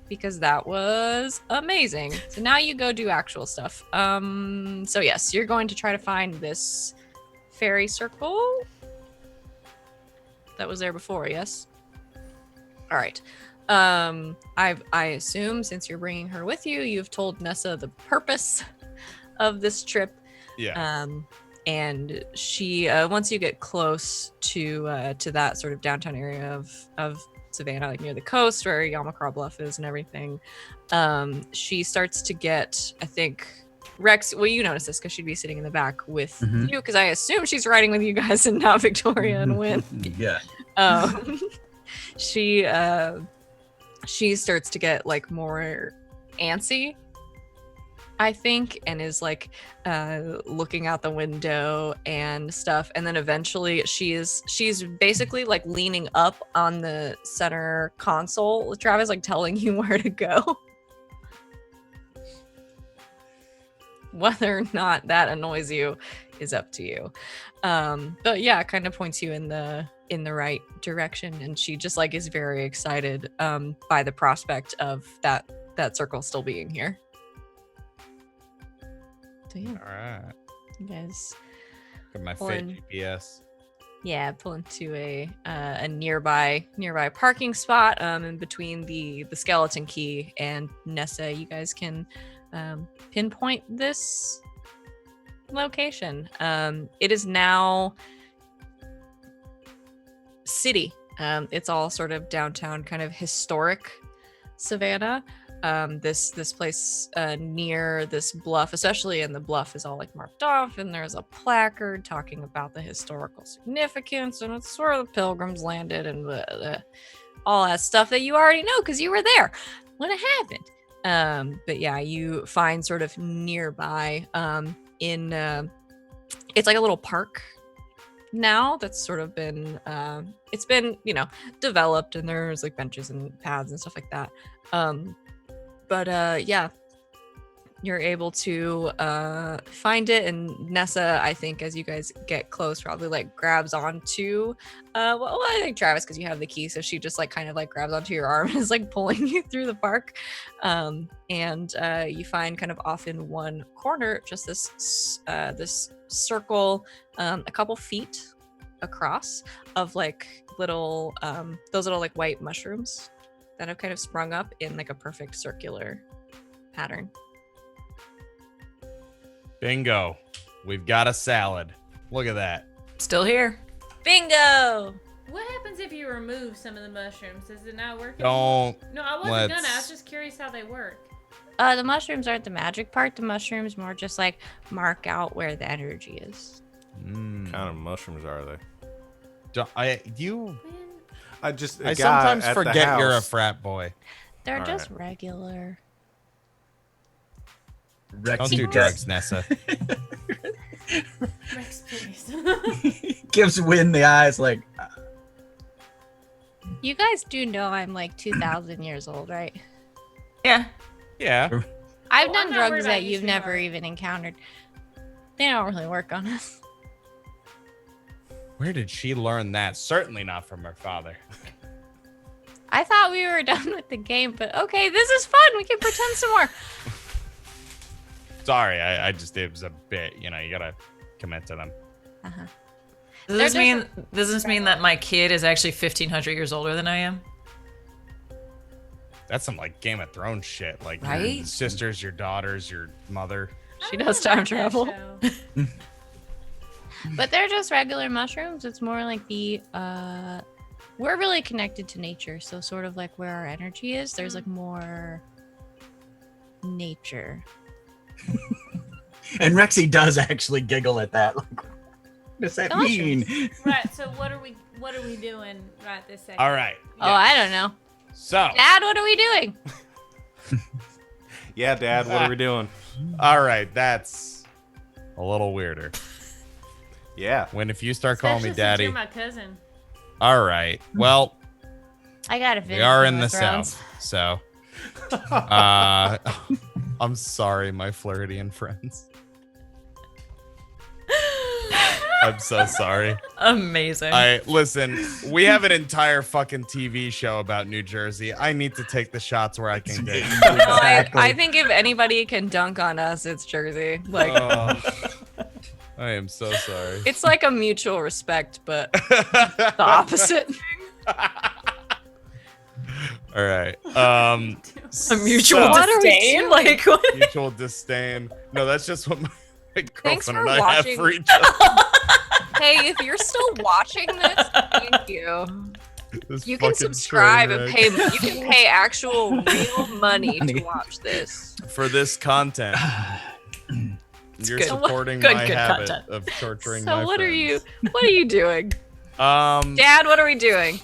because that was amazing. So now you go do actual stuff. So yes, you're going to try to find this fairy circle that was there before, yes? All right. I assume since you're bringing her with you, you've told Nessa the purpose of this trip. Yeah. And she, once you get close to that sort of downtown area of Savannah, like near the coast where Yamakara Bluff is and everything, she starts to get, I think, Rex, well, you notice this because she'd be sitting in the back with Mhm. you, because I assume she's riding with you guys and not Victoria and Win. Yeah. She starts to get like more antsy, I think, and is like looking out the window and stuff, and then eventually she's basically like leaning up on the center console. Travis like telling you where to go. Whether or not that annoys you is up to you. But yeah, it kind of points you in the right direction, and she just like is very excited by the prospect of that circle still being here. So yeah, All right. you guys Got my Pull fit in. GPS. pull into a nearby parking spot in between the skeleton key and Nessa. You guys can pinpoint this location. It is now city. It's all sort of downtown, kind of historic Savannah. This place near this bluff, especially in the bluff, is all like marked off, and there's a placard talking about the historical significance, and it's where the pilgrims landed, and all that stuff that you already know because you were there when it happened. But yeah, you find sort of nearby it's like a little park now that's sort of been it's been developed, and there's like benches and paths and stuff like that. But yeah, you're able to find it, and Nessa, I think, as you guys get close, probably like grabs onto well, I think Travis, because you have the key, so she just like kind of like grabs onto your arm and is like pulling you through the park. And you find kind of off in one corner just this circle, a couple feet across, of like little those little like white mushrooms that have kind of sprung up in like a perfect circular pattern. Bingo. We've got a salad. Look at that. Still here. Bingo! What happens if you remove some of the mushrooms? Does it not work? Don't. No, I wasn't gonna. I was just curious how they work. The mushrooms aren't the magic part. The mushrooms more just like mark out where the energy is. What kind of mushrooms are they? Man, I I sometimes forget you're a frat boy. They're All just regular. Don't do drugs, Nessa. Rex, please. Gives Win the eyes like, You guys do know I'm like 2,000 years old, right? Yeah. Yeah. I've Oh, done I'm not drugs worried that about you, you've never sweetheart. even encountered. They don't really work on us. Where did she learn that? Certainly not from her father. I thought we were done with the game, but okay, this is fun. We can pretend some more. Sorry, I just, it was a bit, you gotta commit to them. Uh-huh. Does this mean that my kid is actually 1,500 years older than I am? That's some like Game of Thrones shit. Like your Right? sisters, your daughters, your mother. She does time That travel. show. But they're just regular mushrooms. It's more like we're really connected to nature. So sort of like where our energy is, there's like more nature. And Rexy does actually giggle at that. Like, what does that Delicious. mean? Right. So what are we doing right this second? All right. Oh, I don't know. So, Dad, what are we doing? Yeah, Dad, what are we doing? all right, that's a little weirder. Yeah. When if you start Especially calling me since daddy. You're my cousin. All right. Well, I gotta finish. we are Game in the of Thrones. South, so I'm sorry, my Floridian friends. I'm so sorry. Amazing. Listen, we have an entire fucking TV show about New Jersey. I need to take the shots where I can take. Exactly. I think if anybody can dunk on us, it's Jersey. Like Oh, I am so sorry. it's like a mutual respect, but the opposite. All right. a mutual so- What are we disdain? doing? Like, what? mutual disdain. No, that's just what my Thanks girlfriend for and I have watching. for each other. Hey, if you're still watching this, thank you. This You can fucking subscribe train and wreck. pay. You can pay actual real money Money. to watch this. For this content. You're good. supporting Good my content. habit of torturing So my what are you? friends. What are you doing, Um, Dad? What are we doing?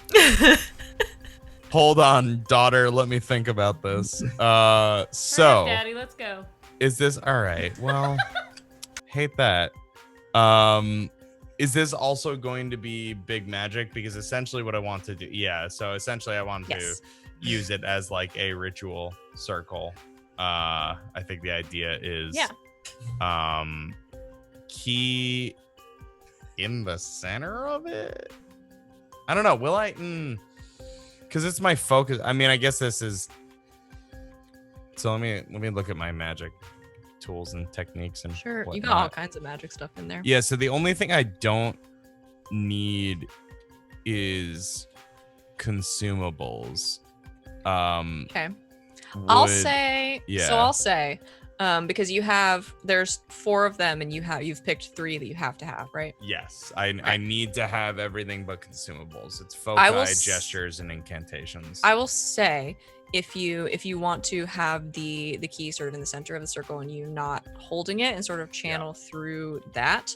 hold on, daughter. Let me think about this. Hurry up, So Daddy, let's go. is this all right? Well, hate that. Is this also going to be big magic? Because essentially what I want to do, yeah. So essentially I want Yes. to use it as like a ritual circle. I think the idea is, key in the center of it. I don't know. Will I? Because it's my focus. I mean, I guess this is. So let me look at my magic tools and techniques and Sure, you whatnot. got all kinds of magic stuff in there. Yeah, so the only thing I don't need is consumables. Okay. I'll would- say. yeah. So I'll say, because there's 4 of them, and you've picked 3 that you have to have, right? Yes, I need to have everything but consumables. It's I will foci, gestures, and incantations. I will say, if you want to have the key sort of in the center of the circle and you not holding it and sort of channel through that,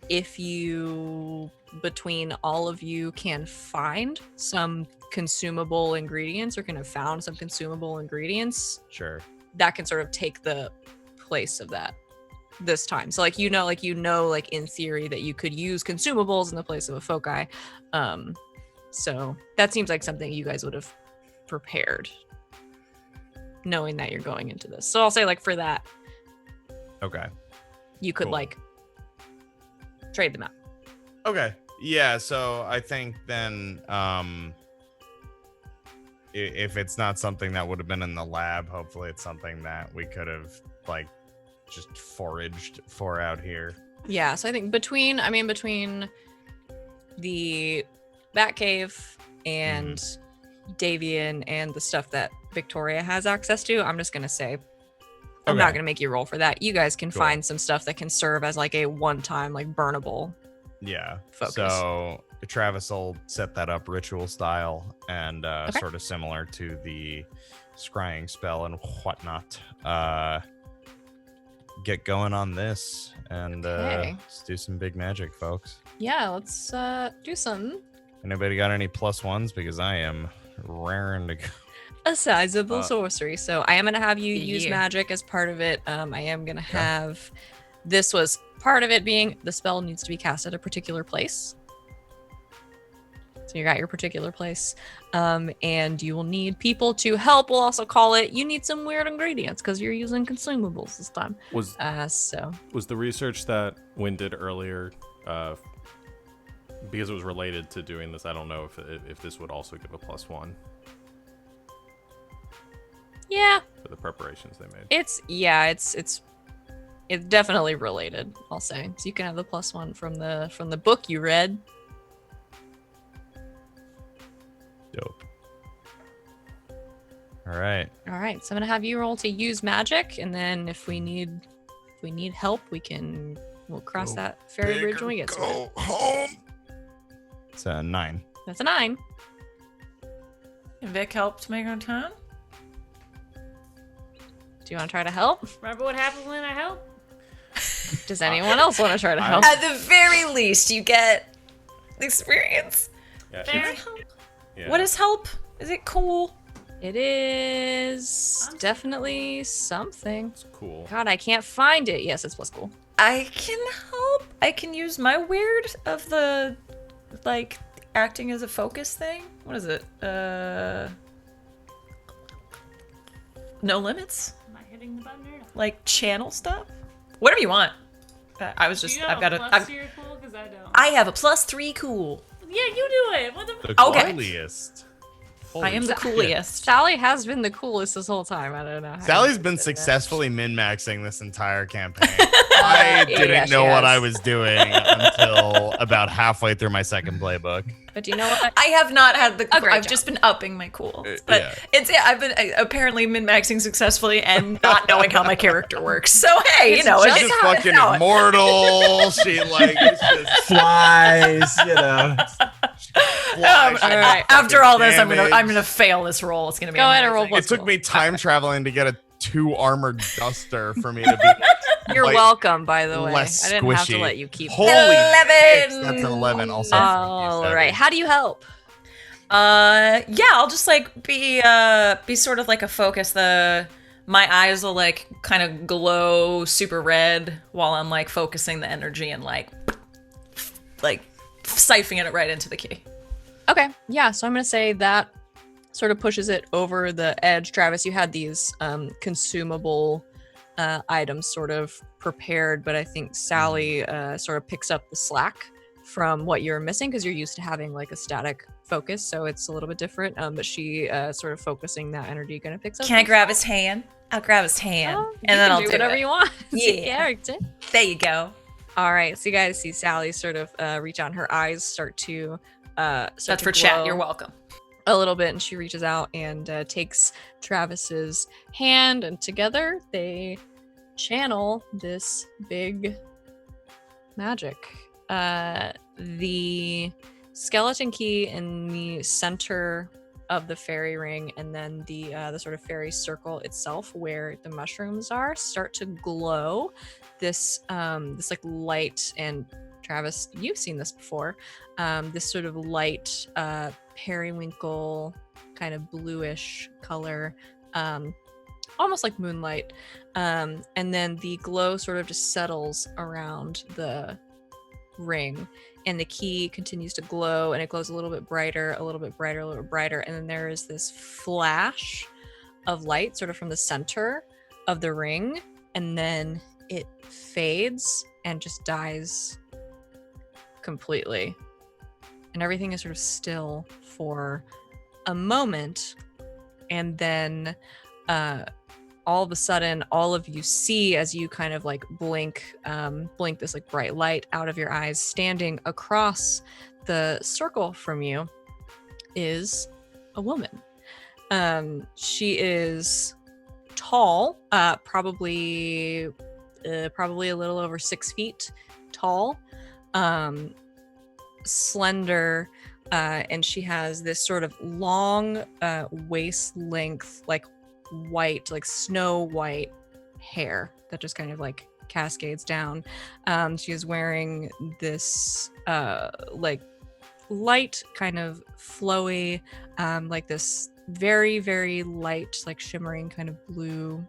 if you between all of you can find some consumable ingredients or can have found some consumable ingredients, Sure. that can sort of take the place of that this time. So like in theory that you could use consumables in the place of a foci. So that seems like something you guys would have prepared, knowing that you're going into this. So I'll say like for that, Okay. you could Cool. like trade them out. Okay. Yeah, so I think then if it's not something that would have been in the lab, hopefully it's something that we could have like just foraged for out here. Yeah, so I think between the Batcave and Davian and the stuff that Victoria has access to, I'm just gonna say I'm not Okay. gonna make you roll for that. You guys can Cool. find some stuff that can serve as like a one-time like burnable. Yeah. Focus. So Travis will set that up ritual style and Okay. sort of similar to the scrying spell and whatnot. Get going on this and Okay. let's do some big magic, folks. Yeah, let's do something. Anybody got any +1s? Because I am raring to go. A sizable sorcery. So I am gonna have you use Yeah. magic as part of it. I am gonna have this was part of it being the spell needs to be cast at a particular place. So you got your particular place. And you will need people to help. We'll also call it you need some weird ingredients because you're using consumables this time. Was So the research that Wynn did earlier, because it was related to doing this, I don't know if this would also give a +1 yeah, for the preparations they made. it's definitely related, I'll say. So you can have the +1 from the book you read. Dope. All right. All right, so I'm gonna have you roll to use magic, and then if we need If we need help, we'll cross that ferry bridge when we get to it. home. It's a 9. That's a 9. And Vic helped make our town? Do you want to try to help? Remember what happened when I helped? Does anyone else want to try to help? At the very least, you get experience. Yeah, Fair. yeah. What is help? Is it cool? It is definitely something. It's cool. God, I can't find it. Yes, it's plus cool. I can help. I can use my weird of the, like, acting as a focus thing. What is it? No limits? Am I hitting the button or not? Like channel stuff? Whatever you want. I was Do just, you I've have got a a, plus to your cool? Because I don't. I have a +3 cool. Yeah, you do it. What the? The Okay. coolest. I am the coolest. Sally has been the coolest this whole time. I don't know. how Sally's you been did that. successfully min-maxing this entire campaign. I Yeah, didn't she know what has. I was doing until about halfway through my second playbook. But do you know what? I have not had the. great I've job. just been upping my cool, but yeah. I've been apparently min-maxing successfully and not knowing how my character works. So hey, It's it's just She's how fucking how immortal. She like it's just Flies, you know. flies. all right. After all this, I'm Damage. gonna fail this roll. It's gonna be Go ahead and roll amazing. It took me time traveling to get a 2 armored duster for me to be You're like, welcome, by the way. I less didn't have to squishy. let you keep. Holy 11. shit, that's an 11. Also, All right. How do you help? Yeah, I'll just like be sort of like a focus. My eyes will like kind of glow super red while I'm like focusing the energy and like siphoning it right into the key. Okay. Yeah. So I'm gonna say that sort of pushes it over the edge. Travis, you had these consumable items sort of prepared, but I think Sally sort of picks up the slack from what you're missing because you're used to having like a static focus, so it's a little bit different. But she sort of focusing that energy kind of picks up. Can I grab his hand? I'll grab his hand, Oh, and then I'll do whatever you want. It's your Yeah. character. There you go. All right, so you guys see Sally sort of reach out, and her eyes start to That's to for chat. glow You're welcome. a little bit, and she reaches out and takes Travis's hand, and together they channel this big magic. The skeleton key in the center of the fairy ring, and then the sort of fairy circle itself, where the mushrooms are, start to glow. This like light, and Travis, you've seen this before. This sort of light periwinkle kind of bluish color, almost like moonlight. And then the glow sort of just settles around the ring, and the key continues to glow, and it glows a little bit brighter, a little bit brighter, a little bit brighter, and then there is this flash of light sort of from the center of the ring, and then it fades and just dies completely, and everything is sort of still for a moment, and then all of a sudden, all of you see, as you kind of like blink this like bright light out of your eyes, standing across the circle from you is a woman. She is tall, probably a little over 6 feet tall, slender, and she has this sort of long waist length, like white, like snow white hair that just kind of like cascades down. She is wearing this like light, kind of flowy, like this very, very light, like shimmering kind of blue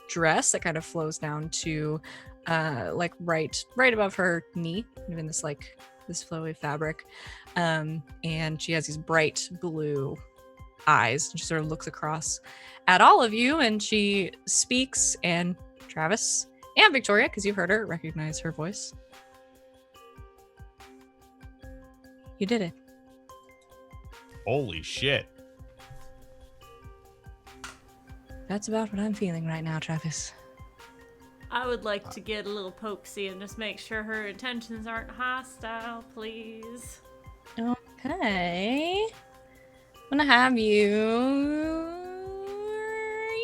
dress that kind of flows down to like right above her knee, even this like this flowy fabric. And she has these bright blue eyes, and she sort of looks across at all of you, and she speaks, and Travis and Victoria, because you've heard her, recognize her voice. You did it. holy shit. That's about what I'm feeling right now, Travis. I would like to get a little pokesy and just make sure her intentions aren't hostile, please. Okay. I'm gonna have you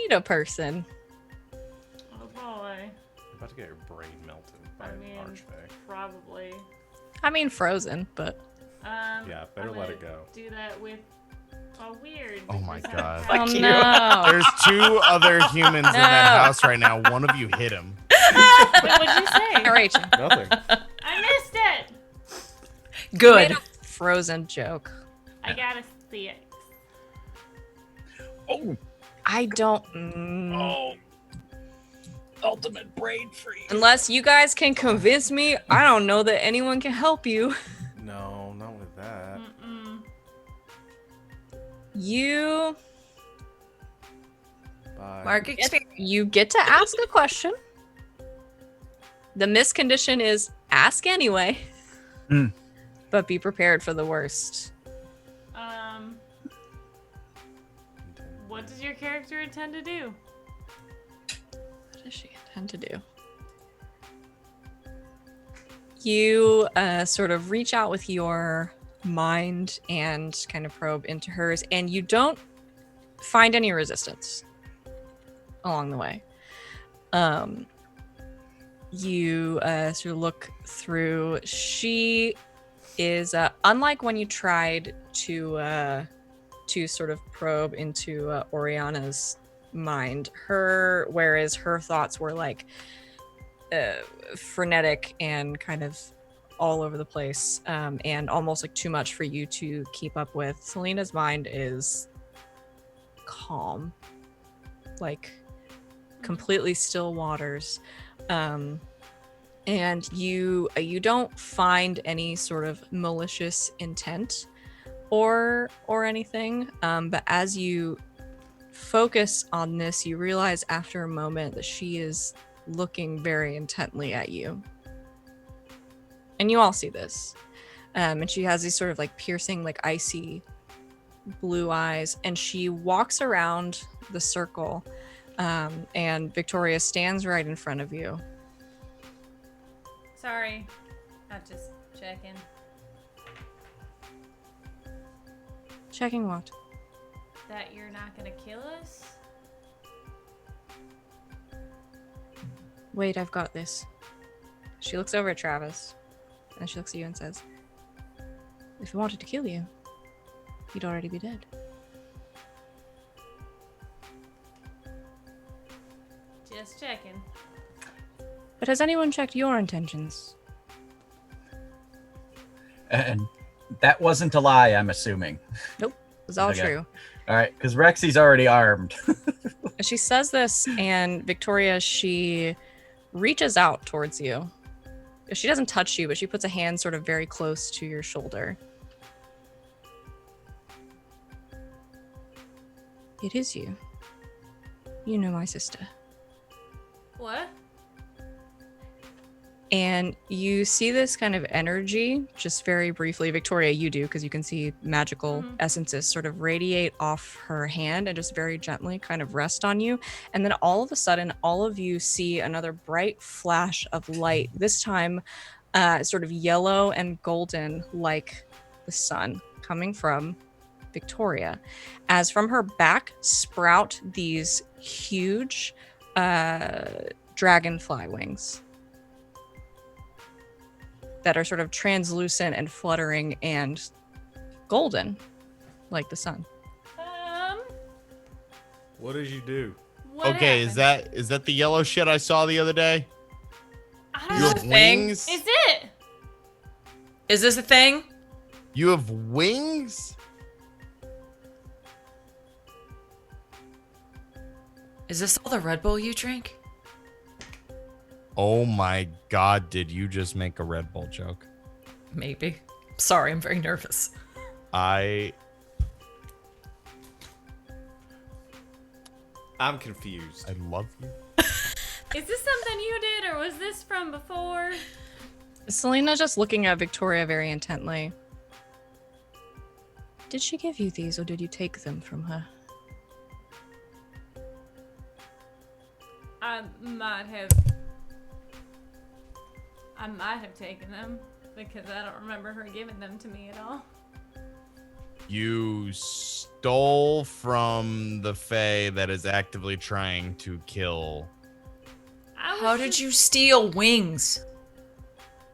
eat a person. Oh boy. About to get your brain melted by an archfey. Probably. I mean, frozen, but Yeah, better I'm let it gonna go. Do that with weird. Oh my because God. I'm oh you. no. There's 2 other humans in that No. house right now. One of you hit him. Wait, what'd you say? Rachel, Nothing. I missed it. made Good. a frozen joke. I gotta see it. Oh, I don't. ultimate brain freeze. Unless you guys can convince me, I don't know that anyone can help you. No, not with that. Mm-mm. You Bye. Mark experience. you get to ask a question. The miscondition is ask anyway, but be prepared for the worst. What does your character intend to do? What does she intend to do? You sort of reach out with your mind and kind of probe into hers, and you don't find any resistance along the way. You sort of look through. She is unlike when you tried to sort of probe into Oriana's mind. Whereas her thoughts were like frenetic and kind of all over the place, and almost like too much for you to keep up with. Selena's mind is calm, like completely still waters, and you don't find any sort of malicious intent or anything, but as you focus on this, you realize after a moment that she is looking very intently at you, and you all see this, and she has these sort of like piercing, like icy blue eyes, and she walks around the circle, and Victoria stands right in front of you. Sorry, not just checking. Checking what? That you're not gonna kill us? Wait, I've got this. She looks over at Travis, and she looks at you and says, if I wanted to kill you, you'd already be dead. Just checking. But has anyone checked your intentions? And that wasn't a lie, I'm assuming. Nope, it was all Okay. true. All right, because Rexy's already armed. She says this, and Victoria, she reaches out towards you. She doesn't touch you, but she puts a hand sort of very close to your shoulder. It is you. You know my sister. What? And you see this kind of energy, just very briefly. Victoria, you do, because you can see magical essences sort of radiate off her hand and just very gently kind of rest on you. And then all of a sudden, all of you see another bright flash of light, this time sort of yellow and golden like the sun, coming from Victoria. As from her back sprout these huge dragonfly wings that are sort of translucent and fluttering and golden, like the sun. What did you do? What Okay, happened? is that the yellow shit I saw the other day? I You don't know. have thing? wings? Is it? Is this a thing? You have wings? Is this all the Red Bull you drink? Oh my God, did you just make a Red Bull joke? Maybe. Sorry, I'm very nervous. I'm confused. I love you. Is this something you did, or was this from before? Selena's just looking at Victoria very intently. Did she give you these, or did you take them from her? I might have taken them because I don't remember her giving them to me at all. You stole from the Fae that is actively trying to kill How did you steal wings?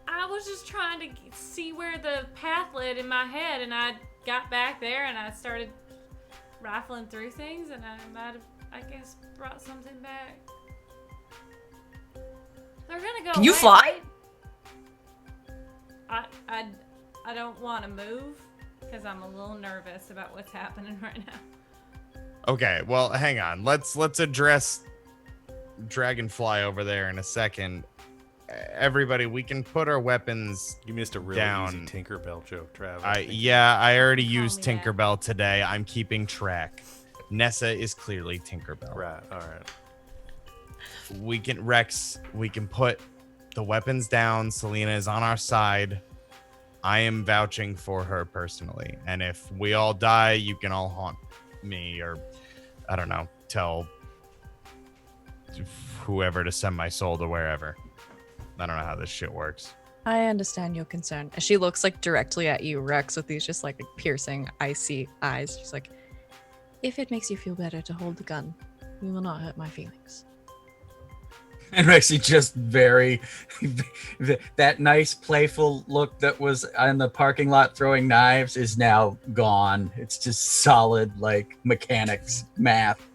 I was just trying to see where the path led in my head, and I got back there and I started rifling through things, and I might have, I guess, brought something back. They're gonna go. Can you away, fly? right? I don't want to move because I'm a little nervous about what's happening right now. Okay, well, hang on. Let's address Dragonfly over there in a second. Everybody, we can put our weapons. You missed a really down. easy Tinkerbell joke, Trav. I already used me that. Tinkerbell today. I'm keeping track. Nessa is clearly Tinkerbell. Right, all right. We can put the weapons down. Selena is on our side. I am vouching for her personally. And if we all die, you can all haunt me, or I don't know, tell whoever to send my soul to wherever. I don't know how this shit works. I understand your concern. And she looks like directly at you, Rex, with these just like piercing, icy eyes. She's like, if it makes you feel better to hold the gun, you will not hurt my feelings. And Rexy just that nice playful look that was in the parking lot throwing knives is now gone. It's just solid, like, mechanics, math.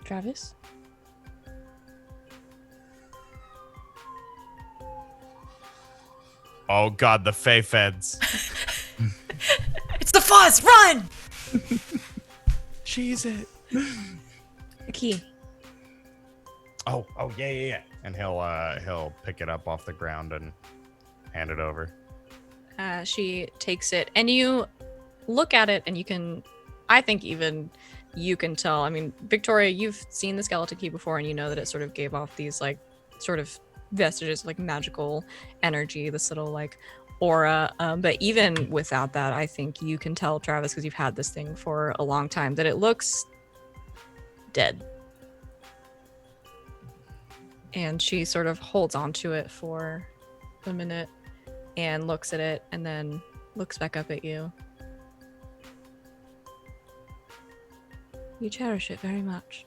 Travis? Oh god, the Fey Feds. It's the fuzz! Run! Cheese it. The key. Oh, yeah. And he'll pick it up off the ground and hand it over. She takes it, and you look at it, and I think even you can tell. I mean, Victoria, you've seen the skeleton key before, and you know that it sort of gave off these, like, sort of vestiges of, like, magical energy, this little, like, aura. But even without that, I think you can tell, Travis, because you've had this thing for a long time, that it looks dead. And she sort of holds on to it for a minute and looks at it, and then looks back up at you. You cherish it very much.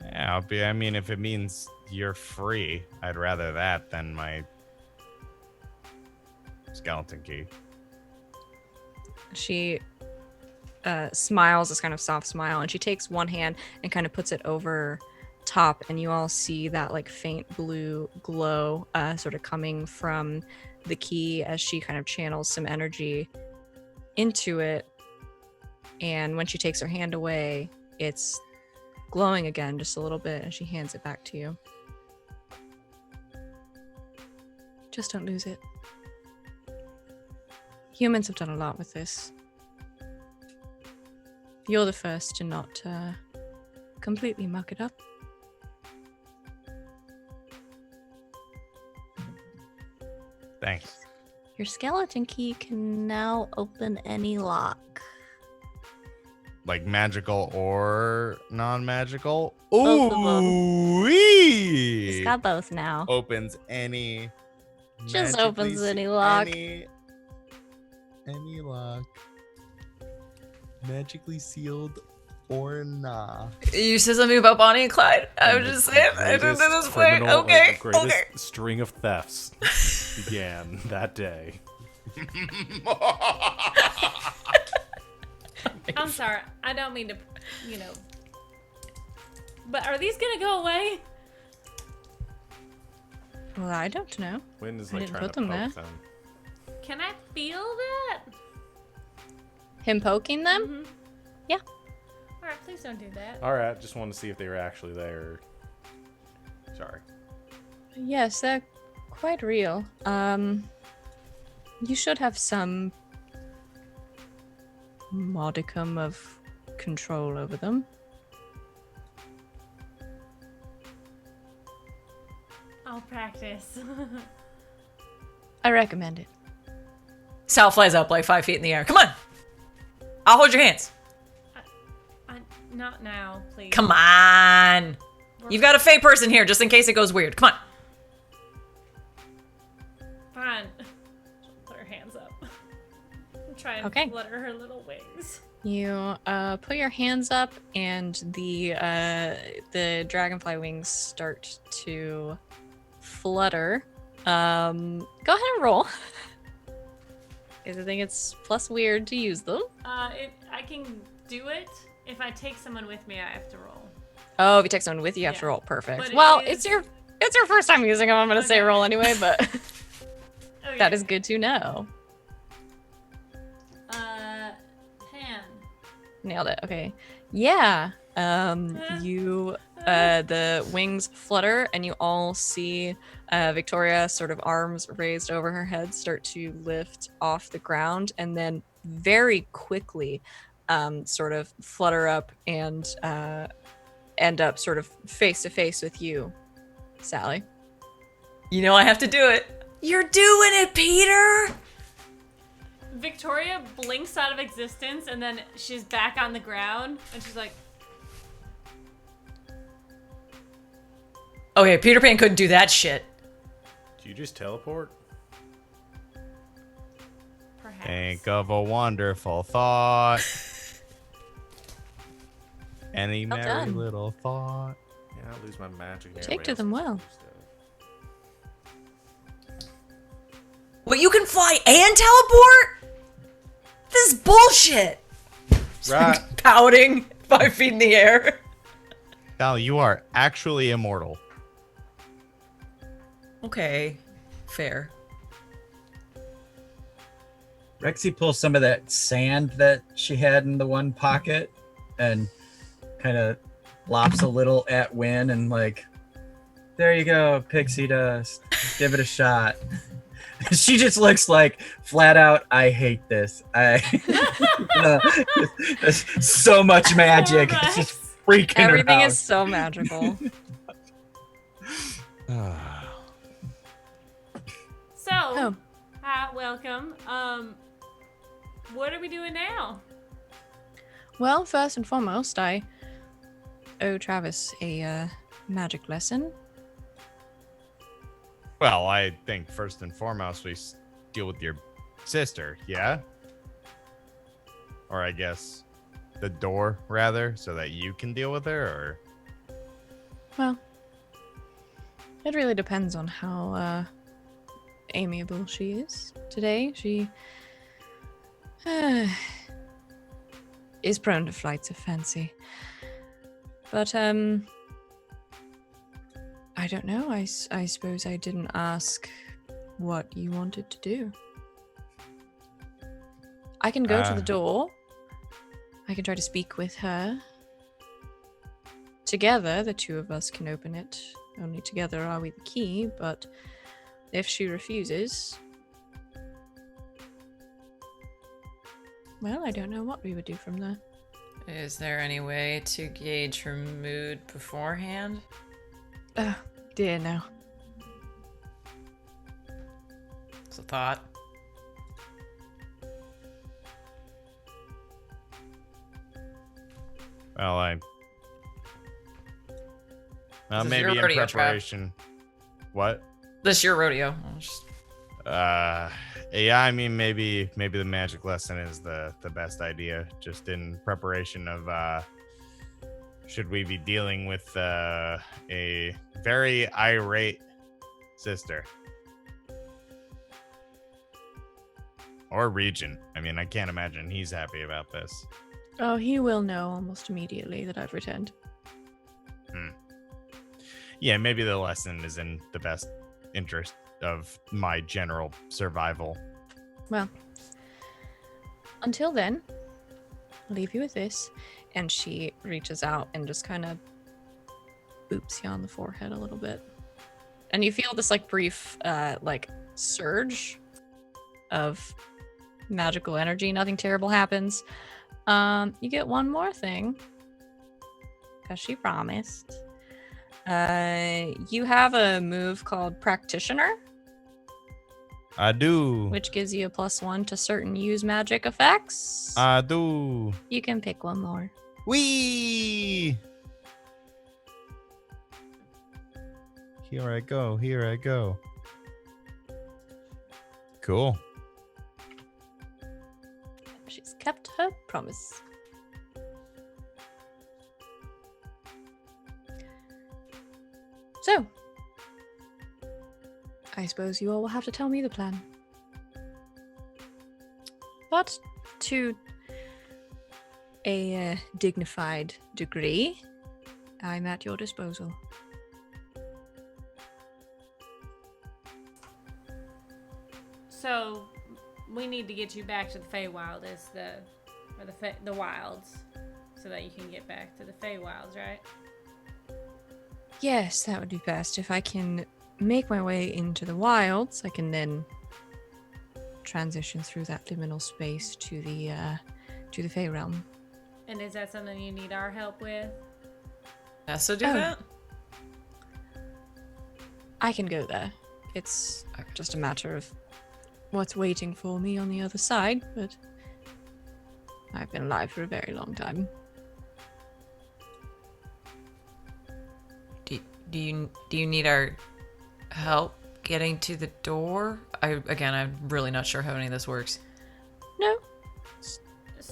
Yeah, I mean, if it means you're free, I'd rather that than my skeleton key. She smiles, this kind of soft smile, and she takes one hand and kind of puts it over top, and you all see that, like, faint blue glow sort of coming from the key as she kind of channels some energy into it. And when she takes her hand away, it's glowing again just a little bit, and she hands it back to you. Just don't lose it. Humans have done a lot with this. You're the first to not completely muck it up. Thanks. Your skeleton key can now open any lock. Like magical or non-magical? Both of them. Ooh-wee! It's got both now. Opens any. Just magically opens any lock. Any lock. Magically sealed or nah. You said something about Bonnie and Clyde? I was just saying. I don't know this point. Okay. Greatest string of thefts began that day. I'm sorry. I don't mean to, But are these gonna go away? Well, I don't know. Wynn is I like didn't trying put to them poke there. them. Can I feel that? Him poking them? Mm-hmm. Yeah. All right, please don't do that. All right, just wanted to see if they were actually there. Sorry. Yes, they're quite real. You should have some modicum of control over them. I'll practice. I recommend it. Sal flies up like 5 feet in the air. Come on. I'll hold your hands. Not now, please. Come on. You've got a Fey person here just in case it goes weird. Come on. Fine. She'll put her hands up. I'm trying Okay. to flutter her little wings. You put your hands up, and the dragonfly wings start to flutter. Go ahead and roll. I think it's plus weird to use them. I can do it. If I take someone with me, I have to roll. Oh, if you take someone with you, you have to Yeah. roll. Perfect. But Well, it is- it's your first time using them. I'm gonna say Okay. roll anyway, but Okay. that is good to know. 10. Nailed it. Okay. Yeah. You the wings flutter, and you all see Victoria, sort of arms raised over her head, start to lift off the ground, and then very quickly sort of flutter up and end up sort of face to face with you, Sally. You know I have to do it. You're doing it, Peter! Victoria blinks out of existence, and then she's back on the ground, and she's like, Okay, Peter Pan couldn't do that shit. Do you just teleport? perhaps. Think of a wonderful thought. Any Well merry done. little thought. Yeah, I'll lose my magic. and Take everybody to else them is well. used What, you can fly and teleport? This is bullshit! Right. Pouting 5 feet in the air. Sally, you are actually immortal. Okay, fair. Rexy pulls some of that sand that she had in the one pocket and kind of lops a little at Win and like, there you go, pixie dust. Give it a shot. She just looks like flat out, I hate this. So much magic. So It's just nice. freaking her Everything out. is so magical. So, Oh. welcome. What are we doing now? Well, first and foremost, I owe Travis a magic lesson. Well, I think first and foremost we deal with your sister, yeah? Or I guess the door, rather, so that you can deal with her, or... Well, it really depends on how amiable she is. Today, she is prone to flights of fancy. But, I don't know. I suppose I didn't ask what you wanted to do. I can go to the door. I can try to speak with her. Together, the two of us can open it. Only together are we the key, but if she refuses... Well, I don't know what we would do from there. Is there any way to gauge her mood beforehand? Oh, dear no. It's a thought. Well, This is maybe your in rodeo, Trav. preparation. What? This is your rodeo. I'll just- Yeah, I mean, maybe the magic lesson is the best idea, just in preparation of should we be dealing with a very irate sister or Regent. I mean, I can't imagine he's happy about this. Oh, he will know almost immediately that I've returned. Yeah, maybe the lesson is in the best interest of my general survival. Well, until then, I'll leave you with this. And she reaches out and just kind of boops you on the forehead a little bit. And you feel this like brief like surge of magical energy. Nothing terrible happens. You get one more thing, because she promised. You have a move called Practitioner, I do. which gives you a +1 to certain use magic effects. I do. You can pick one more. Wee! Here I go. Here I go. Cool. She's kept her promise. I suppose you all will have to tell me the plan. But to a dignified degree, I'm at your disposal. So we need to get you back to the Feywild, the wilds, so that you can get back to the Feywilds, right? Yes, that would be best. If I can make my way into the wilds, I can then transition through that liminal space to the Fey realm. And is that something you need our help with? So do that. I can go there. It's just a matter of what's waiting for me on the other side, but I've been alive for a very long time. Do you need our help getting to the door? I'm really not sure how any of this works. No, So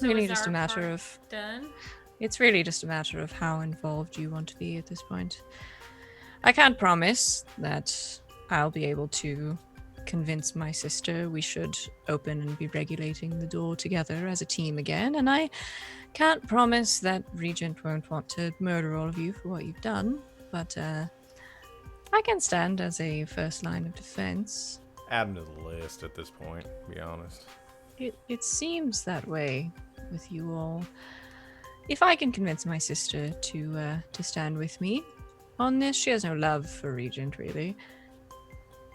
really is just our a matter part of done. it's really just a matter of how involved you want to be at this point. I can't promise that I'll be able to convince my sister we should open and be regulating the door together as a team again, and I can't promise that Regent won't want to murder all of you for what you've done, but I can stand as a first line of defense. Add him to the list at this point, to be honest. It seems that way with you all. If I can convince my sister to stand with me on this, she has no love for Regent, really.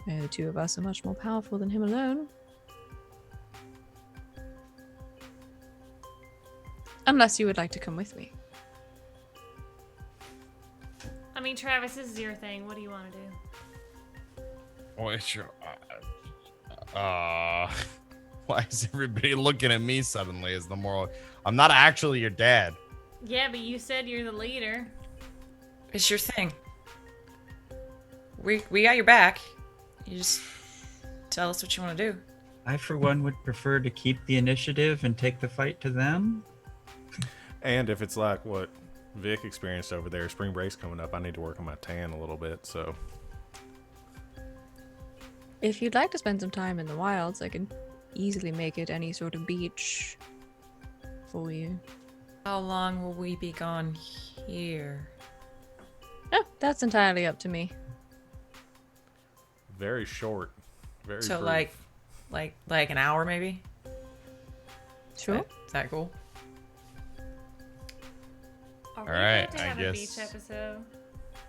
The two of us are much more powerful than him alone. Unless you would like to come with me. I mean, Travis, this is your thing. What do you want to do? What's your... Why is everybody looking at me suddenly as the moral... I'm not actually your dad. Yeah, but you said you're the leader. It's your thing. We got your back. You just tell us what you want to do. I, for one, would prefer to keep the initiative and take the fight to them. And if it's like what Vic experienced over there, spring break's coming up, I need to work on my tan a little bit, so... If you'd like to spend some time in the wilds, I can easily make it any sort of beach for you. How long will we be gone here? Oh, that's entirely up to me. Very short. Very So brief. like an hour maybe? Sure. Is that cool? Are we right, about to I have a guess- beach episode?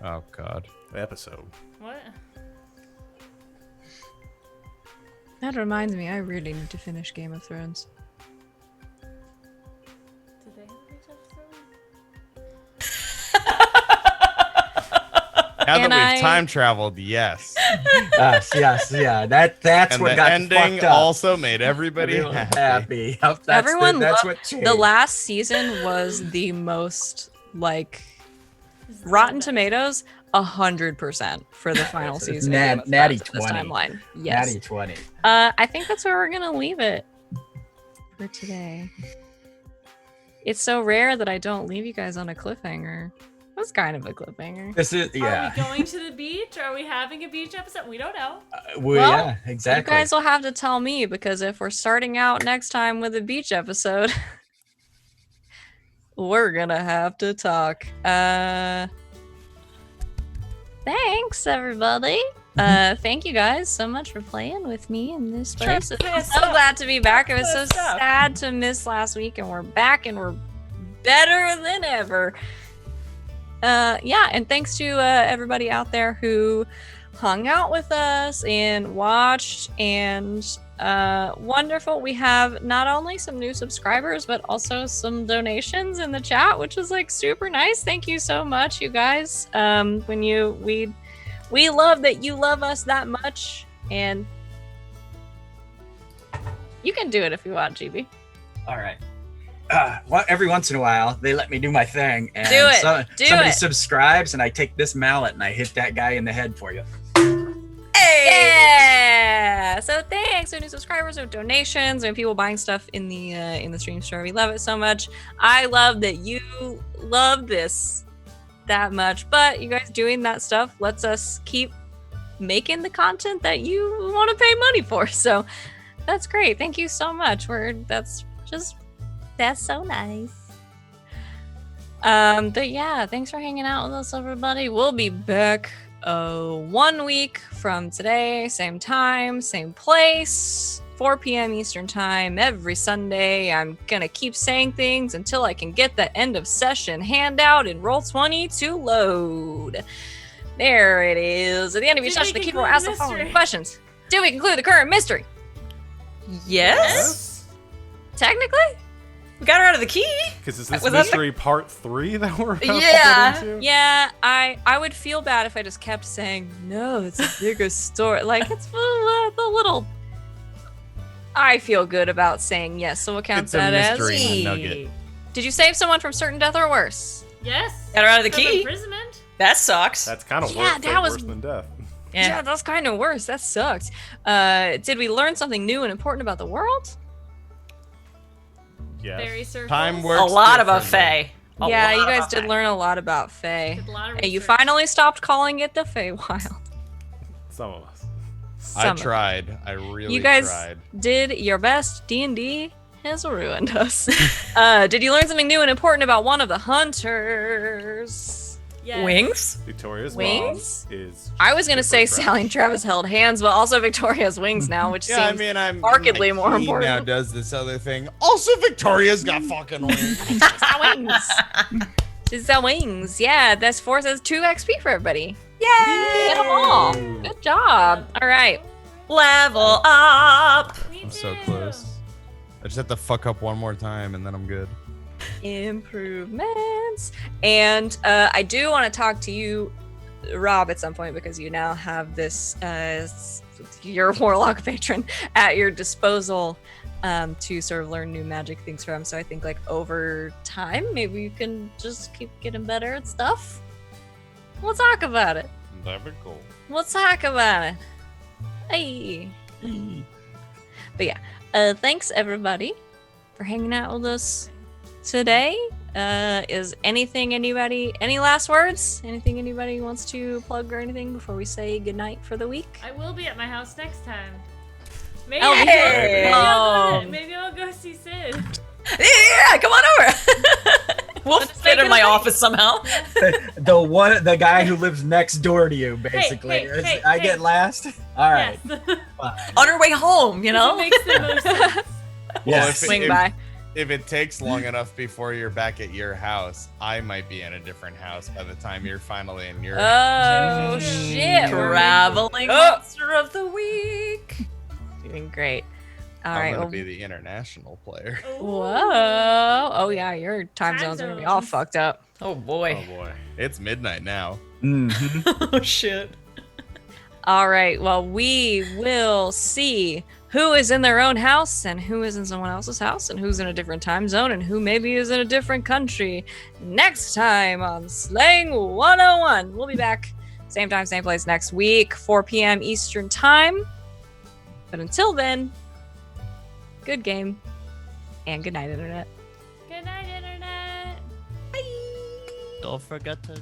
Oh, God. Episode. What? That reminds me, I really need to finish Game of Thrones. Did they have a beach episode? Now And that we've I- time traveled, yes. Yes, yeah. That's And what the got ending fucked up. also made everybody Everyone happy. Yep, Everyone that's loved what changed. the last season was the most This is Rotten the best. Tomatoes 100% for the final It's season. nat- of Game of natty Thrones in this 20. timeline. Yes. Natty 20. I think that's where we're gonna leave it for today. It's so rare that I don't leave you guys on a cliffhanger. It was kind of a cliffhanger. This is, yeah. Are we going to the beach? Are we having a beach episode? We don't know. Well, Yeah, exactly. You guys will have to tell me, because if we're starting out next time with a beach episode, we're gonna have to talk. Thanks everybody. Thank you guys so much for playing with me in this place. I'm so glad to be back. It was so sad to miss last week, and we're back and we're better than ever. Yeah, and thanks to everybody out there who hung out with us and watched, and wonderful. We have not only some new subscribers, but also some donations in the chat, which is like super nice. Thank you so much, you guys. We love that you love us that much, and you can do it if you want, GB. All right. Every once in a while, they let me do my thing. And Do it. Do somebody it. subscribes, and I take this mallet and I hit that guy in the head for you. Yeah. So thanks to new subscribers or donations and people buying stuff in the stream store. We love it so much. I love that you love this that much. But you guys doing that stuff lets us keep making the content that you want to pay money for. So that's great. Thank you so much. That's so nice. But yeah, thanks for hanging out with us, everybody. We'll be back 1 week from today, same time, same place, 4 p.m. Eastern time every Sunday. I'm gonna keep saying things until I can get the end of session handout in Roll20 to load. There it is. At the end of each session, the keeper will ask the following questions. Did we conclude the current mystery? Yes. Technically? We got her out of the key. Because is this Was that mystery part 3 that we're about to Yeah. get into? Yeah, I would feel bad if I just kept saying, no, it's a bigger story. Like, it's the little... I feel good about saying yes, so what counts It's a that as? mystery nugget. Did you save someone from certain death or worse? Yes. Got her out of the From key. imprisonment. That sucks. That's kind of Yeah, that was- worse than death. Yeah, that's kind of worse. That sucked. Did we learn something new and important about the world? Yes. Fairy circles. Time A works lot about differently. Faye. A Yeah, lot you guys about did Faye. learn a lot about Fae. Did a lot of And you research. finally stopped calling it the Feywild. Some of us. I Some of tried. I really You guys tried. did your best. D&D has ruined us. Did you learn something new and important about one of the hunters? Yes. Wings? Victoria's Wings? mom is. I was gonna say super Sally and Travis held hands, but also Victoria's wings now, which Yeah, I seems mean, I'm markedly more he important. now does this other thing. Also, Victoria's got fucking wings. wings. She's got wings. Yeah, that's force as 2 XP for everybody. Yay! Get them all. Good job. All right. Level up. Me I'm so too. close. I just have to fuck up one more time and then I'm good. Improvements. And I do want to talk to you, Rob, at some point, because you now have this your warlock patron at your disposal to sort of learn new magic things from. So I think like over time, maybe you can just keep getting better at stuff. We'll talk about it. That'd be cool. We'll talk about it. Hey. But yeah, thanks everybody for hanging out with us today. Is any last words? Anything anybody wants to plug or anything before we say goodnight for the week? I will be at my house next time. Maybe, Oh, Hey! maybe I'll go see Sid. Yeah, come on over. We'll Just fit make in it my a thing. office somehow. The guy who lives next door to you, basically. hey, I hey. get last. All right. Yes. Fine. On her way home, you know? It makes the most sense. Yes. Swing by. If it takes long enough before you're back at your house, I might be in a different house by the time you're finally in your Oh shit! We're Traveling Oh. monster of the week. doing great. All I'm right. gonna Well, be the international player. whoa! Oh yeah, your time zones are gonna be all zones. fucked up. Oh boy. Oh boy. It's midnight now. Mhm. Oh shit. All right. Well, we will see who is in their own house and who is in someone else's house and who's in a different time zone and who maybe is in a different country next time on Slang 101. We'll be back same time, same place next week, 4 p.m. Eastern time. But until then, good game and good night, Internet. Good night, Internet. Don't forget to